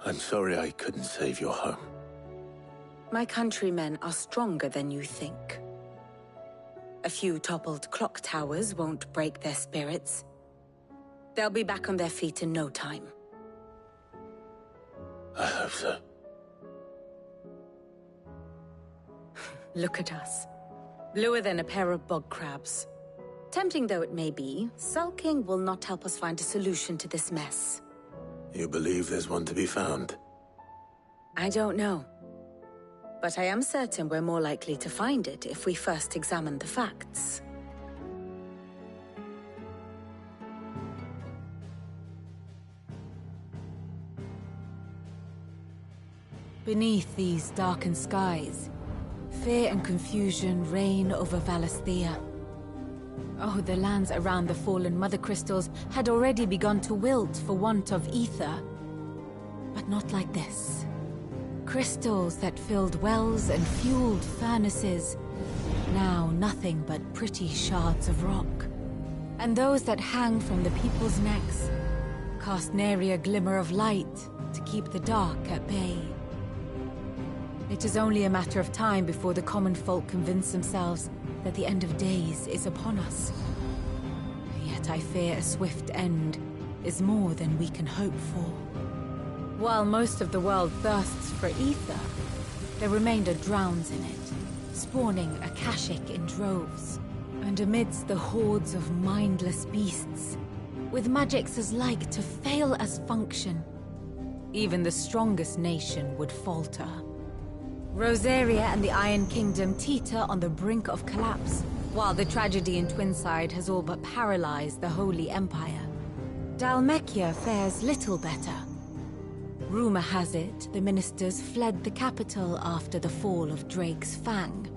I'm sorry I couldn't save your home. My countrymen are stronger than you think. A few toppled clock towers won't break their spirits. They'll be back on their feet in no time. I hope so. Look at us. Bluer than a pair of bog crabs. Tempting though it may be, sulking will not help us find a solution to this mess. You believe there's one to be found? I don't know. But I am certain we're more likely to find it if we first examine the facts. Beneath these darkened skies, fear and confusion reign over Valisthea. Oh, the lands around the fallen Mother Crystals had already begun to wilt for want of ether. But not like this. Crystals that filled wells and fueled furnaces. Now nothing but pretty shards of rock. And those that hang from the people's necks cast nary a glimmer of light to keep the dark at bay. It is only a matter of time before the common folk convince themselves that the end of days is upon us. Yet I fear a swift end is more than we can hope for. While most of the world thirsts for ether, the remainder drowns in it, spawning Akashic in droves. And amidst the hordes of mindless beasts, with magics as like to fail as function, even the strongest nation would falter. Rosaria and the Iron Kingdom teeter on the brink of collapse, while the tragedy in Twinside has all but paralyzed the Holy Empire. Dhalmekia fares little better. Rumor has it the ministers fled the capital after the fall of Drake's Fang,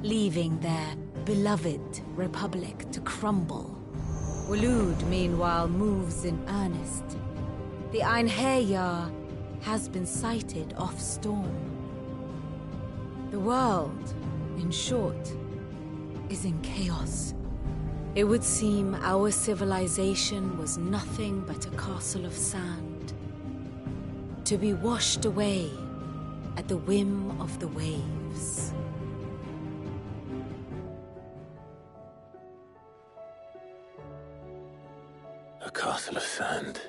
leaving their beloved republic to crumble. Waloed, meanwhile, moves in earnest. The Einherjar has been sighted off-storm. The world, in short, is in chaos. It would seem our civilization was nothing but a castle of sand, to be washed away at the whim of the waves. A castle of sand.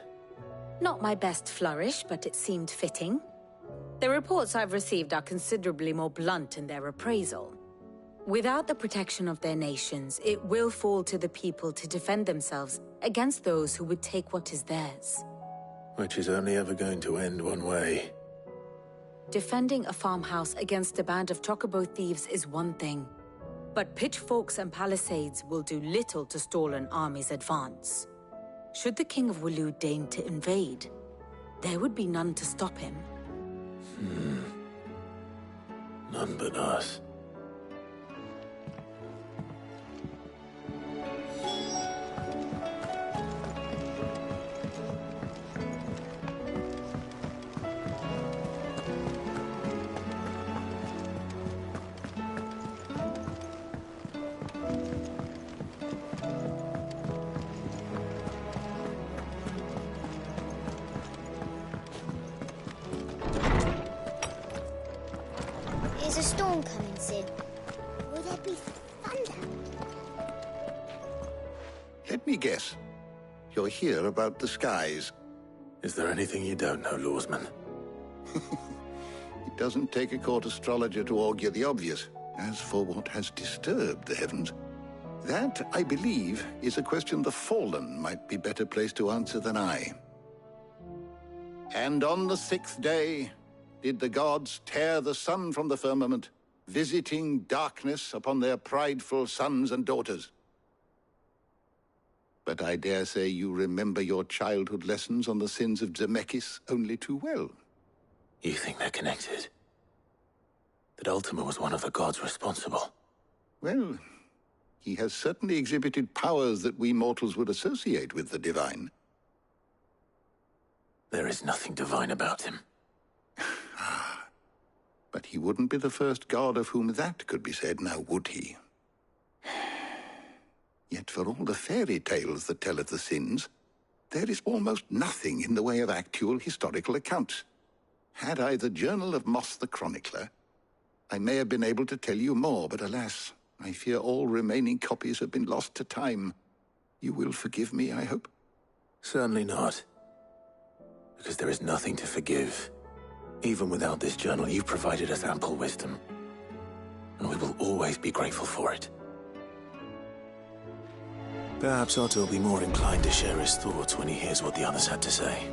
Not my best flourish, but it seemed fitting. The reports I've received are considerably more blunt in their appraisal. Without the protection of their nations, it will fall to the people to defend themselves against those who would take what is theirs. Which is only ever going to end one way. Defending a farmhouse against a band of chocobo thieves is one thing. But pitchforks and palisades will do little to stall an army's advance. Should the King of Waloed deign to invade, there would be none to stop him. None but us. Is a storm coming soon? Will there be thunder? Let me guess. You're here about the skies. Is there anything you don't know, Lawsman? It doesn't take a court astrologer to augur the obvious. As for what has disturbed the heavens, that, I believe, is a question the Fallen might be better placed to answer than I. And on the 6th day did the gods tear the sun from the firmament, visiting darkness upon their prideful sons and daughters. But I dare say you remember your childhood lessons on the sins of Zemeckis only too well. You think they're connected? That Ultima was one of the gods responsible? Well, he has certainly exhibited powers that we mortals would associate with the divine. There is nothing divine about him. But he wouldn't be the first god of whom that could be said, now would he? Yet for all the fairy tales that tell of the sins, there is almost nothing in the way of actual historical accounts. Had I the Journal of Moss the Chronicler, I may have been able to tell you more, but alas, I fear all remaining copies have been lost to time. You will forgive me, I hope? Certainly not. Because there is nothing to forgive. Even without this journal, you've provided us ample wisdom. And we will always be grateful for it. Perhaps Otto will be more inclined to share his thoughts when he hears what the others had to say.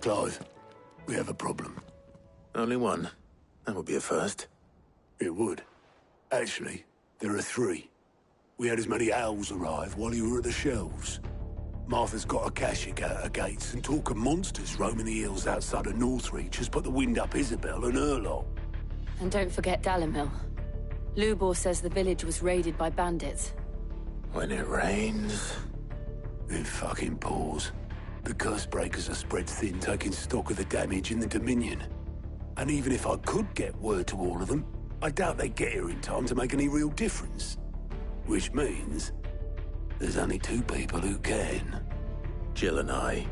Clive, we have a problem. Only one? That would be a first. It would. Actually, there are 3. We had as many owls arrive while you were at the shelves. Martha's got a Kashik out her gates, and talk of monsters roaming the hills outside of Northreach has put the wind up Isabel and her lot. And don't forget Dalimil. Lubor says the village was raided by bandits. When it rains... It fucking pours. The Cursebreakers are spread thin, taking stock of the damage in the Dominion. And even if I could get word to all of them, I doubt they'd get here in time to make any real difference. Which means there's only 2 people who can. Jill and I.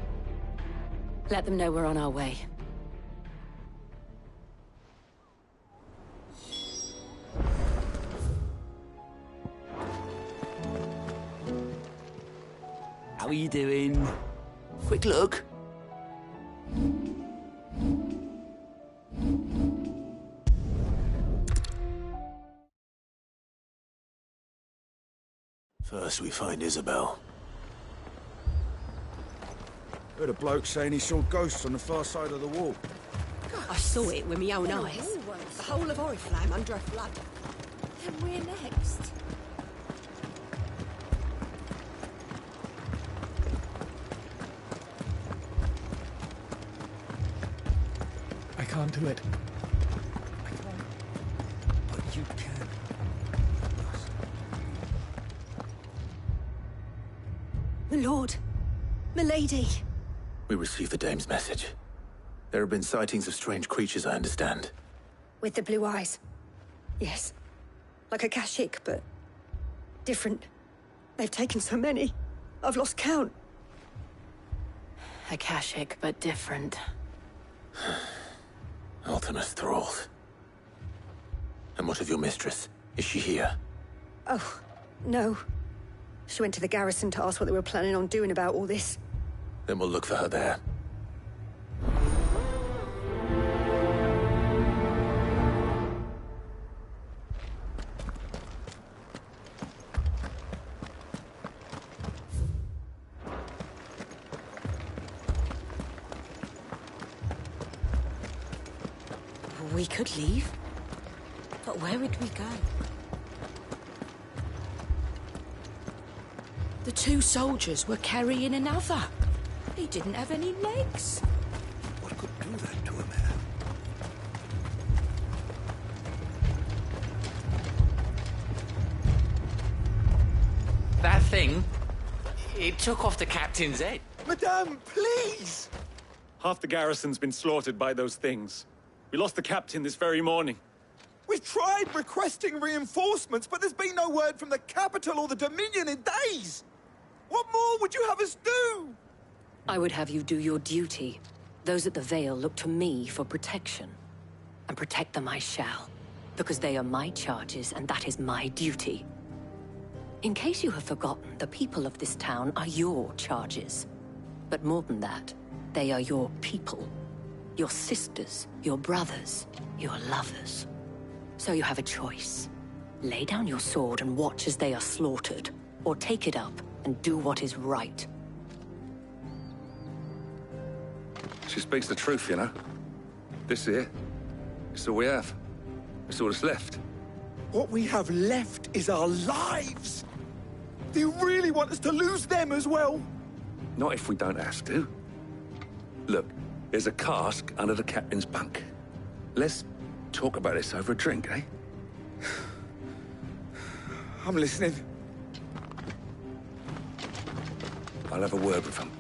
Let them know we're on our way. How are you doing? Quick look. First we find Isabel. Heard a bloke saying he saw ghosts on the far side of the wall. I saw it with my own eyes. The whole of Oriflamme under a flood. Then we're next. I can't do it. I can't. But you can. My lord. My lady. We received the dame's message. There have been sightings of strange creatures, I understand. With the blue eyes. Yes. Like a Kashik, but different. They've taken so many. I've lost count. Akashic, but different. Ultima's thralls. And what of your mistress? Is she here? Oh, no. She went to the garrison to ask what they were planning on doing about all this. Then we'll look for her there. We could leave. But where would we go? The two soldiers were carrying another. He didn't have any legs. What could do that to a man? That thing, it took off the captain's head. Madame, please! Half the garrison's been slaughtered by those things. We lost the captain this very morning. We've tried requesting reinforcements, but there's been no word from the capital or the Dominion in days! What more would you have us do? I would have you do your duty. Those at the Vale look to me for protection. And protect them I shall. Because they are my charges, and that is my duty. In case you have forgotten, the people of this town are your charges. But more than that, they are your people. Your sisters, your brothers, your lovers. So you have a choice. Lay down your sword and watch as they are slaughtered, or take it up and do what is right. She speaks the truth, you know. This here, it's all we have. It's all that's left. What we have left is our lives! Do you really want us to lose them as well? Not if we don't have to. Look, there's a cask under the captain's bunk. Let's talk about this over a drink, eh? I'm listening. I'll have a word with him.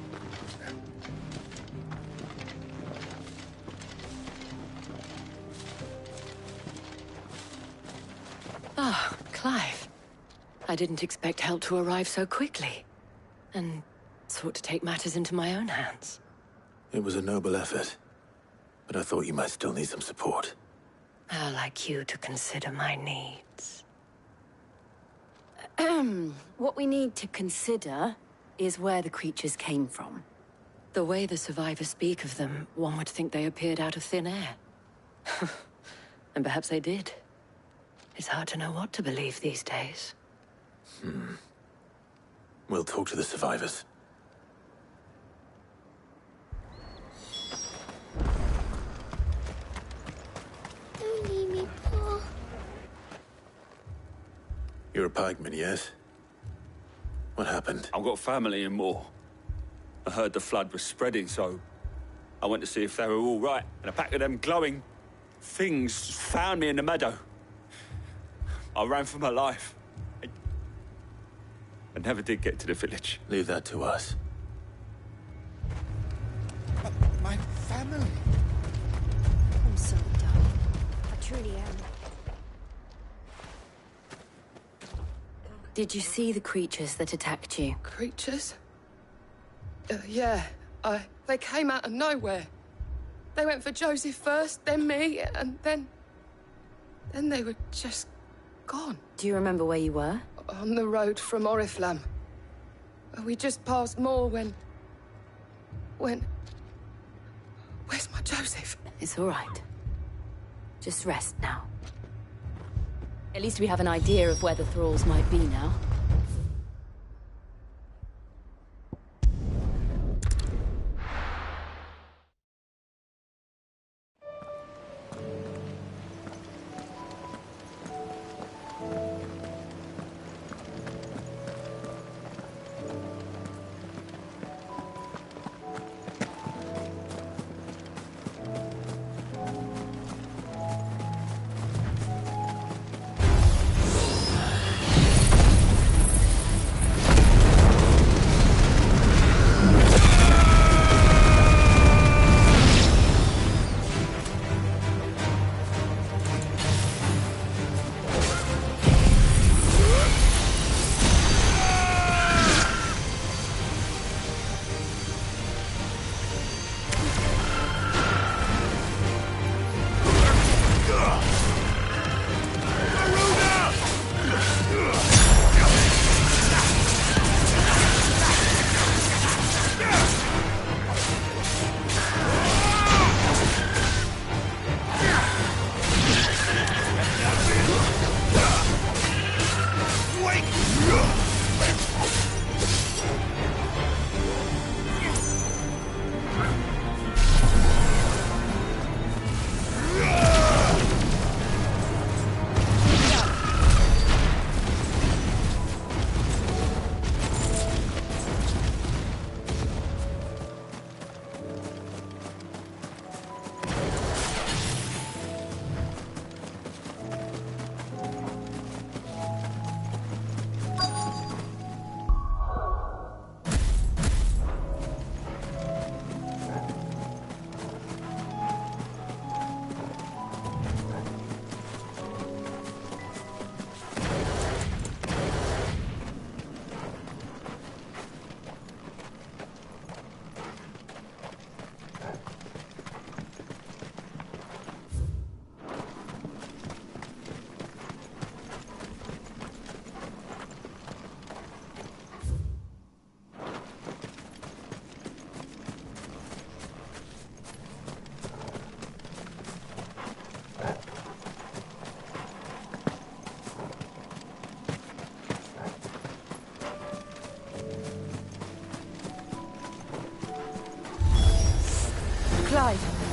Ah, Clive. I didn't expect help to arrive so quickly. And sought to take matters into my own hands. It was a noble effort, but I thought you might still need some support. How like you to consider my needs. What we need to consider is where the creatures came from. The way the survivors speak of them, one would think they appeared out of thin air. And perhaps they did. It's hard to know what to believe these days. We'll talk to the survivors. Don't leave me, Pa. You're a pikeman, yes? What happened? I've got family in Moor. I heard the flood was spreading, so I went to see if they were all right, and a pack of them glowing things found me in the meadow. I ran for my life. I never did get to the village. Leave that to us. My family. I'm sorry, darling. I truly am. Did you see the creatures that attacked you? Creatures? Yeah. They came out of nowhere. They went for Joseph first, then me, and then they were just gone. Do you remember where you were? On the road from Oriflamme. We just passed Moor when... Where's my Joseph? It's all right. Just rest now. At least we have an idea of where the thralls might be now.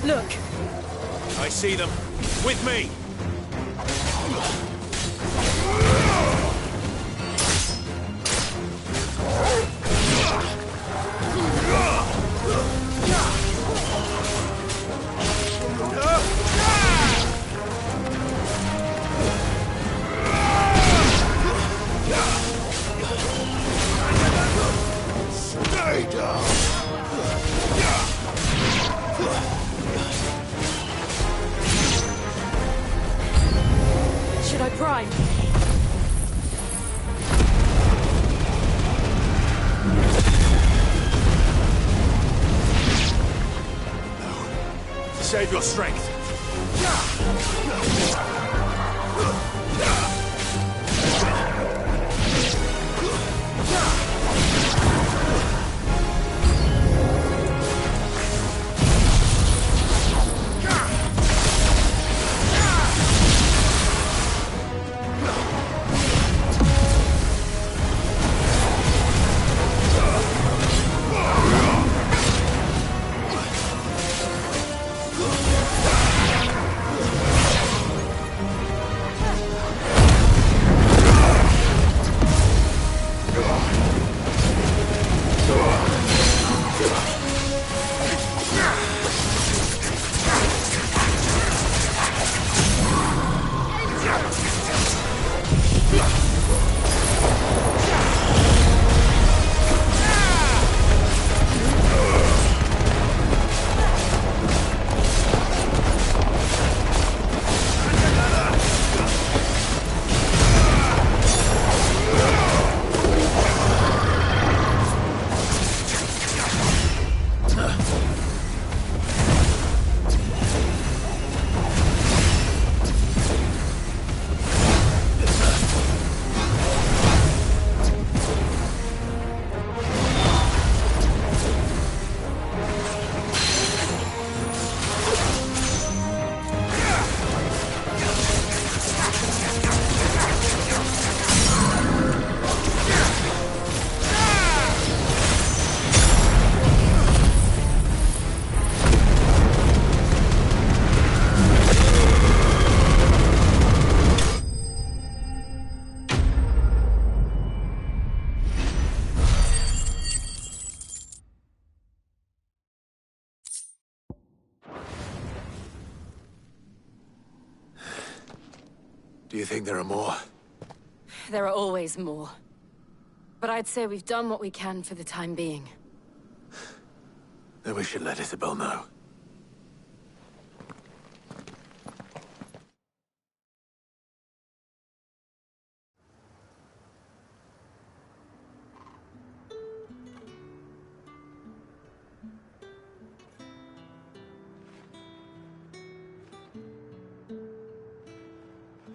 Look! I see them. With me! Stay down! Should I prime? Save your strength. Do you think there are more? There are always more. But I'd say we've done what we can for the time being. Then we should let Isabel know.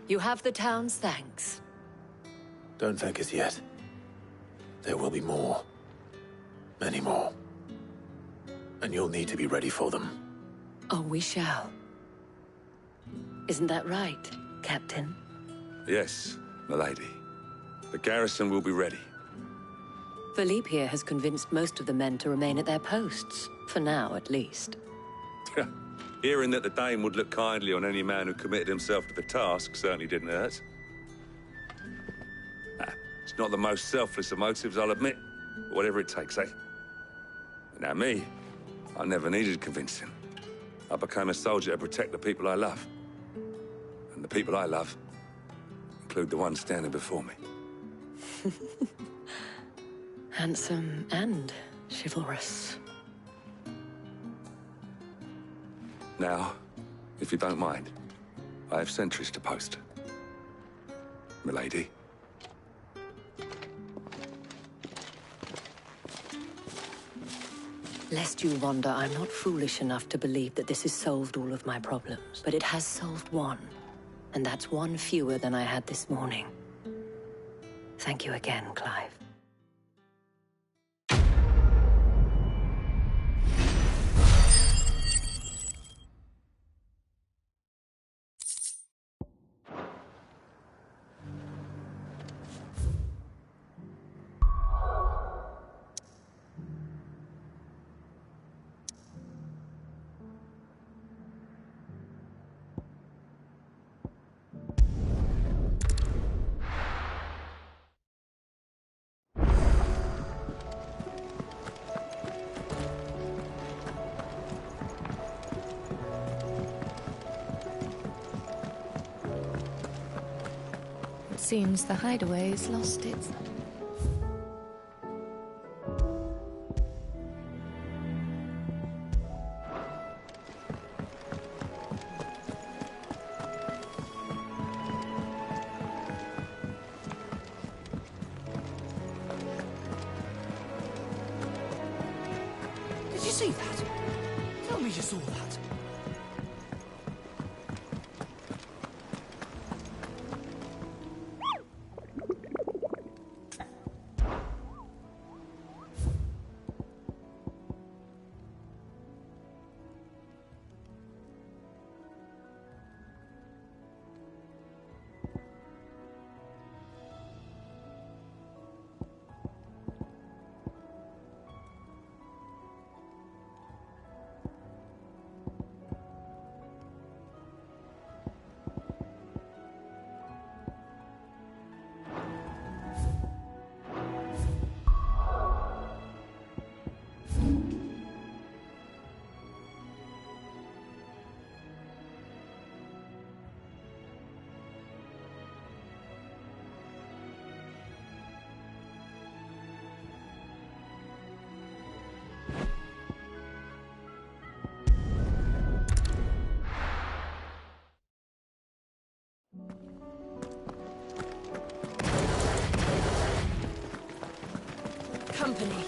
You have the town's thanks. Don't thank us yet. There will be more. Many more. And you'll need to be ready for them. Oh, we shall. Isn't that right, Captain? Yes, milady. The garrison will be ready. Philippe here has convinced most of the men to remain at their posts. For now, at least. Hearing that the Dane would look kindly on any man who committed himself to the task certainly didn't hurt. It's not the most selfless of motives, I'll admit. But whatever it takes, eh? Now me, I never needed convincing. I became a soldier to protect the people I love. And the people I love include the one standing before me. Handsome and chivalrous. Now, if you don't mind, I have sentries to post. Milady. Lest you wonder, I'm not foolish enough to believe that this has solved all of my problems. But it has solved one. And that's one fewer than I had this morning. Thank you again, Clive. Seems the hideaway's lost its... Did you see that? Tell me you saw that. Company.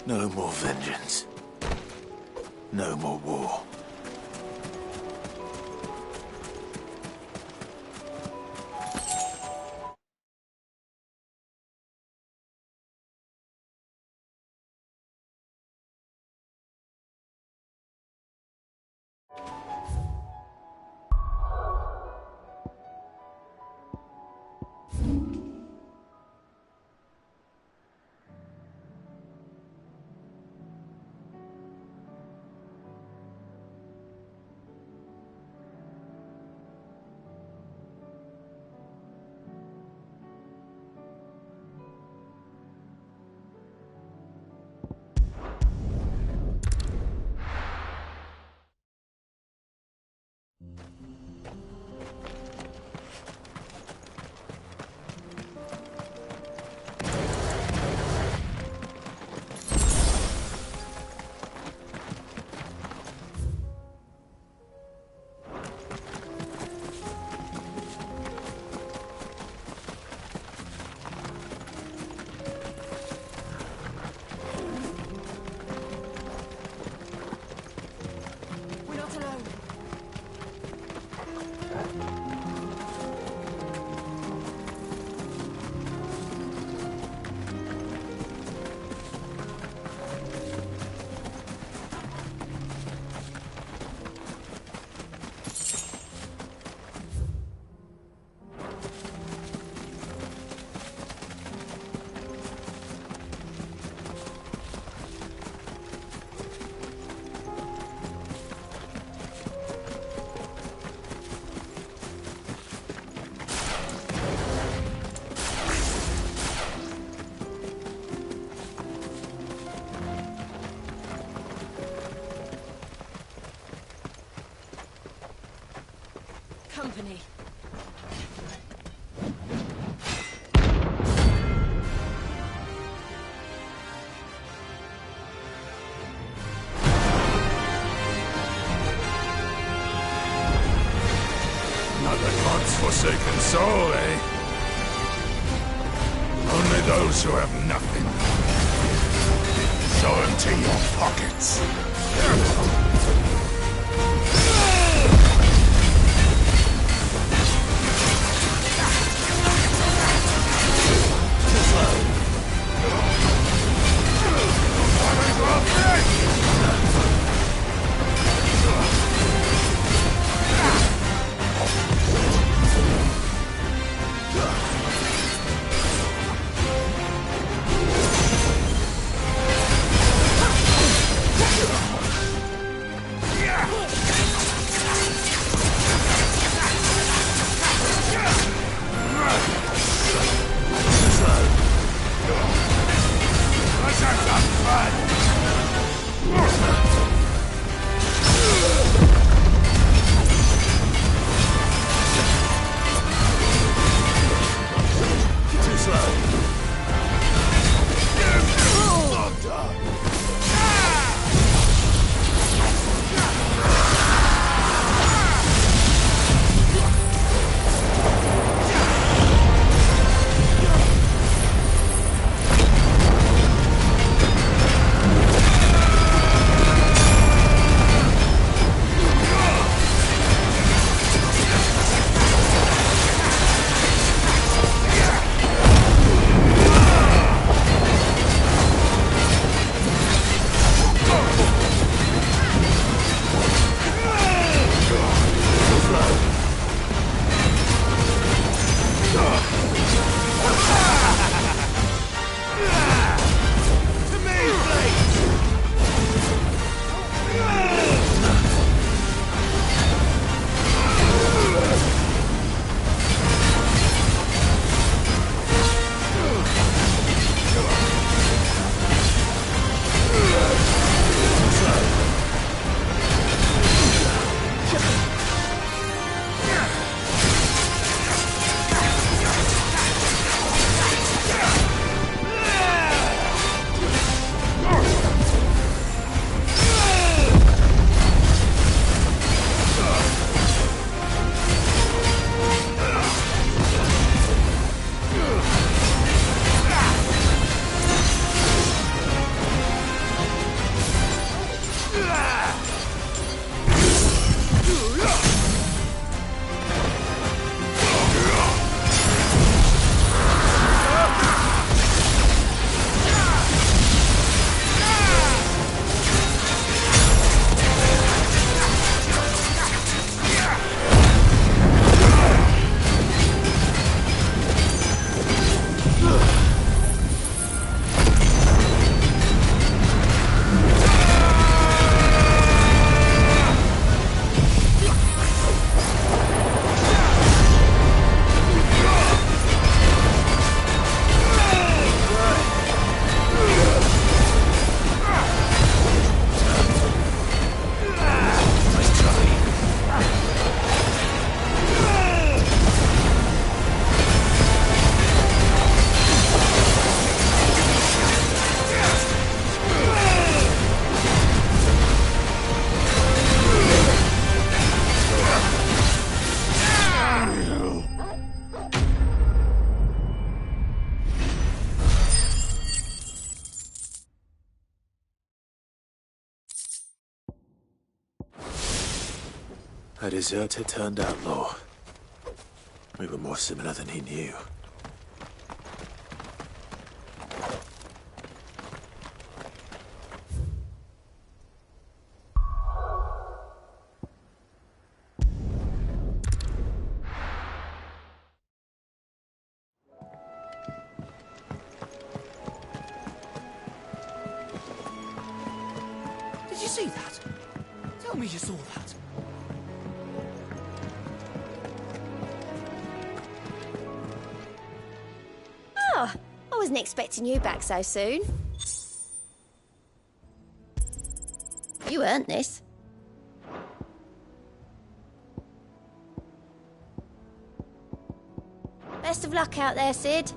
No more vengeance. No more war. Company. Another god's forsaken soul, eh? Only those who have nothing. So empty your pockets. A deserter turned outlaw. We were more similar than he knew. Did you see that? Tell me you saw that. Oh, I wasn't expecting you back so soon. You earned this. Best of luck out there, Sid.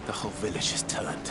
The whole village has turned.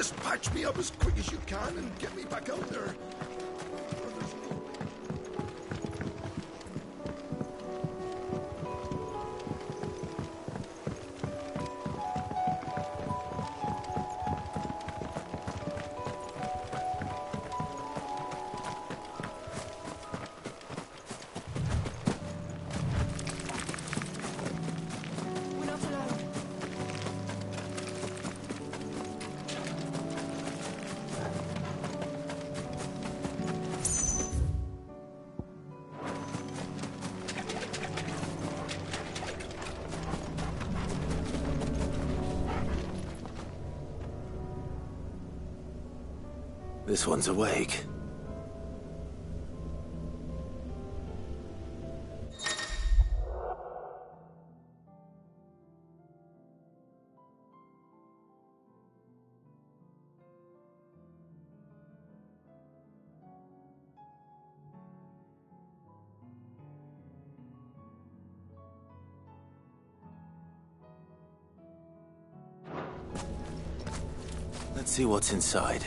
Just patch me up as quick as you can and get me back out there. This one's awake. Let's see what's inside.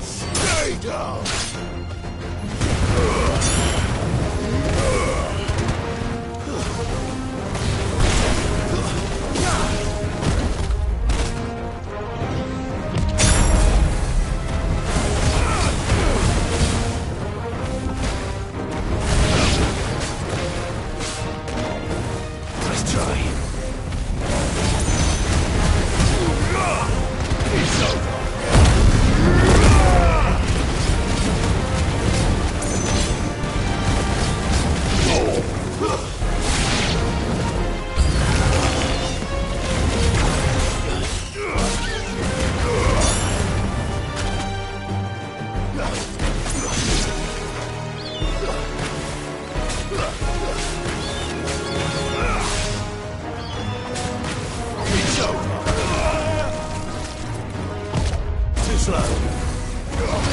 Stay down! Let's try. It's over. Too slow. Too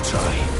Nice try.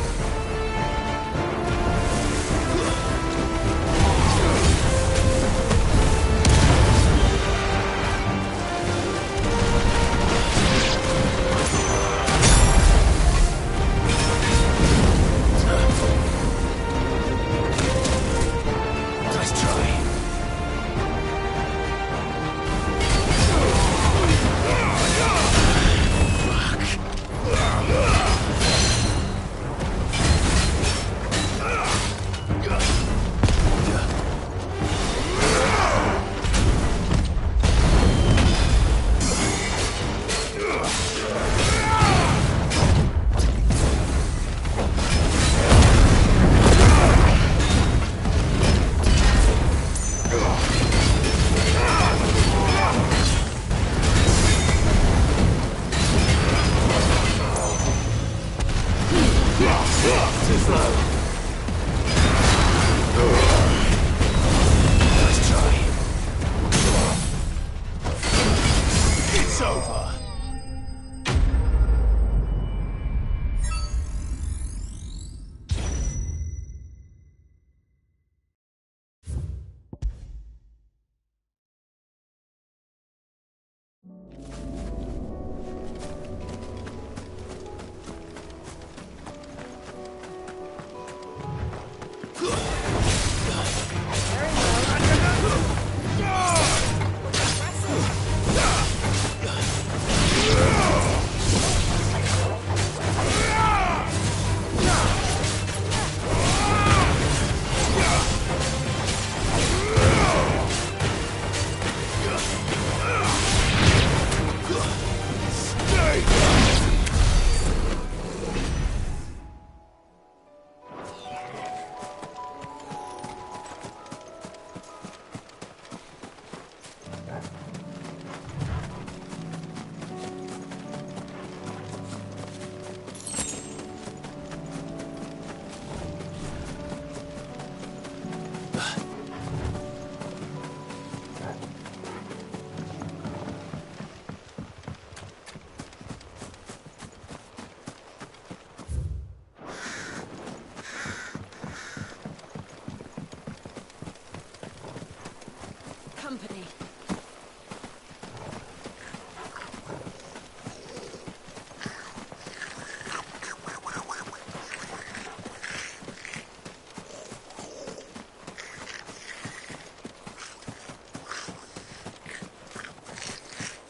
Company.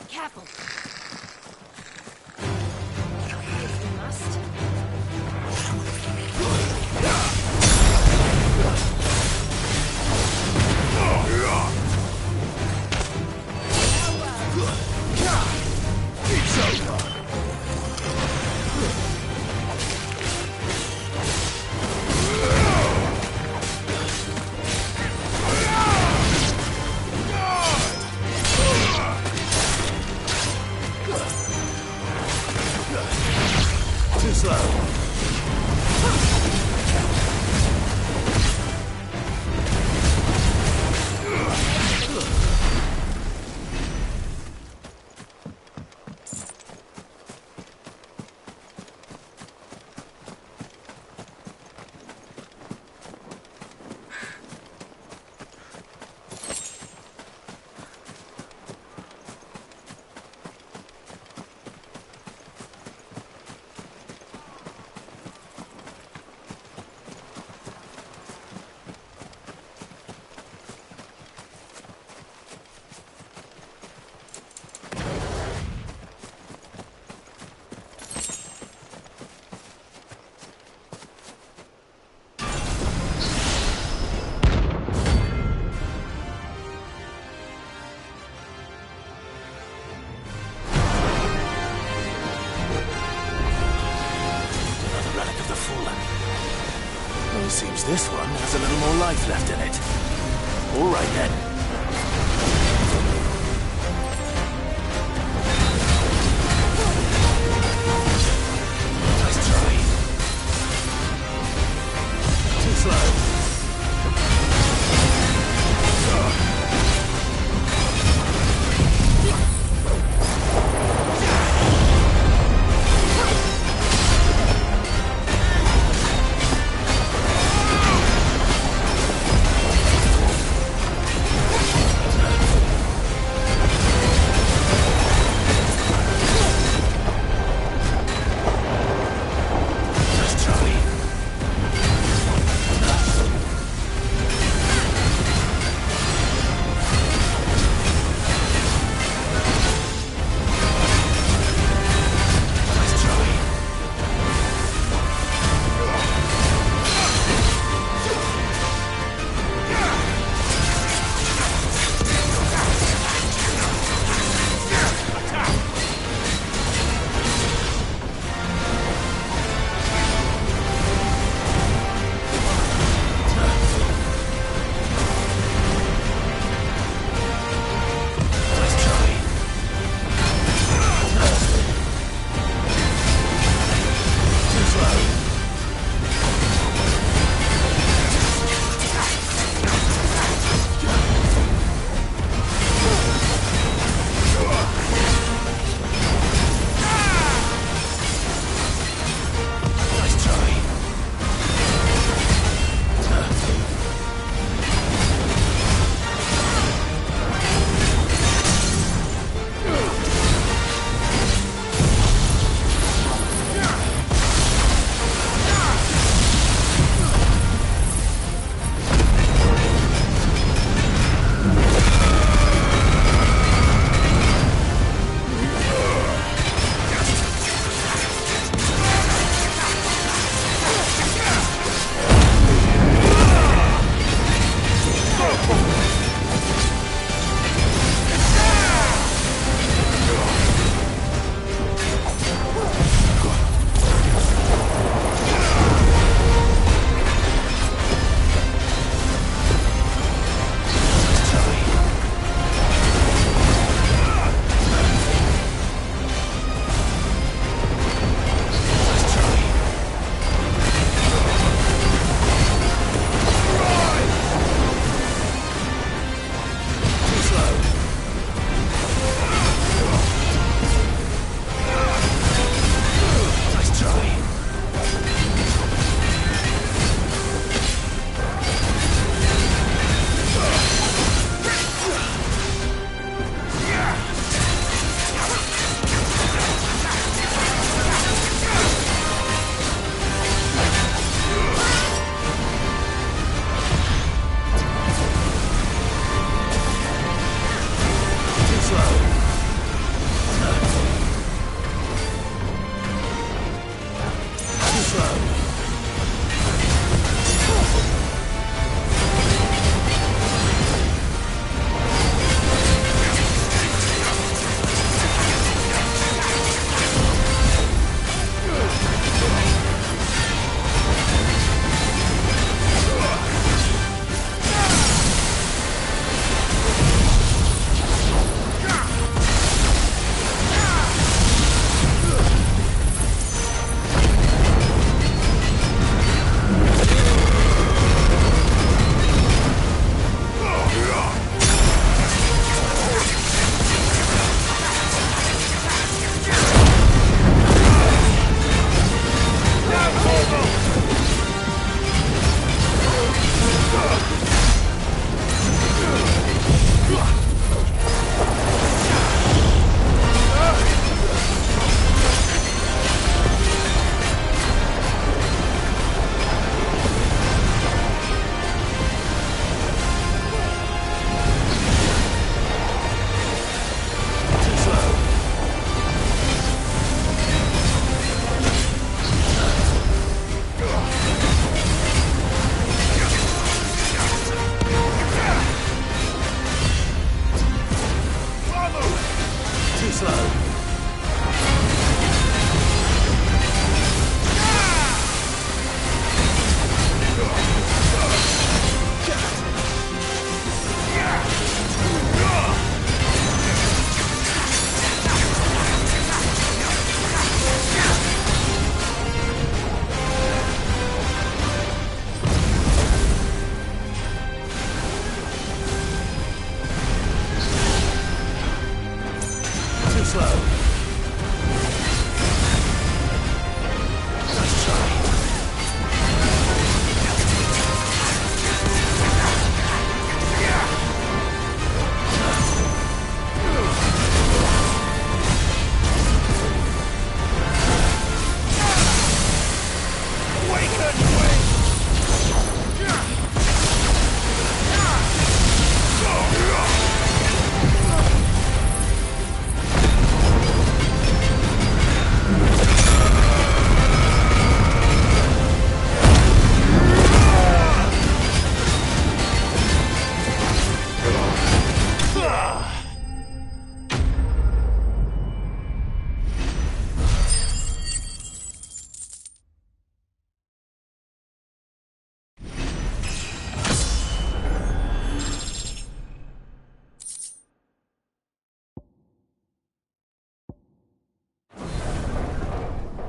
Careful. If you must. Too slow. Well, it seems this one has a little more life left in it. All right, then. Nice try. Too slow.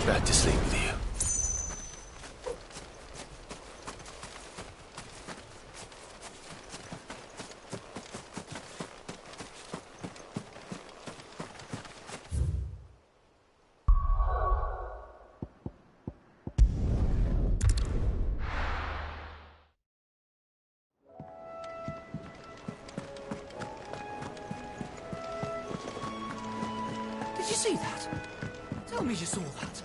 Back to sleep with you. Did you see that? Tell me you saw that.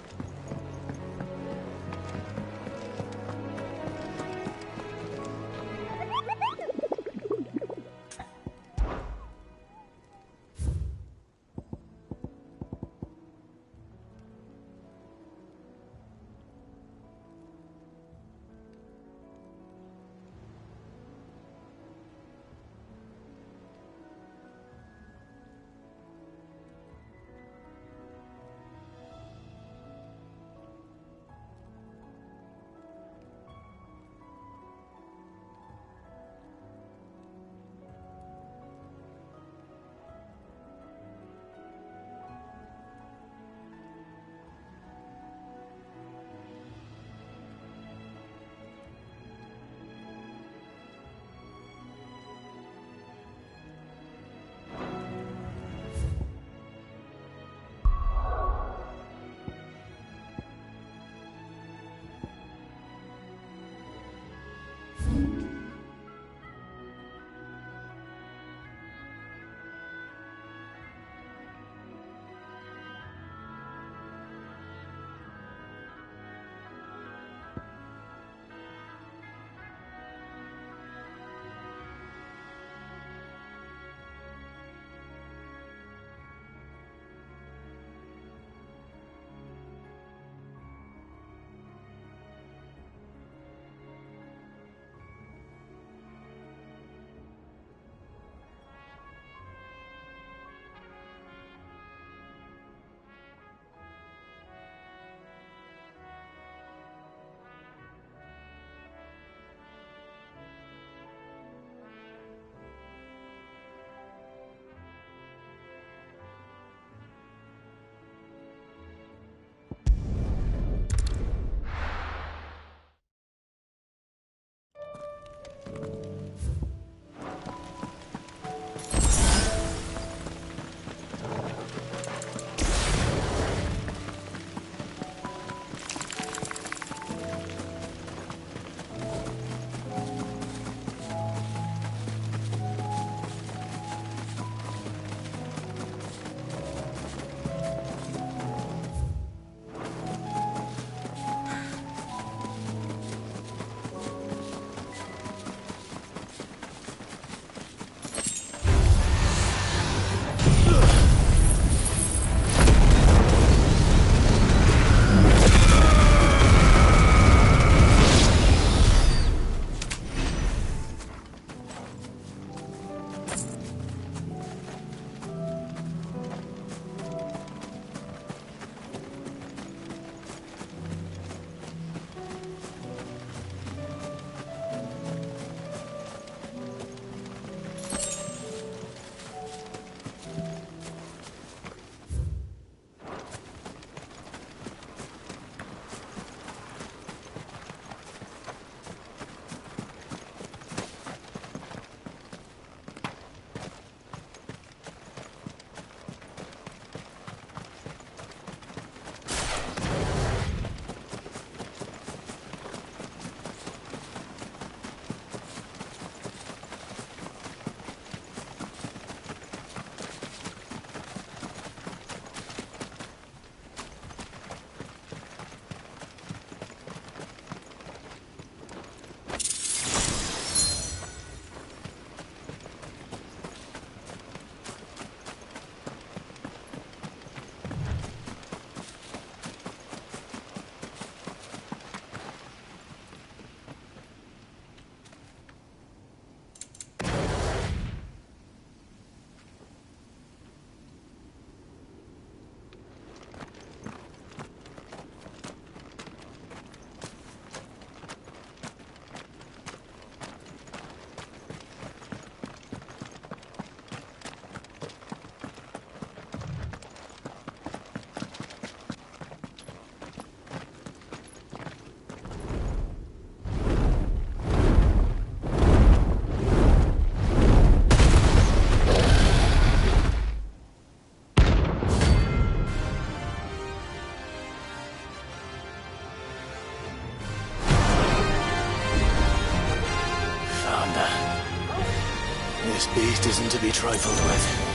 beast isn't to be trifled with.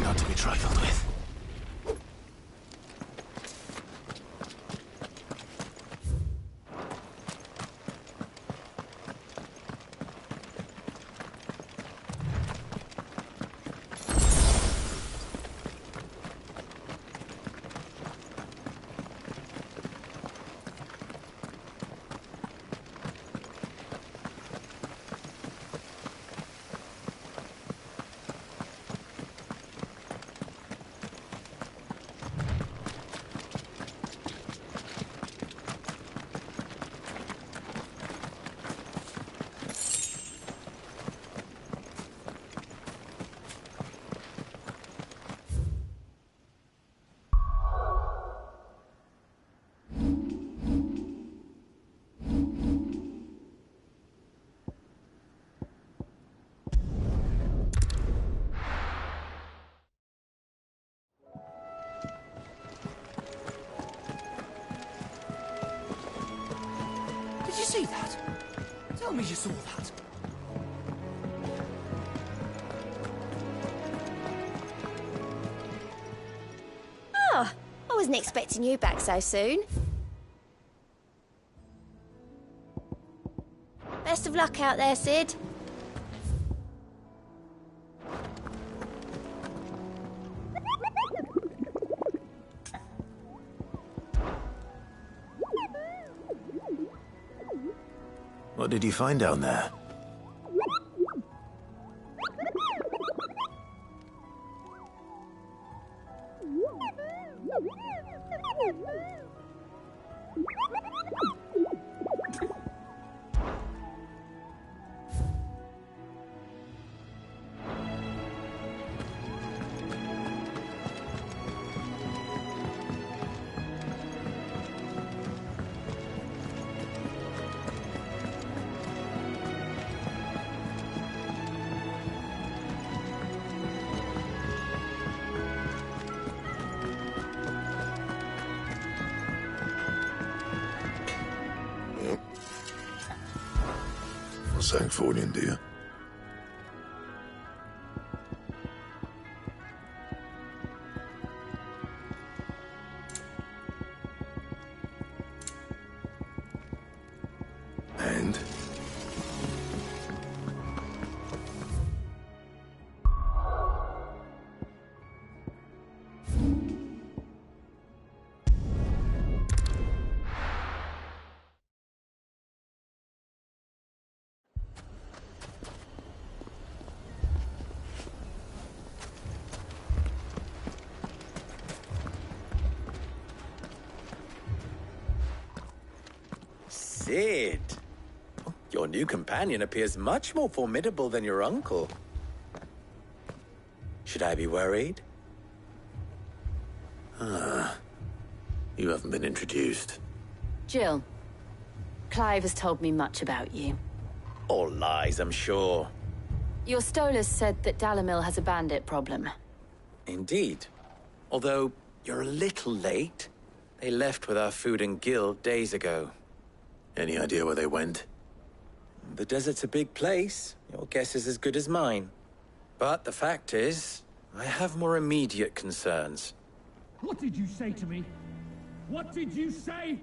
not to be trifled with. Did you see that? Tell me you saw that. Oh, I wasn't expecting you back so soon. Best of luck out there, Sid. What did you find down there? Something for you, dear. And? Sid, your new companion appears much more formidable than your uncle. Should I be worried? You haven't been introduced. Jill, Clive has told me much about you. All lies, I'm sure. Your Stolas said that Dalimil has a bandit problem. Indeed. Although, you're a little late. They left with our food and guild days ago. Any idea where they went? The desert's a big place. Your guess is as good as mine. But the fact is, I have more immediate concerns. What did you say to me? What did you say?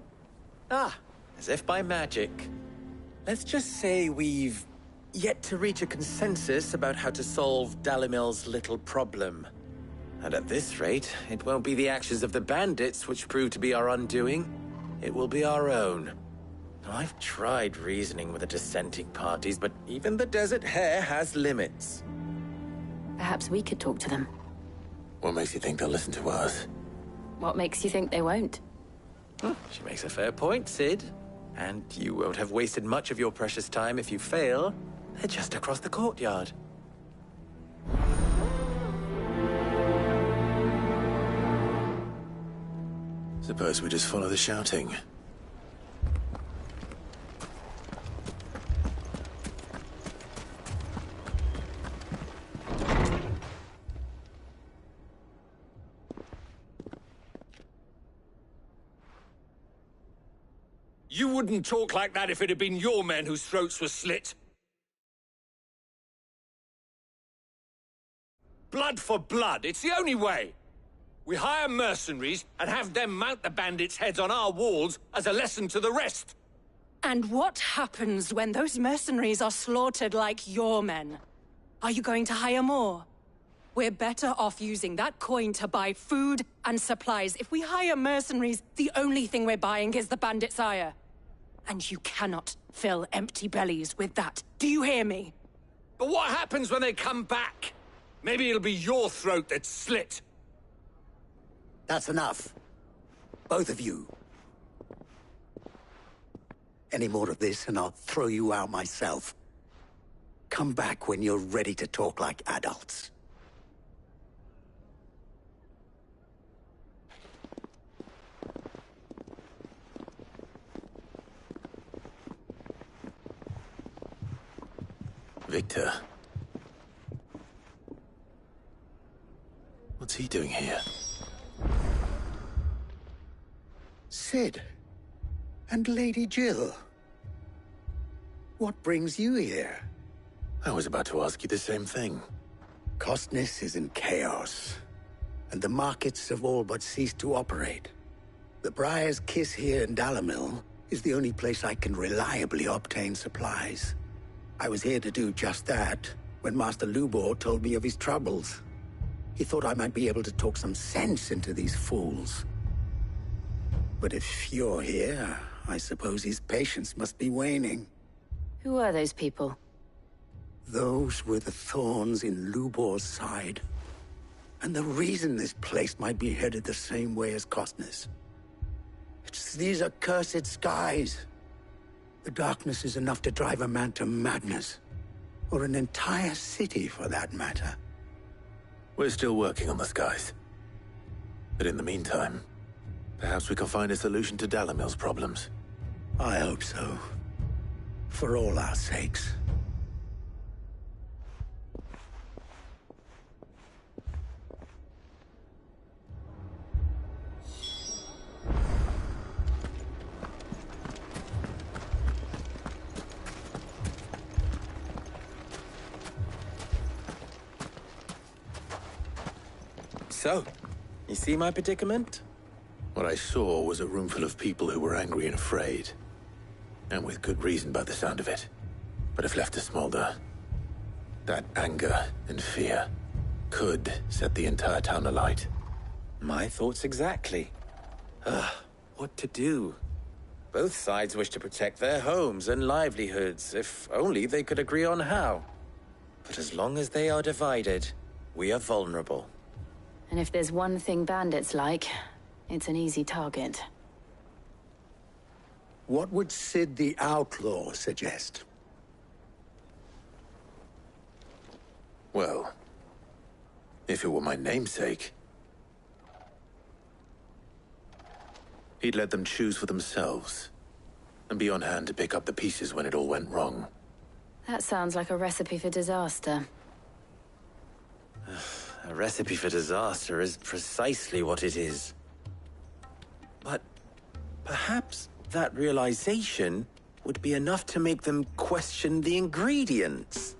Ah, as if by magic. Let's just say we've yet to reach a consensus about how to solve Dalimil's little problem. And at this rate, it won't be the actions of the bandits which prove to be our undoing. It will be our own. I've tried reasoning with the dissenting parties, but even the Desert Hare has limits. Perhaps we could talk to them. What makes you think they'll listen to us? What makes you think they won't? She makes a fair point, Sid. And you won't have wasted much of your precious time if you fail. They're just across the courtyard. Suppose we just follow the shouting. You wouldn't talk like that if it had been your men whose throats were slit. blood for blood. It's the only way. We hire mercenaries and have them mount the bandits' heads on our walls as a lesson to the rest. And what happens when those mercenaries are slaughtered like your men? Are you going to hire more? We're better off using that coin to buy food and supplies. If we hire mercenaries, the only thing we're buying is the bandits' ire. And you cannot fill empty bellies with that. Do you hear me? But what happens when they come back? Maybe it'll be your throat that's slit. That's enough. Both of you. Any more of this and I'll throw you out myself. Come back when you're ready to talk like adults. Victor. What's he doing here? Sid. And Lady Jill. What brings you here? I was about to ask you the same thing. Costness is in chaos, and the markets have all but ceased to operate. The Briar's Kiss here in Dalimil is the only place I can reliably obtain supplies. I was here to do just that when Master Lubor told me of his troubles. He thought I might be able to talk some sense into these fools. But if you're here, I suppose his patience must be waning. Who are those people? Those were the thorns in Lubor's side. And the reason this place might be headed the same way as Costness. It's these accursed skies. The darkness is enough to drive a man to madness. Or an entire city, for that matter. We're still working on the skies. But in the meantime, perhaps we can find a solution to Dalimil's problems. I hope so. For all our sakes. So, you see my predicament? What I saw was a room full of people who were angry and afraid. And with good reason by the sound of it. But if left to smolder, that anger and fear could set the entire town alight. My thoughts exactly. What to do? Both sides wish to protect their homes and livelihoods, if only they could agree on how. But as long as they are divided, we are vulnerable. And if there's one thing bandits like, it's an easy target. What would Sid the Outlaw suggest? Well, if it were my namesake, he'd let them choose for themselves and be on hand to pick up the pieces when it all went wrong. That sounds like a recipe for disaster. A recipe for disaster is precisely what it is. But perhaps that realization would be enough to make them question the ingredients.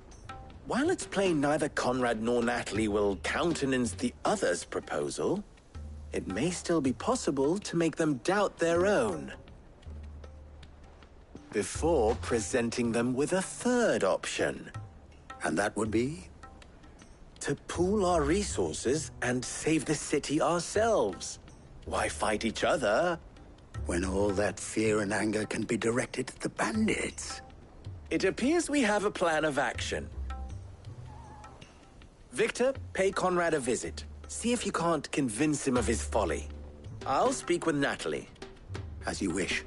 While it's plain neither Conrad nor Natalie will countenance the other's proposal, it may still be possible to make them doubt their own. Before presenting them with a third option. And that would be? To pool our resources and save the city ourselves. Why fight each other? When all that fear and anger can be directed at the bandits. It appears we have a plan of action. Victor, pay Conrad a visit. See if you can't convince him of his folly. I'll speak with Natalie. As you wish.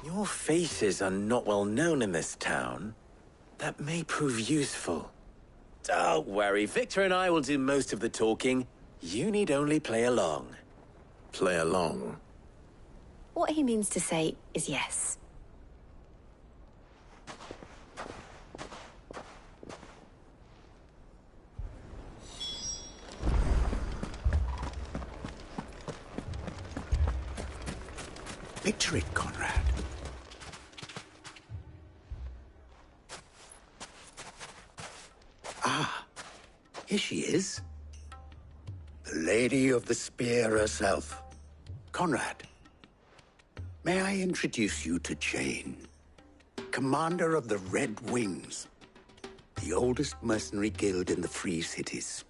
Your faces are not well known in this town. That may prove useful. Don't worry, Victor and I will do most of the talking. You need only play along. Play along? What he means to say is yes. Picture it, Conrad. Here she is. The Lady of the Spear herself. Conrad. May I introduce you to Jane, commander of the Red Wings, the oldest mercenary guild in the Free Cities.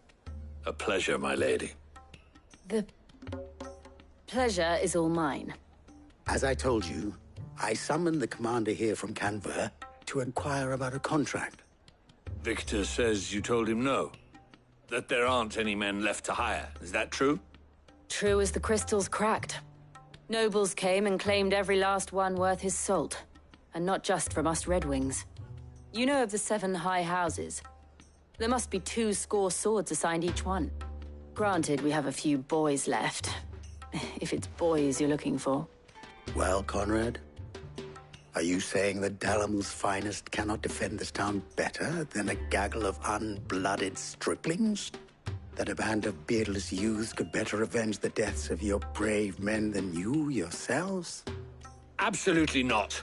A pleasure, my lady. The pleasure is all mine. As I told you, I summoned the commander here from Canver to inquire about a contract. Victor says you told him no. That there aren't any men left to hire. Is that true? True as the crystals cracked. Nobles came and claimed every last one worth his salt. And not just from us Red Wings. You know of the 7 high houses. There must be 200 swords assigned each one. Granted, we have a few boys left. If it's boys you're looking for. Well, Conrad, are you saying that Dalamil's finest cannot defend this town better than a gaggle of unblooded striplings? That a band of beardless youths could better avenge the deaths of your brave men than you yourselves? Absolutely not.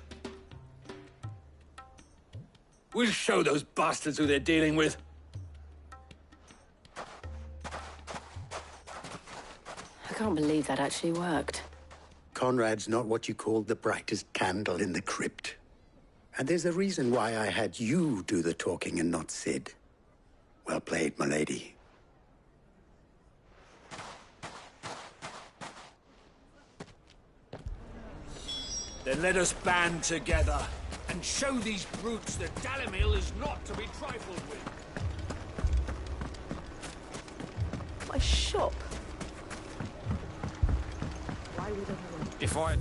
We'll show those bastards who they're dealing with. I can't believe that actually worked. Conrad's not what you call the brightest candle in the crypt. And there's a reason why I had you do the talking and not Sid. Well played, my lady. Then let us band together and show these brutes that Dalimil is not to be trifled with. My shop. Why would anyone... If I...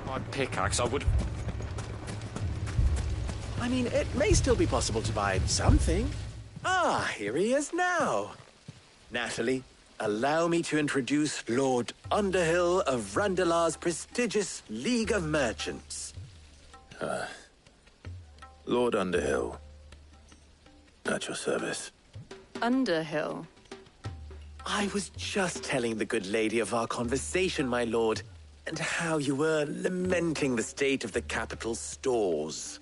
My pickaxe, I would... I mean, it may still be possible to buy something. Ah, here he is now. Natalie, allow me to introduce Lord Underhill of Randalar's prestigious League of Merchants. Lord Underhill. At your service. Underhill? I was just telling the good lady of our conversation, my lord, and how you were lamenting the state of the capital's stores.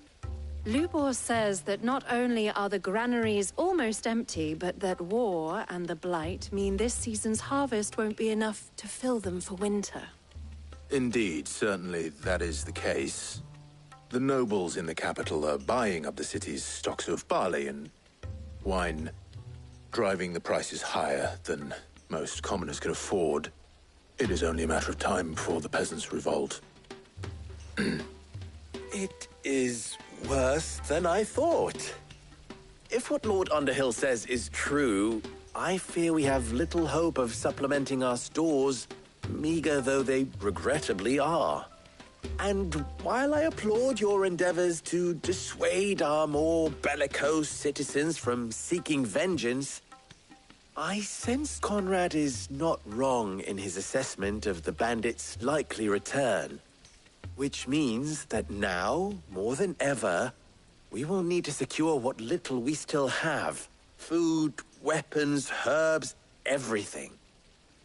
Lubor says that not only are the granaries almost empty, but that war and the Blight mean this season's harvest won't be enough to fill them for winter. Indeed, certainly that is the case. The nobles in the capital are buying up the city's stocks of barley and wine, driving the prices higher than most commoners can afford. It is only a matter of time before the peasants revolt. It is worse than I thought. If what Lord Underhill says is true, I fear we have little hope of supplementing our stores, meager though they regrettably are. And while I applaud your endeavors to dissuade our more bellicose citizens from seeking vengeance, I sense Conrad is not wrong in his assessment of the bandits' likely return. Which means that now, more than ever, we will need to secure what little we still have. Food, weapons, herbs, everything.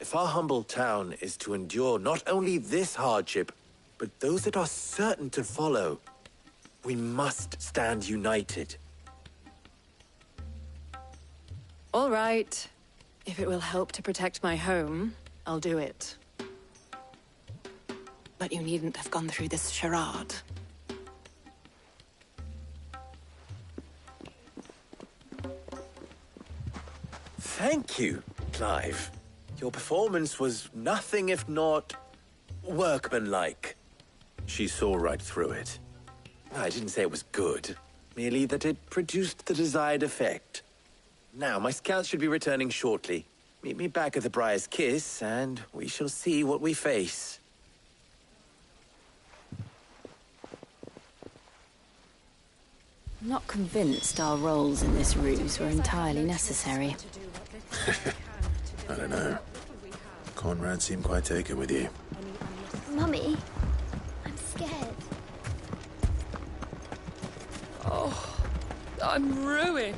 If our humble town is to endure not only this hardship, but those that are certain to follow, we must stand united. All right. If it will help to protect my home, I'll do it. But you needn't have gone through this charade. Thank you, Clive. Your performance was nothing if not workmanlike. She saw right through it. I didn't say it was good, merely that it produced the desired effect. Now, my scouts should be returning shortly. Meet me back at the Briar's Kiss, and we shall see what we face. I'm not convinced our roles in this ruse were entirely necessary. I don't know. Conrad seemed quite taken with you. Mummy, I'm scared. Oh, I'm ruined.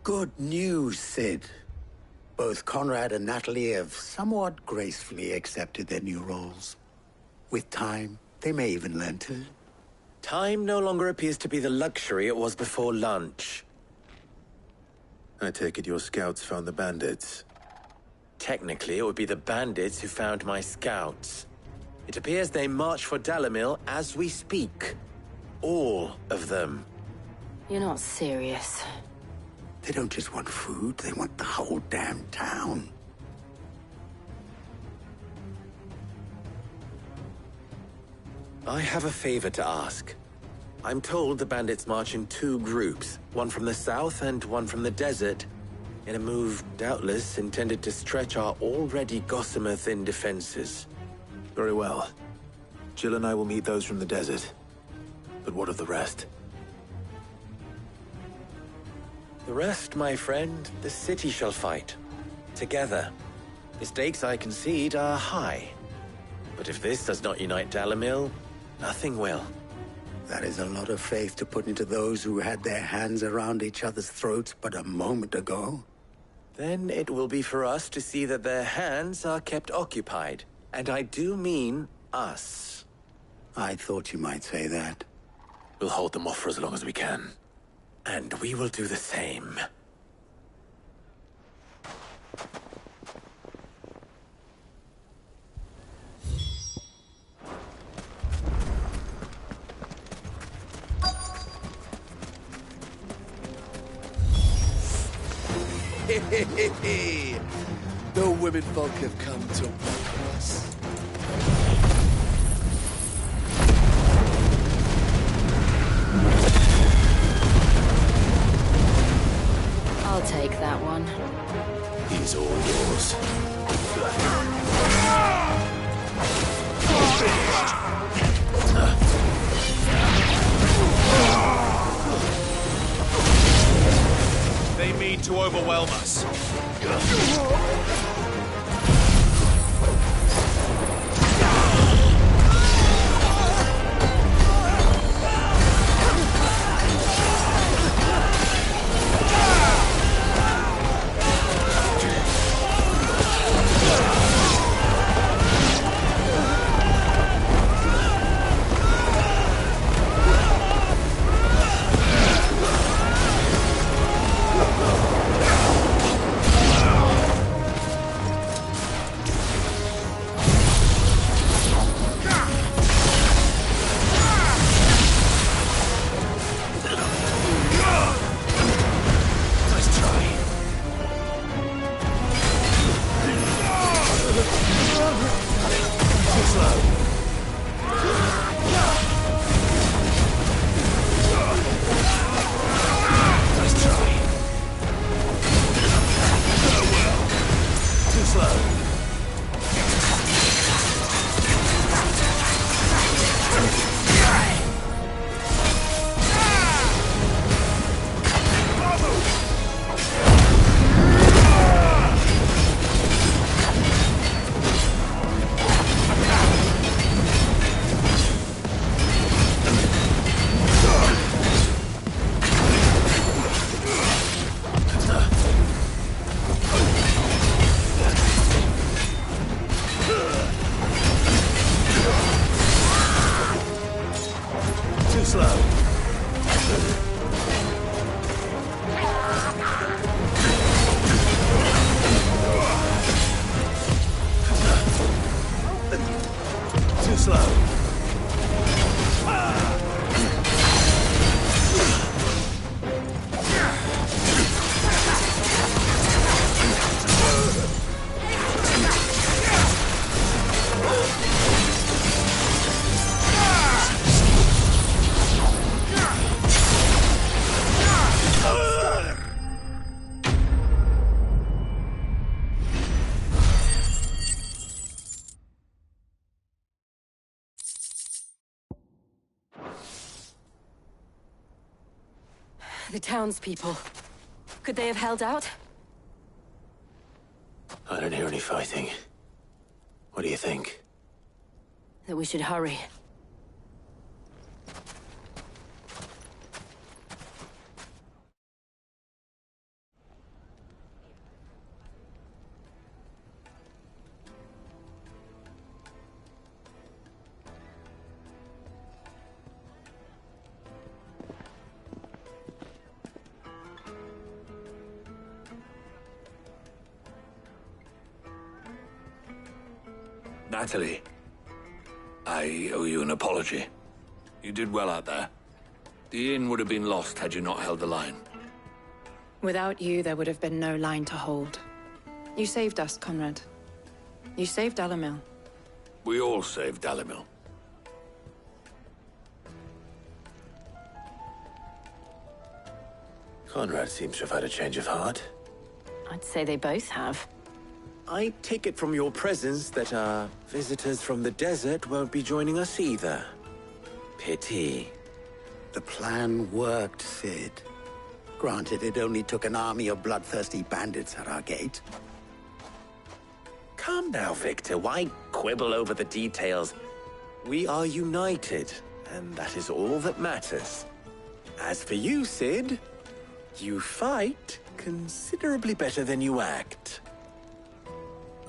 Good news, Sid. Both Conrad and Natalie have somewhat gracefully accepted their new roles. With time, they may even learn to. Time no longer appears to be the luxury it was before lunch. I take it your scouts found the bandits. Technically, it would be the bandits who found my scouts. It appears they march for Dalimil as we speak. All of them. You're not serious. They don't just want food, they want the whole damn town. I have a favor to ask. I'm told the bandits march in two groups, one from the south and one from the desert, in a move doubtless intended to stretch our already gossamer-thin defenses. Very well. Jill and I will meet those from the desert. But what of the rest? The rest, my friend, the city shall fight. Together. The stakes, I concede, are high. But if this does not unite Dalimil, nothing will. That is a lot of faith to put into those who had their hands around each other's throats but a moment ago. Then it will be for us to see that their hands are kept occupied. And I do mean us. I thought you might say that. We'll hold them off for as long as we can. And we will do the same. The women folk have come to welcome us. I'll take that one. He's all yours. They mean to overwhelm us. The townspeople. Could they have held out? I don't hear any fighting. What do you think? That we should hurry. Natalie, I owe you an apology. You did well out there. The inn would have been lost had you not held the line. Without you, there would have been no line to hold. You saved us, Conrad. You saved Dalimil. We all saved Dalimil. Conrad seems to have had a change of heart. I'd say they both have. I take it from your presence that our visitors from the desert won't be joining us either. Pity. The plan worked, Sid. Granted, it only took an army of bloodthirsty bandits at our gate. Calm now, Victor. Why quibble over the details? We are united, and that is all that matters. As for you, Sid, you fight considerably better than you act.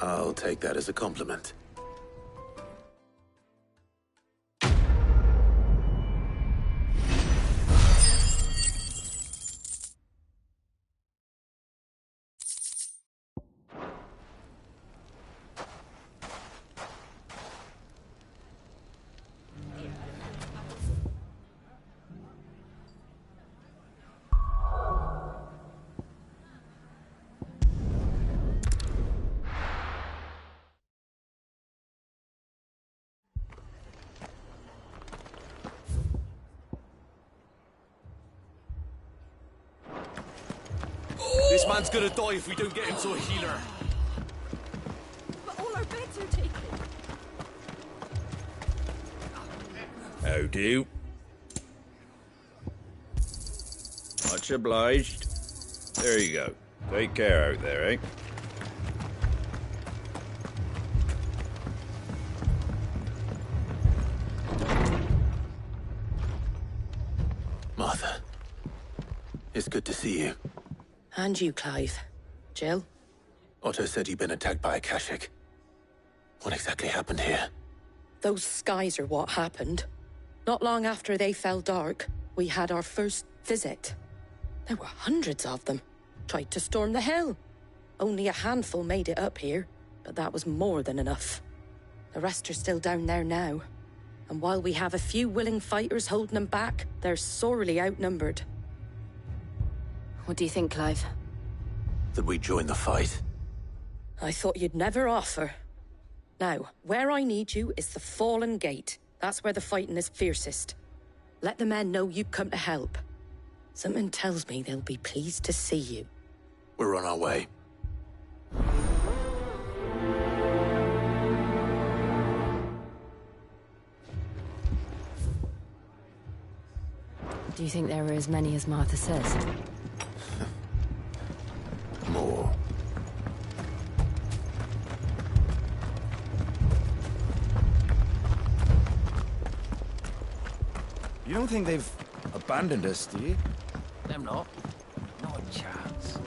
I'll take that as a compliment. This man's gonna die if we don't get him to a healer. But all our beds are taken. How do? Much obliged. There you go. Take care out there, eh? Martha, it's good to see you. And you, Clive. Jill? Otto said you'd been attacked by a Kashik. What exactly happened here? Those skies are what happened. Not long after they fell dark, we had our first visit. There were hundreds of them. Tried to storm the hill. Only a handful made it up here, but that was more than enough. The rest are still down there now. And while we have a few willing fighters holding them back, they're sorely outnumbered. What do you think, Clive? That we join the fight? I thought you'd never offer. Now, where I need you is the Fallen Gate. That's where the fighting is fiercest. Let the men know you've come to help. Something tells me they'll be pleased to see you. We're on our way. Do you think there are as many as Martha says? More. You don't think they've abandoned us, do you? Them not. Not a chance.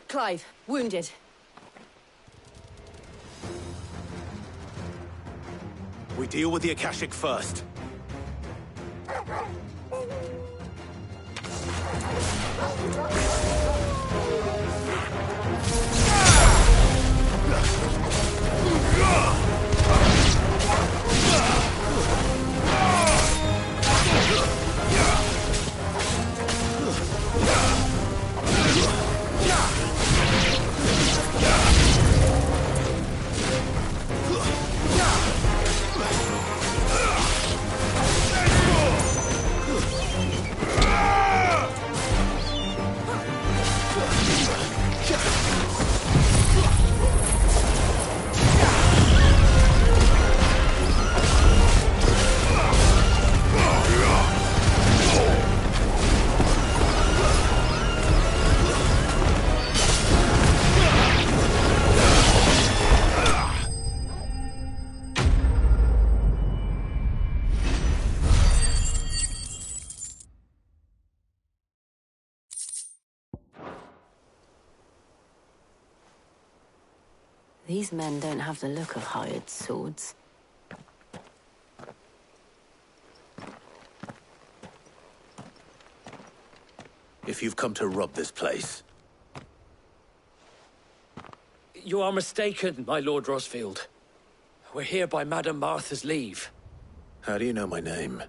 Clive, wounded. We deal with the Akashic first. These men don't have the look of hired swords. If you've come to rob this place... You are mistaken, my Lord Rosfield. We're here by Madame Martha's leave. How do you know my name?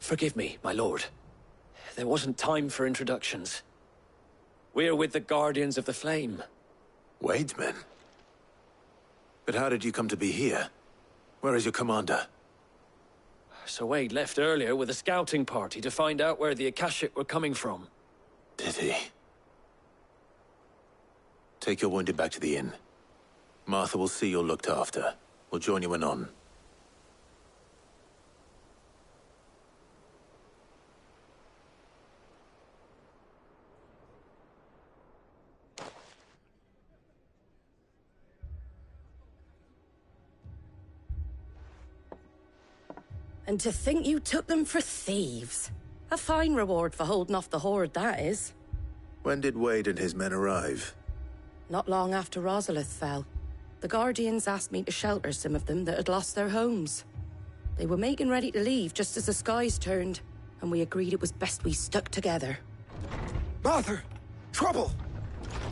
Forgive me, my lord. There wasn't time for introductions. We're with the Guardians of the Flame. Wade's men? But how did you come to be here? Where is your commander? Sir Wade left earlier with a scouting party to find out where the Akashic were coming from. Did he? Take your wounded back to the inn. Martha will see you're looked after. We'll join you anon. And to think you took them for thieves. A fine reward for holding off the horde, that is. When did Wade and his men arrive? Not long after Rosalith fell. The Guardians asked me to shelter some of them that had lost their homes. They were making ready to leave just as the skies turned, and we agreed it was best we stuck together. Martha! Trouble!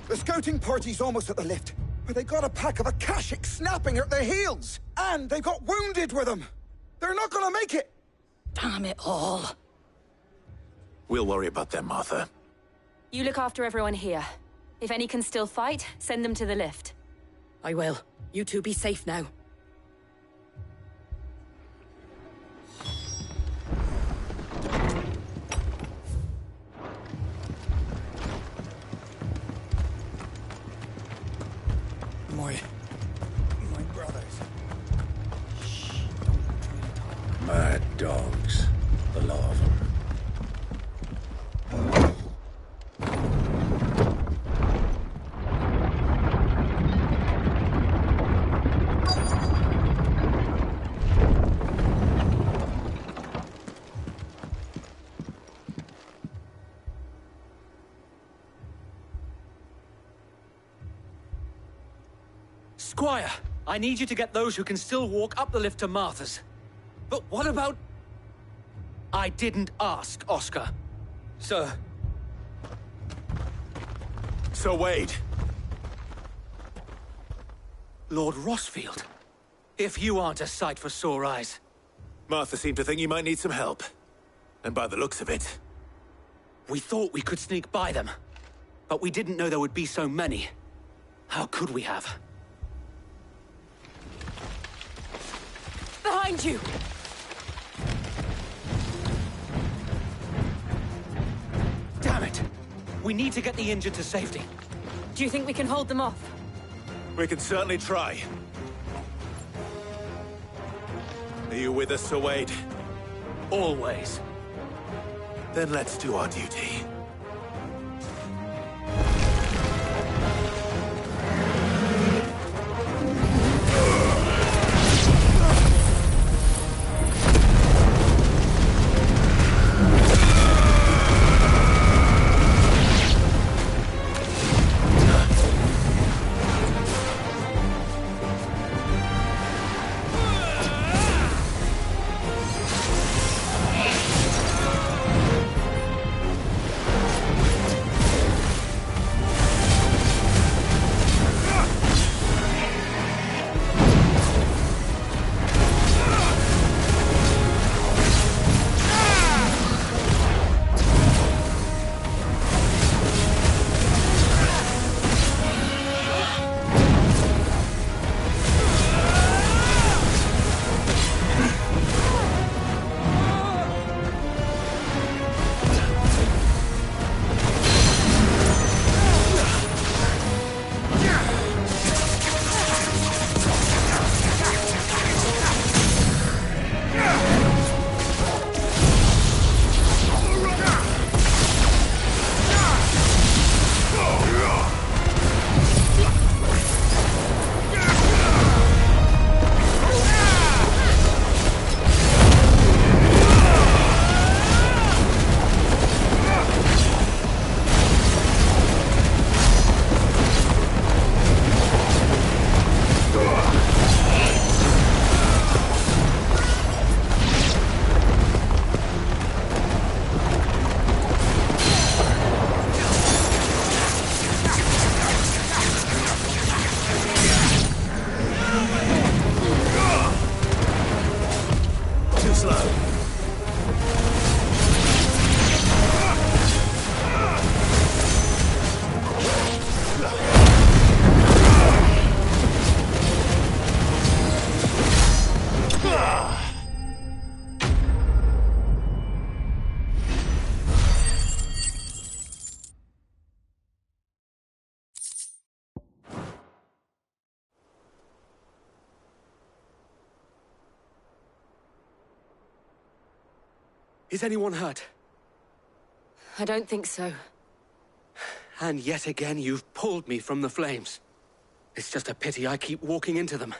The scouting party's almost at the lift, but they got a pack of Akashics snapping at their heels! And they've got wounded with them! They're not gonna make it! Damn it all. We'll worry about them, Martha. You look after everyone here. If any can still fight, send them to the lift. I will. You two be safe now. My brothers. Mad dogs. The lot of them. Squire, I need you to get those who can still walk up the lift to Martha's. But what about... I didn't ask, Oscar. Sir. Sir Wade. Lord Rosfield. If you aren't a sight for sore eyes. Martha seemed to think you might need some help. And by the looks of it... We thought we could sneak by them. But we didn't know there would be so many. How could we have? Behind you! Damn it! We need to get the injured to safety. Do you think we can hold them off? We can certainly try. Are you with us, Sir Wade? Always. Then let's do our duty. Is anyone hurt? I don't think so. And yet again, you've pulled me from the flames. It's just a pity I keep walking into them.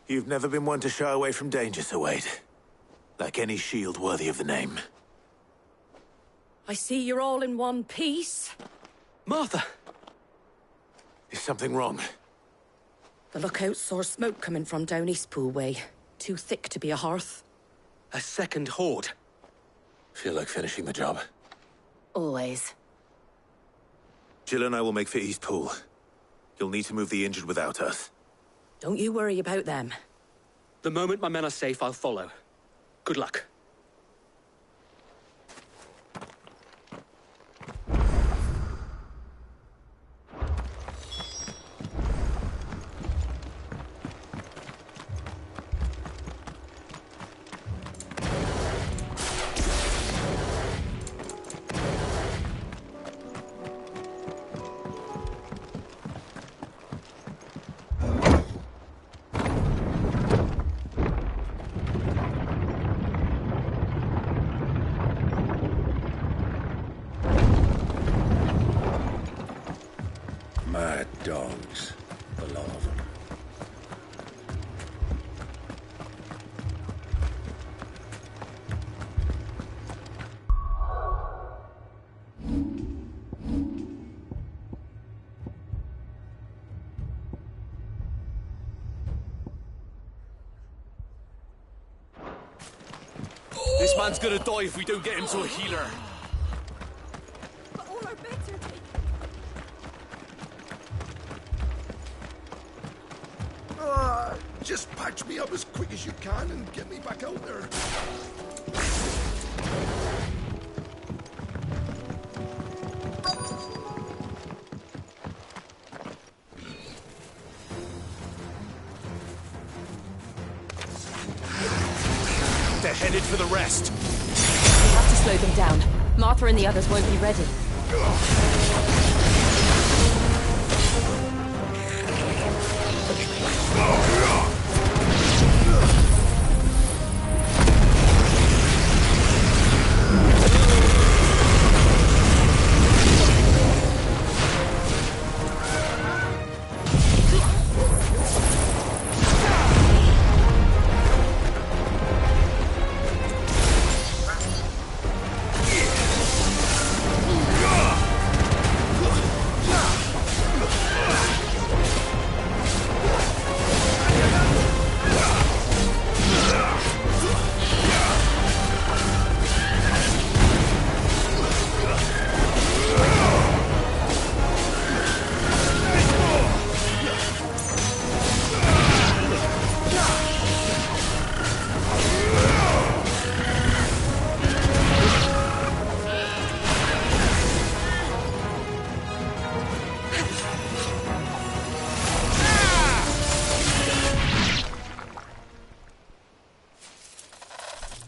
You've never been one to shy away from danger, Sir Wade. Like any shield worthy of the name. I see you're all in one piece. Martha! Is something wrong? The lookout saw smoke coming from down Eastpool way. Too thick to be a hearth. A second horde. Feel like finishing the job? Always. Jill and I will make for Eastpool. You'll need to move the injured without us. Don't you worry about them. The moment my men are safe, I'll follow. Good luck. Mad dogs, the lot of them. This man's gonna die if we don't get him to a healer. But all are better. Just patch me up as quick as you can and get me back out there. They're headed for the rest. We have to slow them down. Martha and the others won't be ready.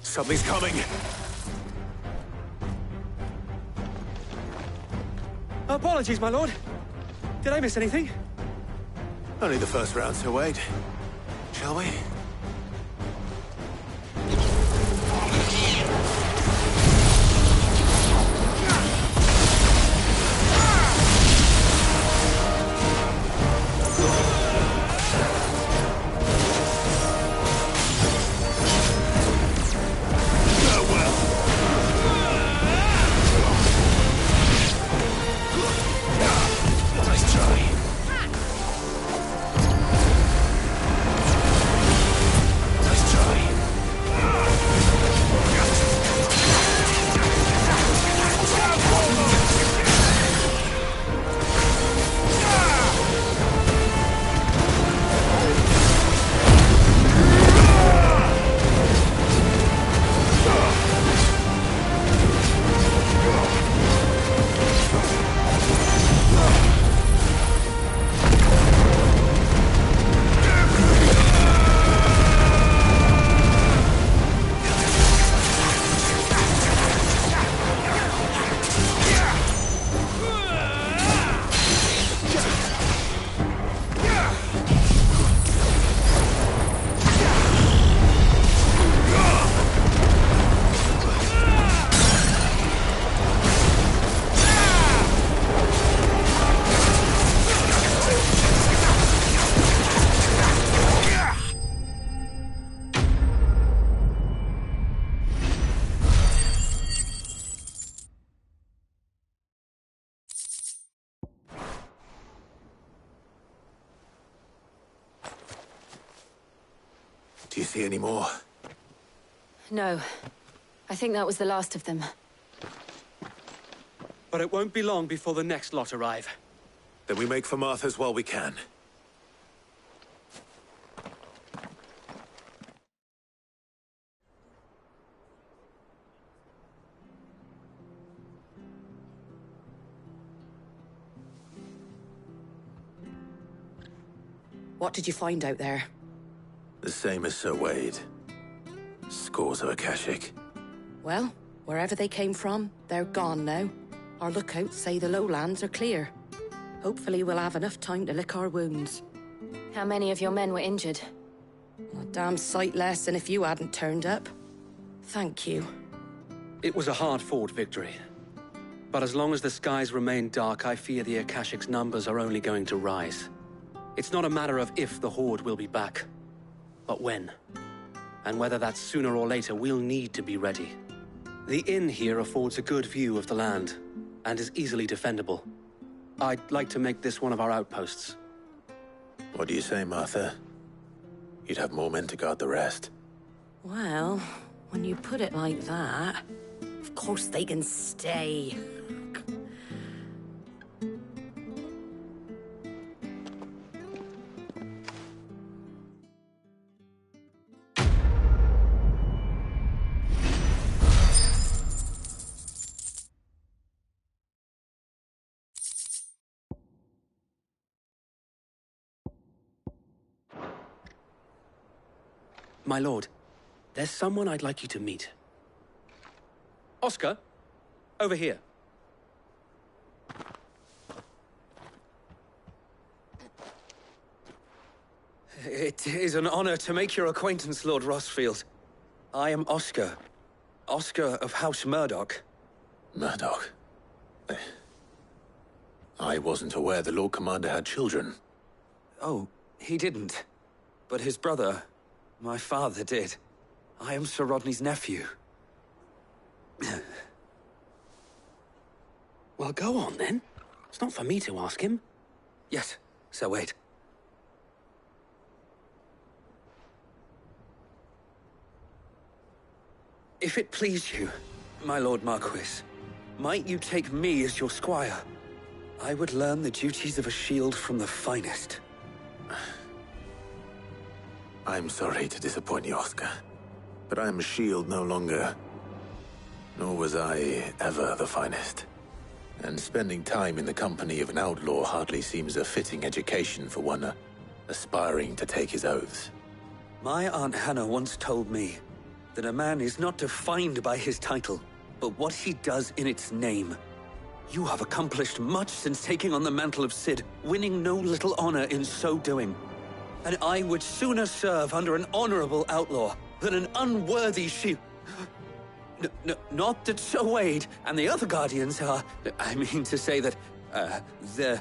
Something's coming. Apologies, my lord. Did I miss anything? Only the first round, Sir Wade. Shall we? Nice try. Do you see any more? No. I think that was the last of them. But it won't be long before the next lot arrive. Then we make for Martha's while we can. What did you find out there? The same as Sir Wade. Scores of Akashic. Well, wherever they came from, they're gone now. Our lookouts say the lowlands are clear. Hopefully we'll have enough time to lick our wounds. How many of your men were injured? A damn sight less than if you hadn't turned up. Thank you. It was a hard-fought victory. But as long as the skies remain dark, I fear the Akashic's numbers are only going to rise. It's not a matter of if the Horde will be back, but when. And whether that's sooner or later, we'll need to be ready. The inn here affords a good view of the land, and is easily defendable. I'd like to make this one of our outposts. What do you say, Martha? You'd have more men to guard the rest. Well, when you put it like that, of course they can stay. My lord, there's someone I'd like you to meet. Oscar, over here. It is an honor to make your acquaintance, Lord Rossfield. I am Oscar. Oscar of House Murdoch. Murdoch? I wasn't aware the Lord Commander had children. Oh, he didn't. But his brother, my father, did. I am Sir Rodney's nephew. Well, go on, then. It's not for me to ask him. Yes, Sir Wade. If it please you, my Lord Marquis, might you take me as your squire? I would learn the duties of a shield from the finest. I'm sorry to disappoint you, Oscar, but I am a shield no longer. Nor was I ever the finest. And spending time in the company of an outlaw hardly seems a fitting education for one aspiring to take his oaths. My Aunt Hannah once told me that a man is not defined by his title, but what he does in its name. You have accomplished much since taking on the mantle of Cid, winning no little honor in so doing. And I would sooner serve under an honorable outlaw than an unworthy shield. Not that Sir Wade and the other Guardians are... I mean to say that, they're...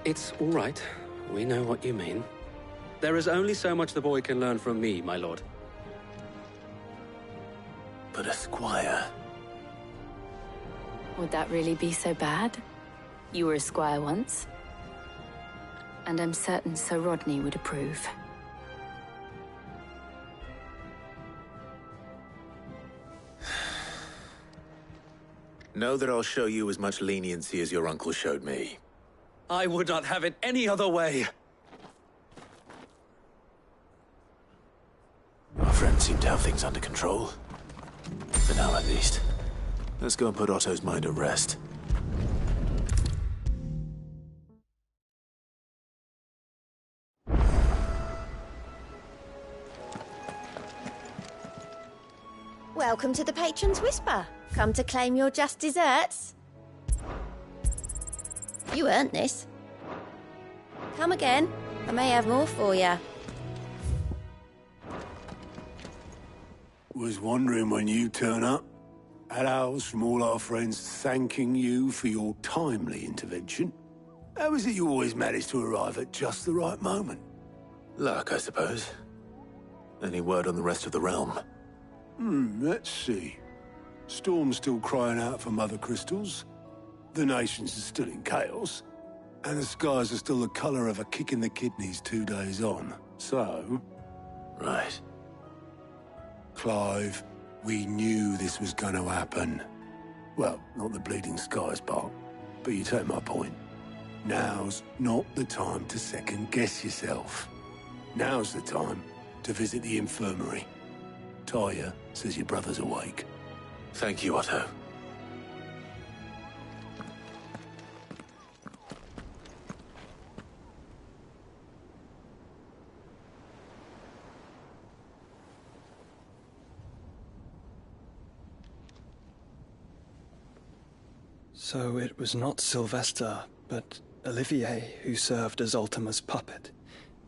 It's all right. We know what you mean. There is only so much the boy can learn from me, my lord. But a squire... Would that really be so bad? You were a squire once. And I'm certain Sir Rodney would approve. Know that I'll show you as much leniency as your uncle showed me. I would not have it any other way. Our friends seem to have things under control. For now, at least. Let's go and put Otto's mind at rest. Welcome to the Patron's Whisper. Come to claim your just desserts? You earned this. Come again. I may have more for you. Was wondering when you turn up. Had owls from all our friends thanking you for your timely intervention. How is it you always manage to arrive at just the right moment? Luck, I suppose. Any word on the rest of the realm? Let's see. Storm's still crying out for mother crystals. The nations are still in chaos. And the skies are still the colour of a kick in the kidneys 2 days on. So, Right. Clive, we knew this was going to happen. Well, not the bleeding skies part, but you take my point. Now's not the time to second-guess yourself. Now's the time to visit the infirmary. Talia says your brother's awake. Thank you, Otto. So it was not Sylvester, but Olivier who served as Ultima's puppet.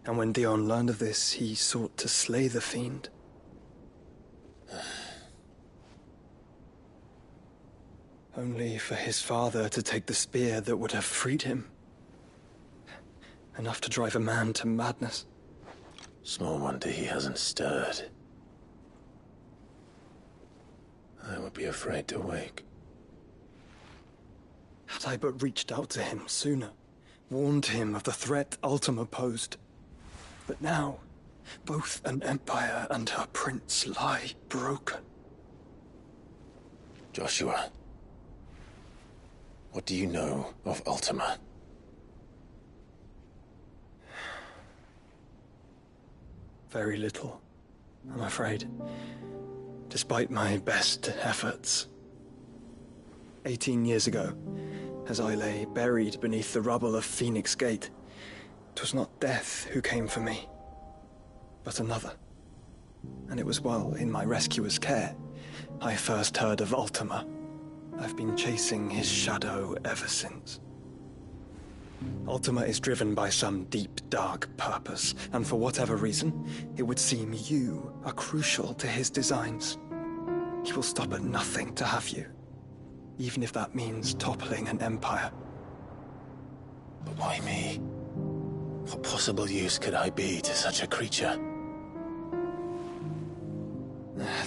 And when Dion learned of this, he sought to slay the fiend. Only for his father to take the spear that would have freed him. Enough to drive a man to madness. Small wonder he hasn't stirred. I would be afraid to wake. Had I but reached out to him sooner, warned him of the threat Ultima posed. But now, both an empire and her prince lie broken. Joshua, what do you know of Ultima? Very little, I'm afraid. Despite my best efforts. 18 years ago, as I lay buried beneath the rubble of Phoenix Gate, 'twas not death who came for me, but another. And it was while in my rescuer's care I first heard of Ultima. I've been chasing his shadow ever since. Ultima is driven by some deep, dark purpose, and for whatever reason, it would seem you are crucial to his designs. He will stop at nothing to have you, even if that means toppling an empire. But why me? What possible use could I be to such a creature?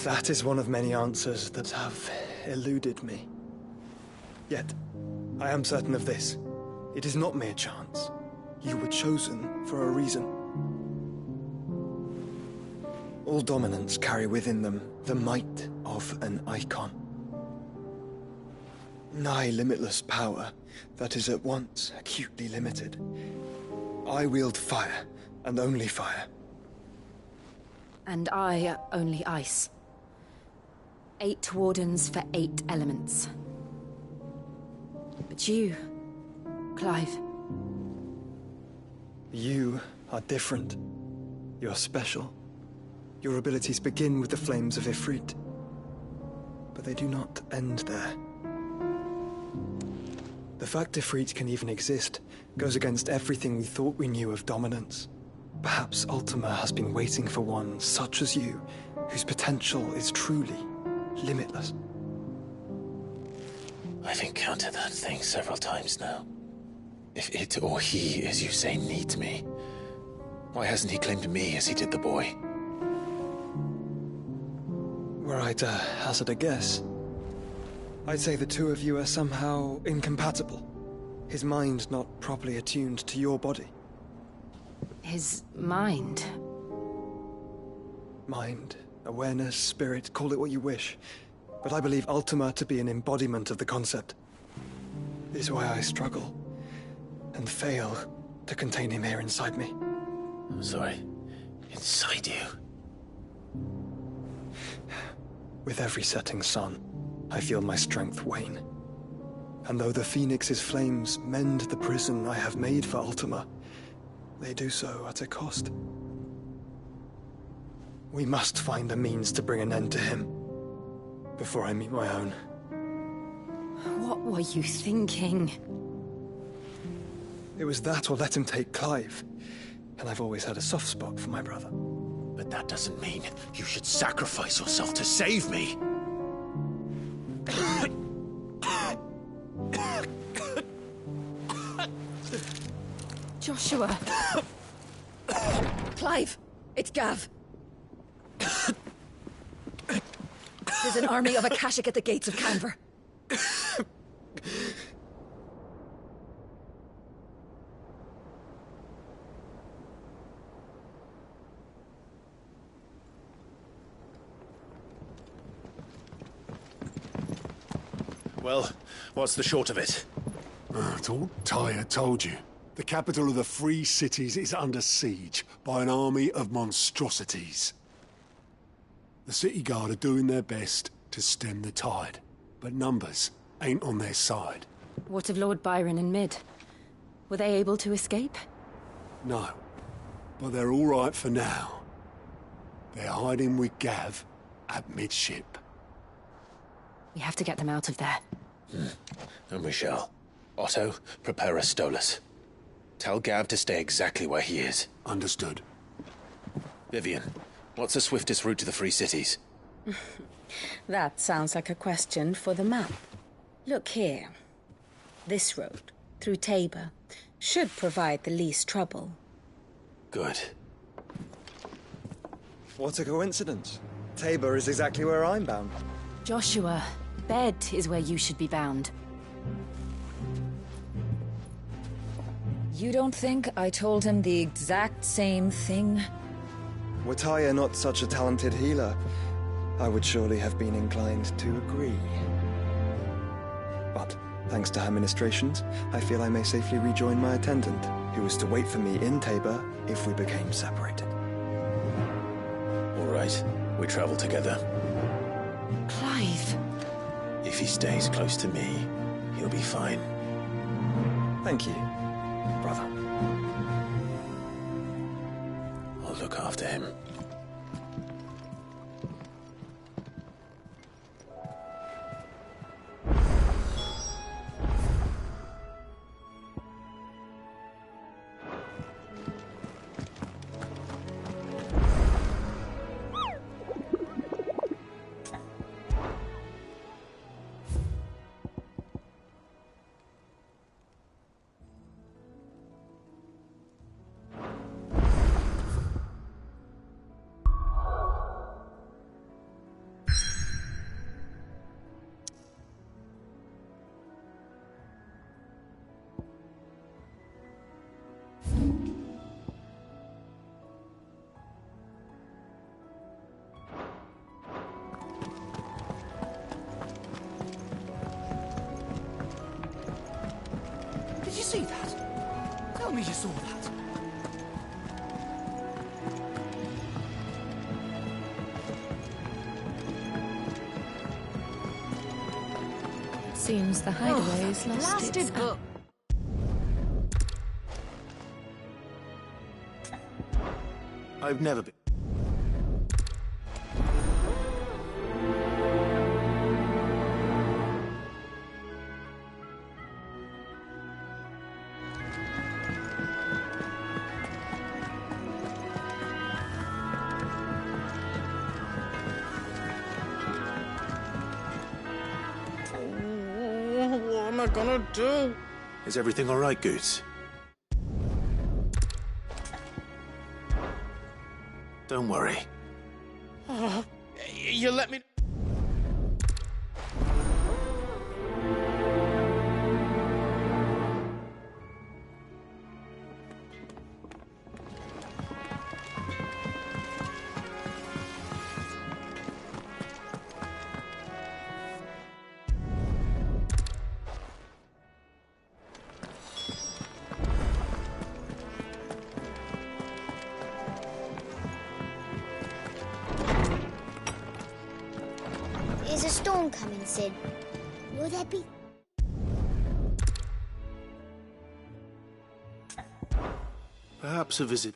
That is one of many answers that have eluded me. Yet, I am certain of this. It is not mere chance. You were chosen for a reason. All dominants carry within them the might of an icon. Nigh limitless power that is at once acutely limited. I wield fire, and only fire. And I only ice. 8 wardens for 8 elements. But you, Clive. You are different. You're special. Your abilities begin with the flames of Ifrit. But they do not end there. The fact Ifrit can even exist goes against everything we thought we knew of dominance. Perhaps Ultima has been waiting for one such as you, whose potential is truly limitless. I've encountered that thing several times now. If it or he, as you say, needs me, why hasn't he claimed me as he did the boy? Were I to hazard a guess, I'd say the two of you are somehow incompatible. His mind not properly attuned to your body. His mind? Mind, awareness, spirit, call it what you wish. But I believe Ultima to be an embodiment of the concept. It is why I struggle and fail to contain him here inside me. I'm sorry. Inside you? With every setting sun, I feel my strength wane. And though the Phoenix's flames mend the prison I have made for Ultima, they do so at a cost. We must find a means to bring an end to him before I meet my own. What were you thinking? It was that or let him take Clive. And I've always had a soft spot for my brother. But that doesn't mean you should sacrifice yourself to save me. Joshua. Clive, it's Gav. There's an army of Akashic at the gates of Canver. Well, what's the short of it? It's all Tyre told you. The capital of the Free Cities is under siege by an army of monstrosities. The city guard are doing their best to stem the tide, but numbers ain't on their side. What of Lord Byron and Mid? Were they able to escape? No, but they're all right for now. They're hiding with Gav at midship. We have to get them out of there. And we shall. Otto, prepare a Stolas. Tell Gav to stay exactly where he is. Understood. Vivian, what's the swiftest route to the Free Cities? That sounds like a question for the map. Look here. This road, through Tabor, should provide the least trouble. Good. What a coincidence. Tabor is exactly where I'm bound. Joshua, Bed is where you should be bound. You don't think I told him the exact same thing? Were Tyre not such a talented healer, I would surely have been inclined to agree. But, thanks to her ministrations, I feel I may safely rejoin my attendant, who was to wait for me in Tabor if we became separated. All right, we travel together. Clive. If he stays close to me, he'll be fine. Thank you, brother. I'll look after him. Did you see that? Tell me you saw that. Seems the hideaway's lost its book. I've never been... What am I gonna do? Is everything all right, Goots? Don't worry. You let me... Is a storm coming, Sid? Will there be... Perhaps a visit.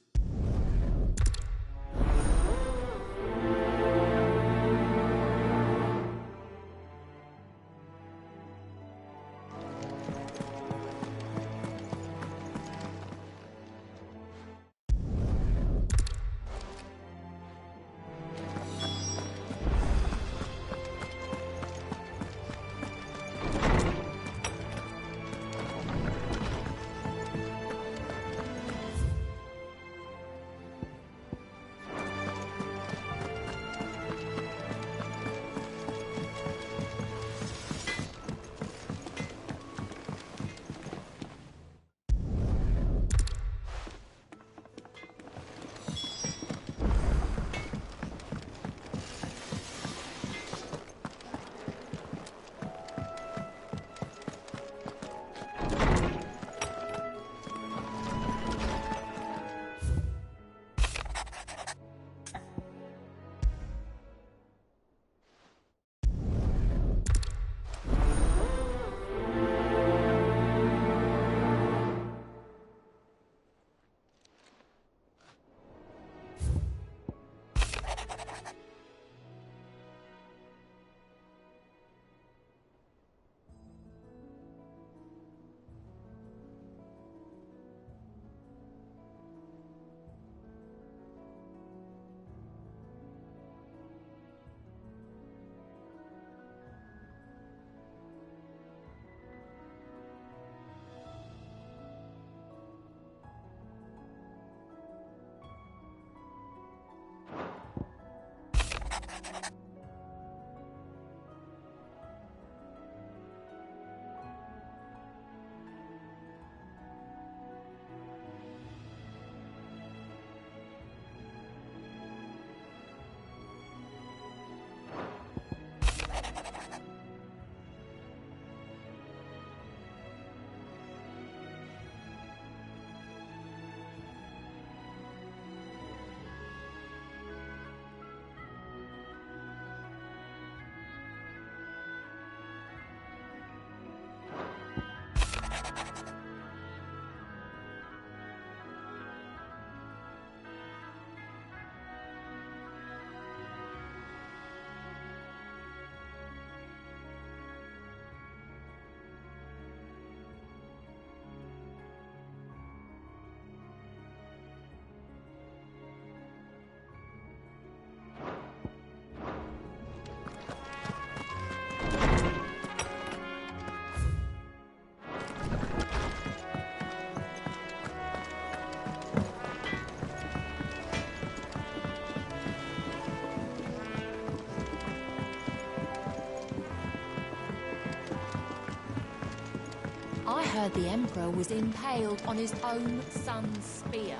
I heard the Emperor was impaled on his own son's spear.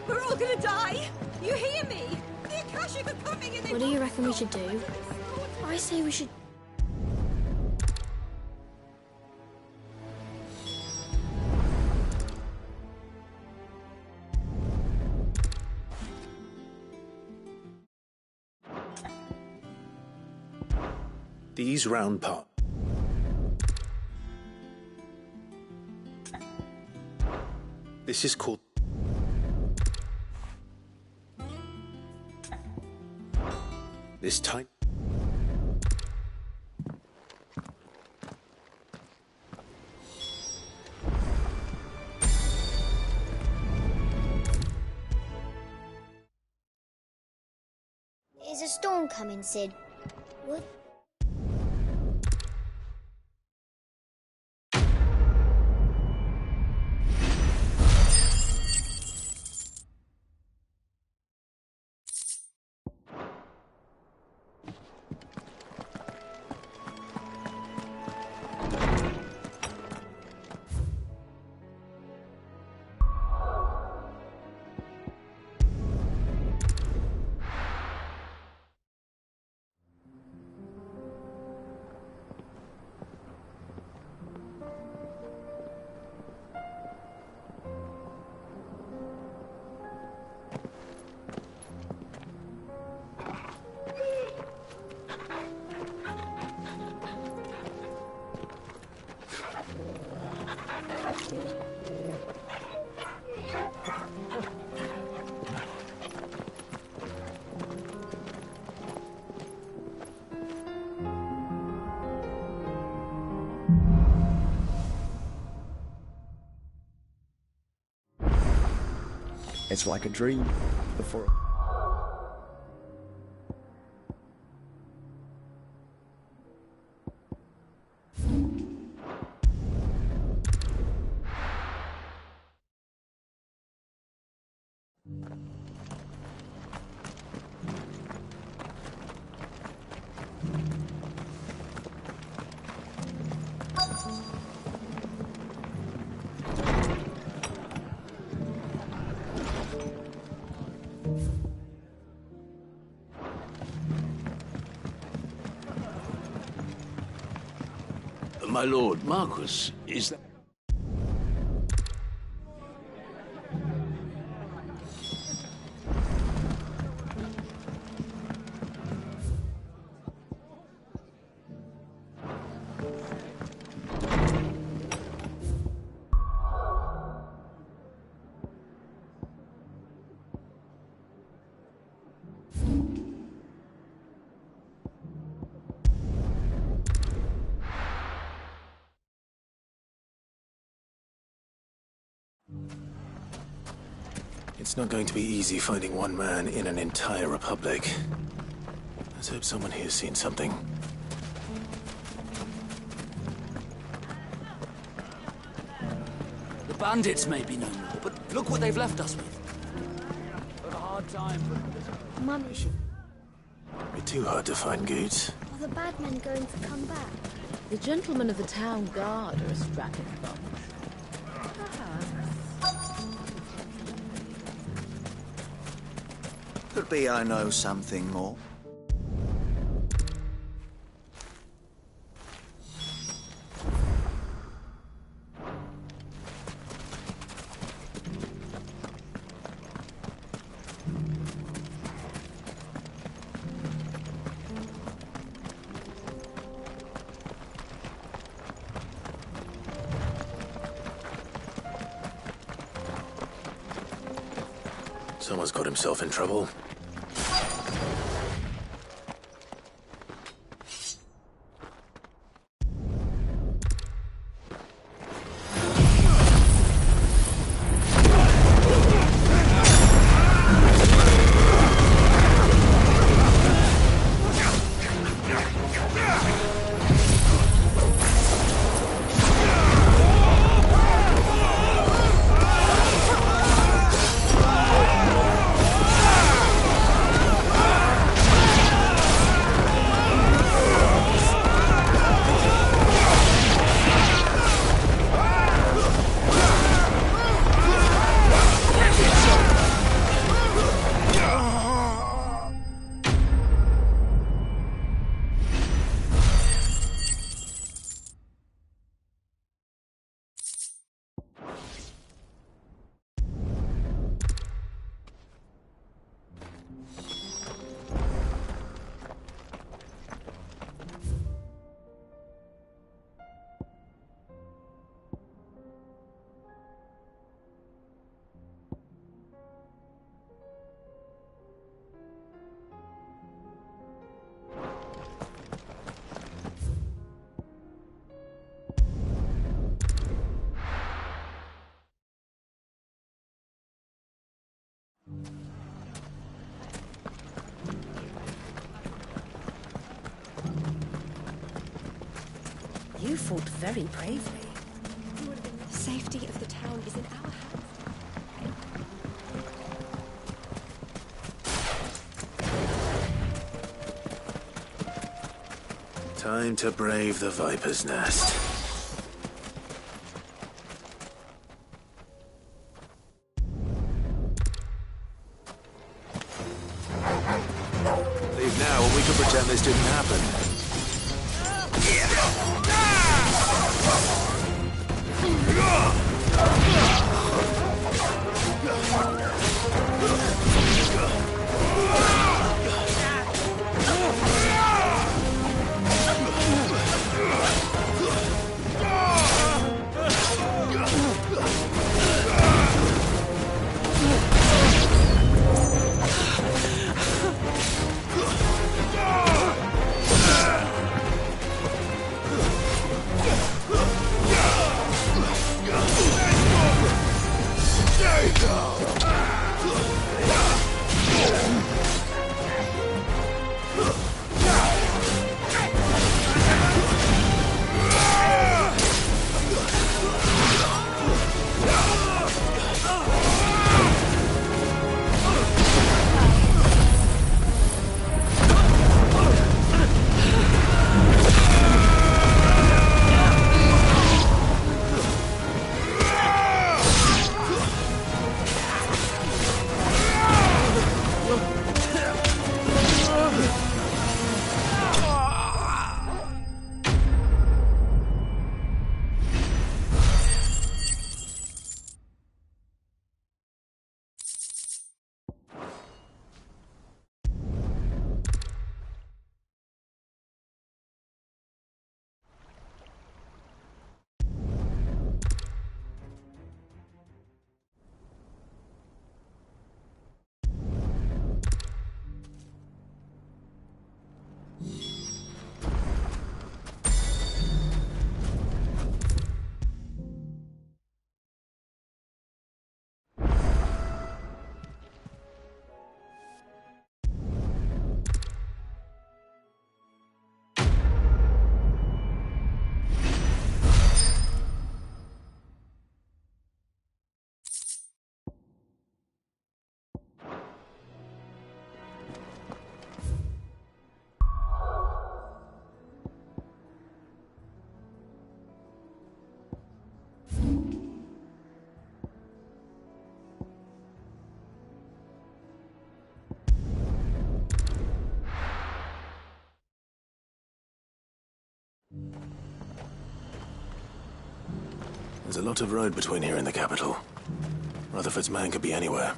We're all gonna die! You hear me? The Akashic are coming and they... What do you reckon we should do? I say we should... These round parts. This is called... This type... Is a storm coming, Sid? What? It's like a dream before... My lord, Marquis, is that... It's not going to be easy finding one man in an entire republic. Let's hope someone here's seen something. The bandits may be no more, but look what they've left us with. But a hard time. Mummy, Be too hard to find, Goots. are the bad men going to come back? The gentlemen of the town guard are a strapping bunch. Could be I know something more. Someone's got himself in trouble. You fought very bravely. The safety of the town is in our hands. Time to brave the Viper's Nest. Leave now and we can pretend this didn't happen. There's a lot of road between here and the capital. Rutherford's man could be anywhere.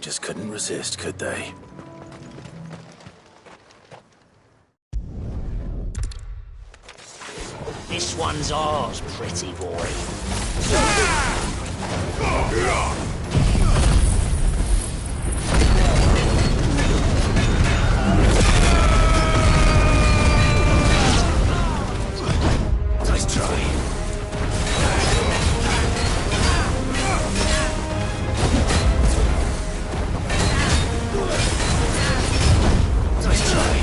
just couldn't resist, could they? This one's ours, pretty boy. Nice try. Nice try.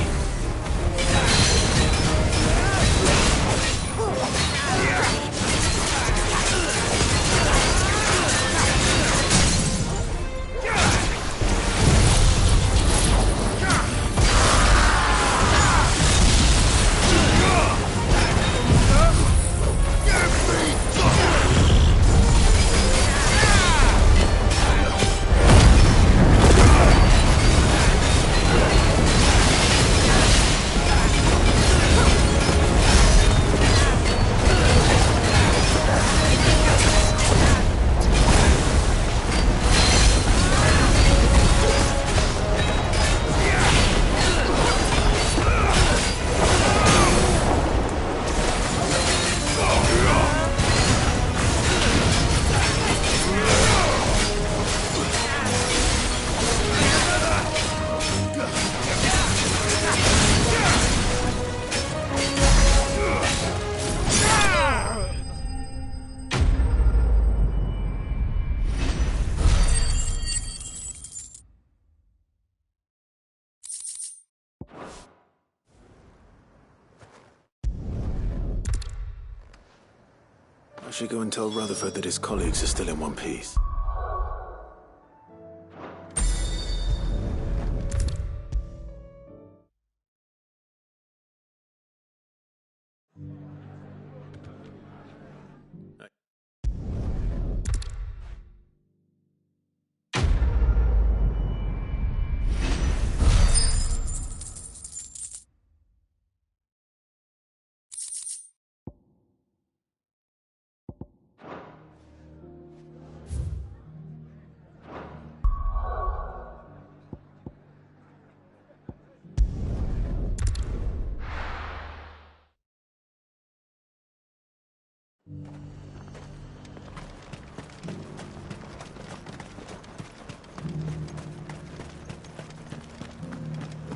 I should go and tell Rutherford that his colleagues are still in one piece.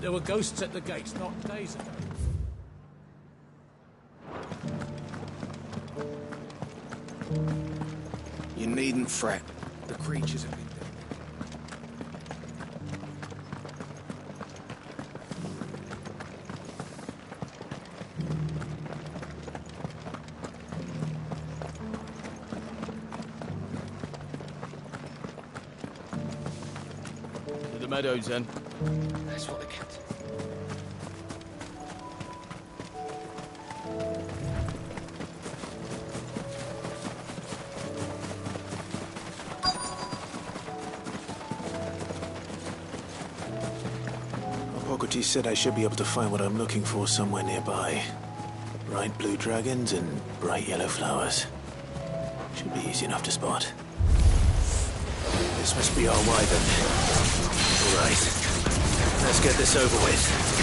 There were ghosts at the gates not days ago. You needn't fret. The creatures have been To the meadows, then. That's what they kept. Hippocrates said I should be able to find what I'm looking for somewhere nearby. Bright blue dragons and bright yellow flowers. Should be easy enough to spot. This must be our wyvern. All right. Let's get this over with.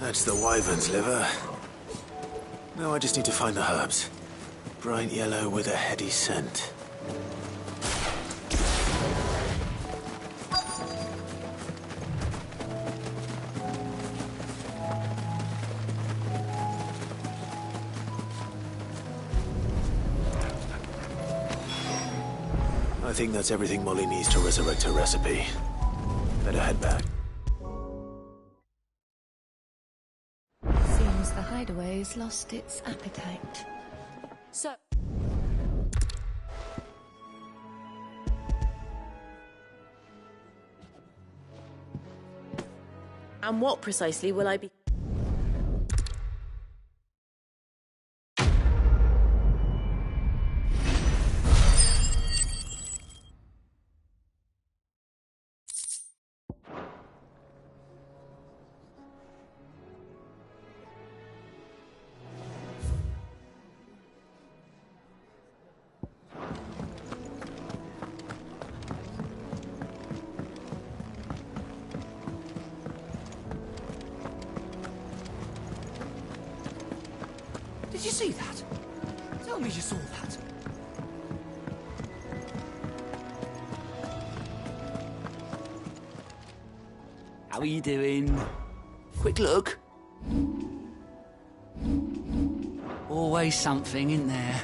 That's the wyvern's liver. Now I just need to find the herbs. Bright yellow with a heady scent. I think that's everything Molly needs to resurrect her recipe. Better head back. Seems the hideaway's lost its appetite. So... And what precisely will I be... Did you see that? Tell me you saw that. How are you doing? Quick look. Always something, isn't there?